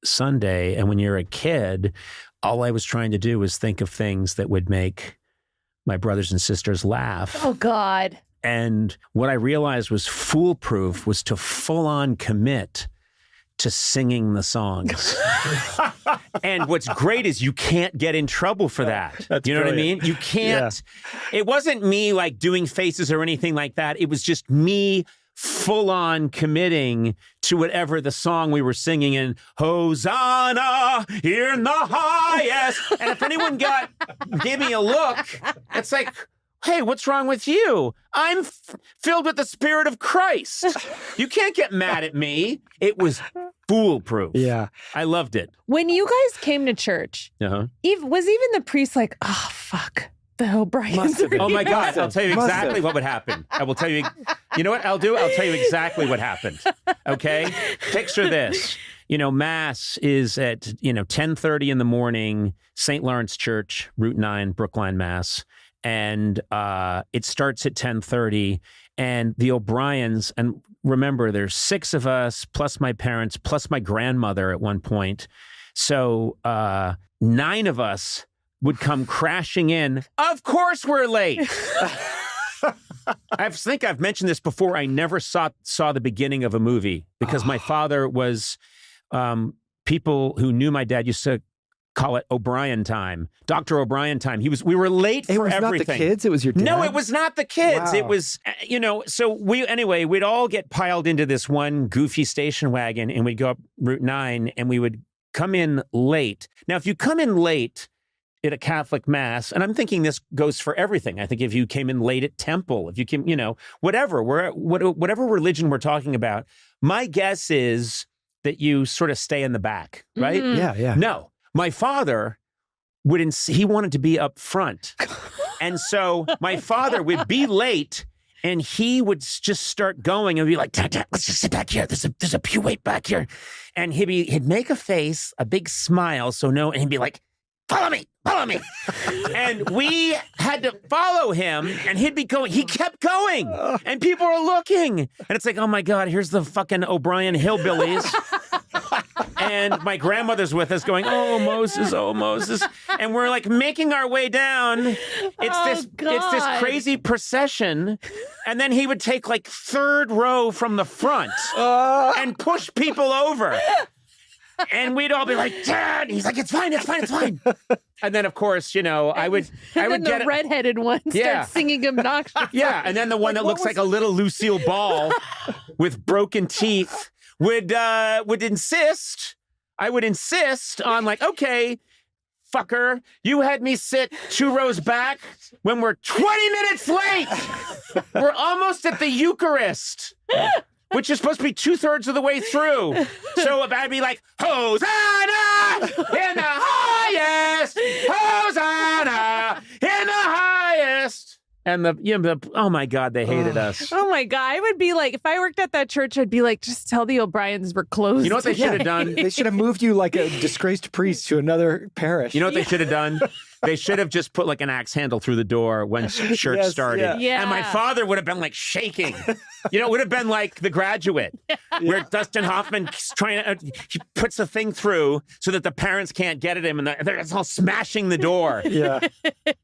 Sunday. And when you're a kid, all I was trying to do was think of things that would make my brothers and sisters laugh. Oh, God. And what I realized was foolproof was to full on commit to singing the songs. And what's great is you can't get in trouble for that. That's you know brilliant. what I mean? You can't. Yeah. It wasn't me like doing faces or anything like that. It was just me full on committing to whatever the song we were singing in. Hosanna in the highest. And if anyone gave me a look, it's like, hey, what's wrong with you? I'm filled with the Spirit of Christ. You can't get mad at me. It was foolproof. Yeah. I loved it. When you guys came to church, was even the priest like, oh, fuck, the O'Briens are Oh, my here? God. I'll tell you exactly what would happen. I will tell you. You know what I'll do? I'll tell you exactly what happened. Okay? Picture this. Mass is at, 10:30 in the morning, St. Lawrence Church, Route 9, Brookline, Mass. And it starts at 10:30. And the O'Briens, and remember, there's 6 of us, plus my parents, plus my grandmother at one point. So 9 of us would come crashing in. Of course we're late. I think I've mentioned this before. I never saw the beginning of a movie because my father was, people who knew my dad used to call it O'Brien time, Dr. O'Brien time. We were late for everything. It was not the kids, it was your dad? No, it was not the kids. Wow. It was, so we'd all get piled into this one goofy station wagon and we'd go up Route 9 and we would come in late. Now, if you come in late, at a Catholic mass, and I'm thinking this goes for everything. I think if you came in late at temple, if you came, whatever religion we're talking about, my guess is that you sort of stay in the back, right? Mm-hmm. Yeah. No, my father he wanted to be up front. And so my father would be late and he would just start going and be like, Dad, let's just sit back here. There's a pew weight back here. And he'd make a face, a big smile. And he'd be like, follow me. And we had to follow him and he'd be going. He kept going and people are looking. And it's like, oh my God, here's the fucking O'Brien hillbillies. And my grandmother's with us going, oh, Moses. And we're like making our way down. It's this crazy procession. And then he would take like third row from the front and push people over. And we'd all be like, Dad. He's like, it's fine. And then, of course, I would get the redheaded one starts singing obnoxious. Yeah, and then the one that looks like a little Lucille Ball with broken teeth would insist. I would insist on like, okay, fucker, you had me sit 2 rows back when we're 20 minutes late. We're almost at the Eucharist, which is supposed to be 2/3 of the way through. So I'd be like, Hosanna in the highest, Hosanna in the highest. And oh my God, they hated us. Oh my God. I would be like, if I worked at that church, I'd be like, just tell the O'Briens we're closed. You know what they should have done? They should have moved you like a disgraced priest to another parish. You know what they should have done? They should have just put like an axe handle through the door when church started. Yeah. And my father would have been like shaking. It would have been like The Graduate, where Dustin Hoffman's he puts a thing through so that the parents can't get at him and they're all smashing the door. Yeah.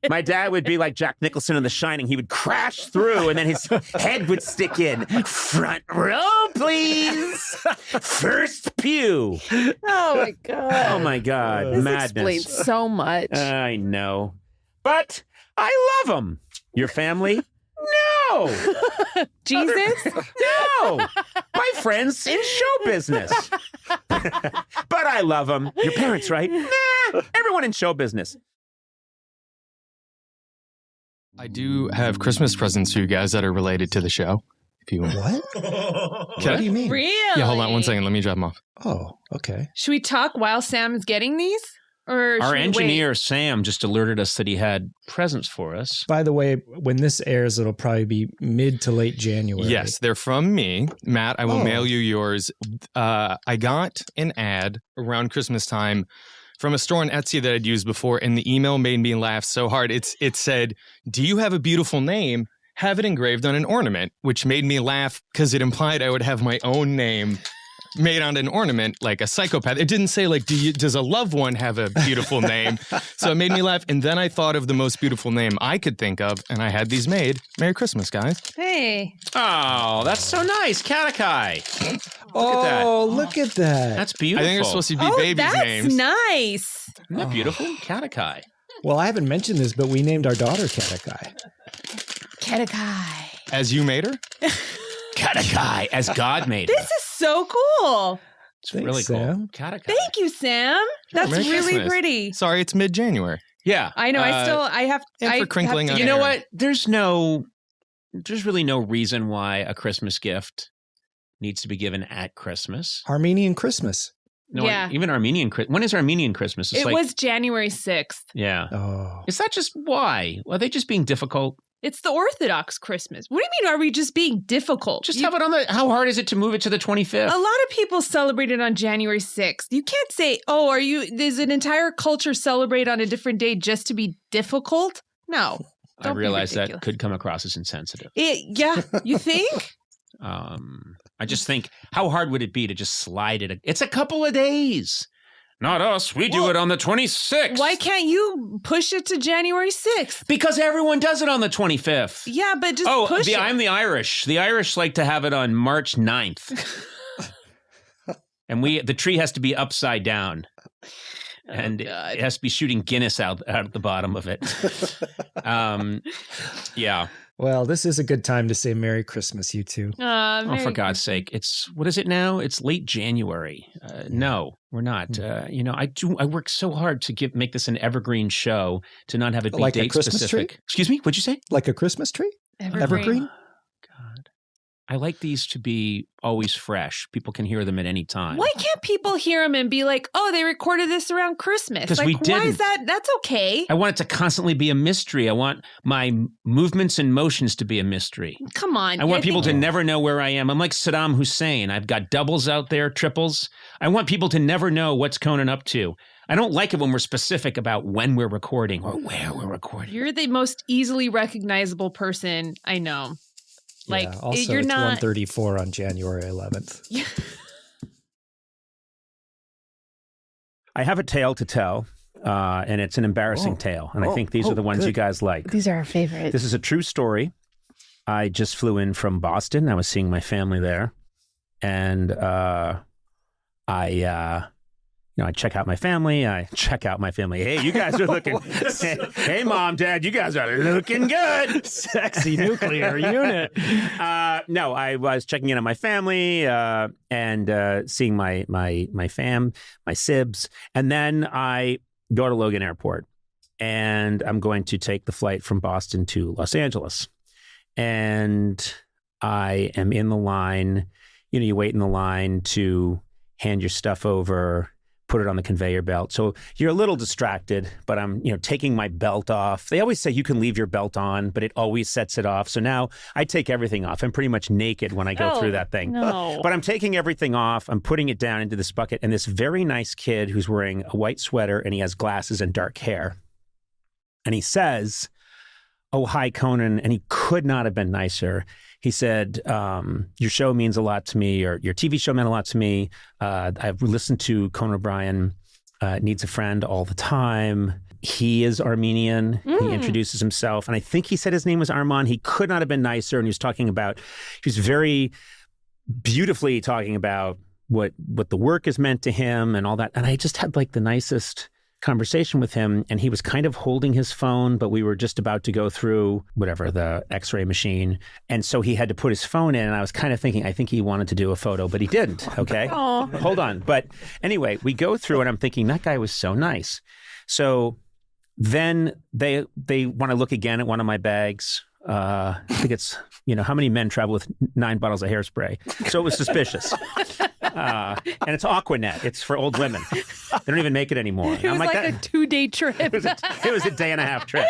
My dad would be like Jack Nicholson in The Shining. He would crash through and then his head would stick in. Front row, please. First pew. Oh my God. Oh my God. This Madness. explains so much. I know. But I love them. Your family? No. Jesus? No. My friends in show business. But I love them. Your parents, right? Nah. Everyone in show business. I do have Christmas presents for you guys that are related to the show. If you want. What do you mean? Really? Yeah, hold on one second. Let me drop them off. Oh, okay. Should we talk while Sam's getting these? Or Our should we engineer, wait? Sam, just alerted us that he had presents for us. By the way, when this airs, it'll probably be mid to late January. Yes, they're from me. Matt, I will mail you yours. I got an ad around Christmas time from a store on Etsy that I'd used before, and the email made me laugh so hard. It said, do you have a beautiful name? Have it engraved on an ornament, which made me laugh because it implied I would have my own name made on an ornament like a psychopath. It didn't say like, does a loved one have a beautiful name? So it made me laugh. And then I thought of the most beautiful name I could think of, and I had these made. Merry Christmas, guys. Hey. Oh, that's so nice. Katakai. Look at that. That's beautiful. I think they're supposed to be babies' names. Nice. Isn't that beautiful? Katakai. Well, I haven't mentioned this, but we named our daughter Katakai. Katakai. As you made her? Katakai, as God made her. This is so cool. It's really cool. Sam. Katakai. Thank you, Sam. That's Merry really Christmas. pretty. Sorry, it's mid-January. Yeah. I know. I have. And for crinkling on You know air. what? There's really no reason why a Christmas gift needs to be given at Christmas. Armenian Christmas. No, Yeah. even Armenian. When is Armenian Christmas? It's It like, was January 6th. Yeah. Oh. Is that just why? Are they just being difficult? It's the Orthodox Christmas. What do you mean? Are we just being difficult? Just have it on the. How hard is it to move it to the 25th? A lot of people celebrate it on January 6th. You can't say, "Oh, there's an entire culture celebrate on a different day just to be difficult." No. I Don't be realize that ridiculous. could come across as insensitive. Yeah, you think? I just think, how hard would it be to just slide it? It's a couple of days. Not us. We do it on the 26th. Why can't you push it to January 6th? Because everyone does it on the 25th. Yeah, but just push it. I'm the Irish. The Irish like to have it on March 9th. And the tree has to be upside down. And it has to be shooting Guinness out the bottom of it. Yeah. Well, this is a good time to say Merry Christmas, you two. Oh, for God's sake. What is it now? It's late January. No, we're not. I work so hard to make this an evergreen show, to not have it be like date a Christmas specific. tree? Excuse me? What'd you say? Like a Christmas tree? Evergreen? I like these to be always fresh. People can hear them at any time. Why can't people hear them and be like, oh, they recorded this around Christmas? 'Cause like, we why is didn't. that? That's okay. I want it to constantly be a mystery. I want my movements and motions to be a mystery. Come on. I want people to never know where I am. I'm like Saddam Hussein. I've got doubles out there, triples. I want people to never know what's Conan up to. I don't like it when we're specific about when we're recording or where we're recording. You're the most easily recognizable person I know. Like, yeah, also, you're it's not 1:34 on January 11th. I have a tale to tell, and it's an embarrassing tale. And I think these are the ones you guys like. These are our favorites. This is a true story. I just flew in from Boston. I was seeing my family there. And I check out my family. Hey, you guys are looking. Hey, Mom, Dad, you guys are looking good. Sexy nuclear unit. No, I was checking in on my family and seeing my sibs. And then I go to Logan Airport, and I'm going to take the flight from Boston to Los Angeles. And I am in the line. You wait in the line to hand your stuff over, put it on the conveyor belt. So you're a little distracted, but I'm, taking my belt off. They always say you can leave your belt on, but it always sets it off. So now I take everything off. I'm pretty much naked when I go through that thing. No. But I'm taking everything off. I'm putting it down into this bucket. And this very nice kid who's wearing a white sweater and he has glasses and dark hair. And he says, "Oh, hi, Conan." And he could not have been nicer. He said, your show means a lot to me, or your TV show meant a lot to me. I've listened to Conan O'Brien, Needs a Friend all the time. He is Armenian. He introduces himself. And I think he said his name was Armand. He could not have been nicer. And he was very beautifully talking about what the work has meant to him and all that. And I just had like the nicest conversation with him, and he was kind of holding his phone, but we were just about to go through the x-ray machine, and so he had to put his phone in, and I was kind of thinking, I think he wanted to do a photo, but he didn't. Okay. Hold on. But anyway, we go through, and I'm thinking that guy was so nice. So then they want to look again at one of my bags. I think it's, how many men travel with 9 bottles of hairspray? So it was suspicious. And it's Aquanet. It's for old women. They don't even make it anymore. It was like a 2-day trip. It was a day and a half trip.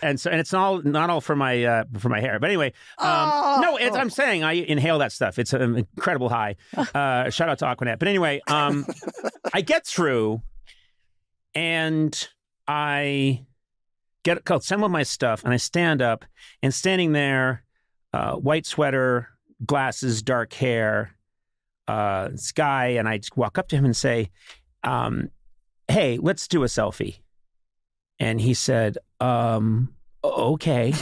And it's not all for my hair. But anyway, I'm saying I inhale that stuff. It's an incredible high. Shout out to Aquanet. But anyway, I get through, and I get some of my stuff, and I stand up, and standing there, white sweater, glasses, dark hair, this guy, and I just walk up to him and say, "Hey, let's do a selfie." And he said, "Okay."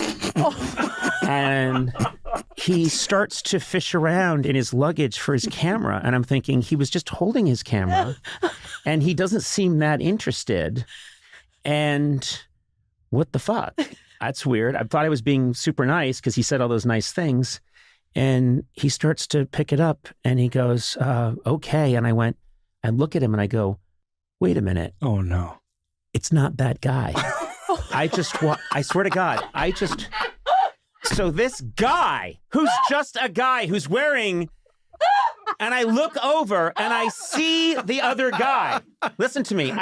And he starts to fish around in his luggage for his camera, and I'm thinking he was just holding his camera, and he doesn't seem that interested. And what the fuck? That's weird. I thought I was being super nice because he said all those nice things. And he starts to pick it up, and he goes, "Okay." And I look at him and I go, "Wait a minute. Oh, no. It's not that guy." I swear to God, so this guy, who's just a guy who's wearing, and I look over and I see the other guy. Listen to me.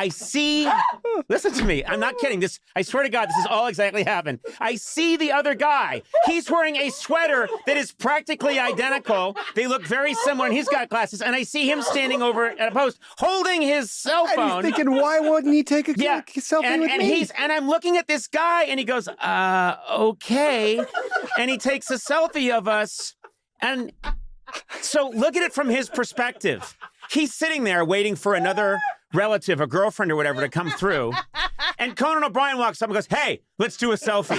Listen to me. I'm not kidding. I swear to God, this is all exactly happened. I see the other guy. He's wearing a sweater that is practically identical. They look very similar, and he's got glasses. And I see him standing over at a post, holding his cell phone. And he's thinking, why wouldn't he take a selfie with me? And I'm looking at this guy, and he goes, "Okay." And he takes a selfie of us. And so look at it from his perspective. He's sitting there waiting for another relative, a girlfriend or whatever, to come through. And Conan O'Brien walks up and goes, "Hey, let's do a selfie."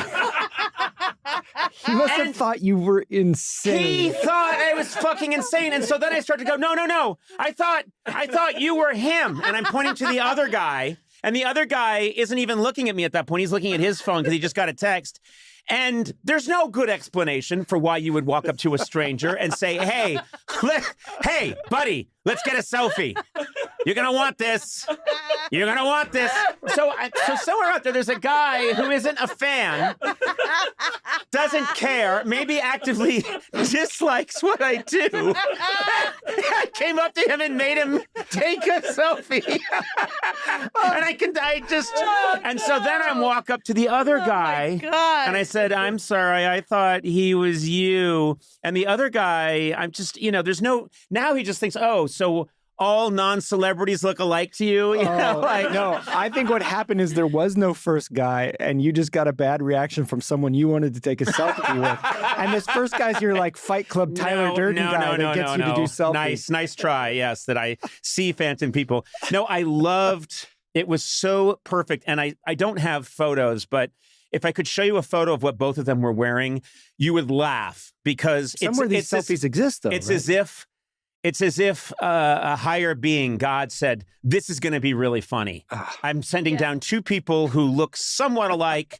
He must have thought you were insane. He thought I was fucking insane. And so then I started to go, no. I thought you were him. And I'm pointing to the other guy. And the other guy isn't even looking at me at that point. He's looking at his phone because he just got a text. And there's no good explanation for why you would walk up to a stranger and say, hey, hey, buddy, let's get a selfie. You're going to want this. You're going to want this. So somewhere out there's a guy who isn't a fan, doesn't care, maybe actively dislikes what I do. I came up to him and made him take a selfie. And so then I walk up to the other guy and I said, I'm sorry, I thought he was you. And the other guy, I'm just, now he just thinks, oh, so all non-celebrities look alike to you? No, I think what happened is there was no first guy, and you just got a bad reaction from someone you wanted to take a selfie with. And this first guy's your like Fight Club Tyler Durden guy that gets you to do selfies. Nice try. Yes, that I see phantom people. No, I loved. It was so perfect, and I don't have photos, but if I could show you a photo of what both of them were wearing, you would laugh because somewhere these selfies exist, though. It's as if a higher being, God, said, this is going to be really funny. I'm sending down two people who look somewhat alike,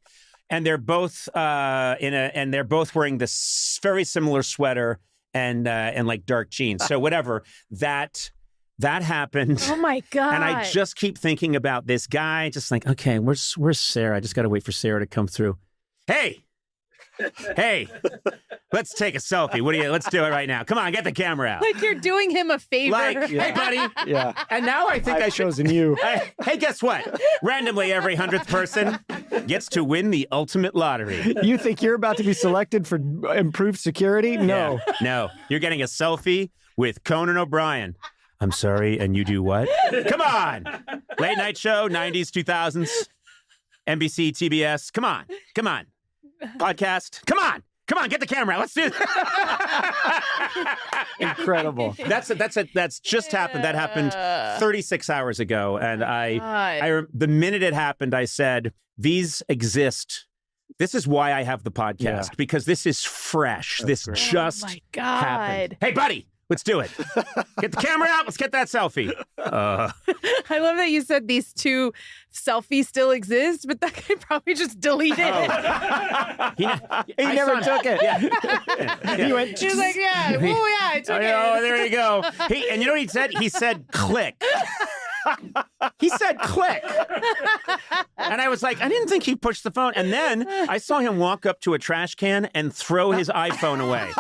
and they're both they're both wearing this very similar sweater and like dark jeans. So whatever, that happened. Oh my God. And I just keep thinking about this guy, just like, okay, where's Sarah? I just got to wait for Sarah to come through. Hey, let's take a selfie. Let's do it right now. Come on, get the camera out. Like you're doing him a favor. Hey, buddy. Yeah. And now I think I've chosen you. Hey, guess what? Randomly, every 100th person gets to win the ultimate lottery. You think you're about to be selected for improved security? No. Yeah. No. You're getting a selfie with Conan O'Brien. I'm sorry, and you do what? Come on. Late night show, 90s, 2000s, NBC, TBS. Come on. Podcast. Come on, get the camera out. Let's do that. Incredible. That's just happened. That happened 36 hours ago. And I the minute it happened, I said, these exist. This is why I have the podcast, because this is fresh. This just happened. Hey, buddy. Let's do it. Get the camera out. Let's get that selfie. I love that you said these two selfies still exist, but that guy probably just deleted it. He never took it. Yeah. He was like, I took it. Oh, there you go. And you know what he said? He said, click. He said click. And I was like, I didn't think he pushed the phone. And then I saw him walk up to a trash can and throw his iPhone away.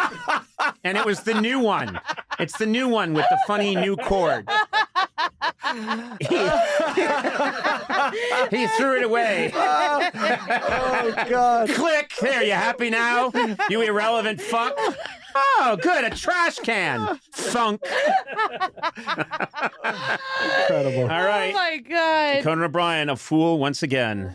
And it was the new one. It's the new one with the funny new cord. He threw it away. Oh, God. Click. There, you happy now? You irrelevant fuck. Oh, good. A trash can. Thunk. Incredible. All right. Oh, my God. Conan O'Brien, a fool once again.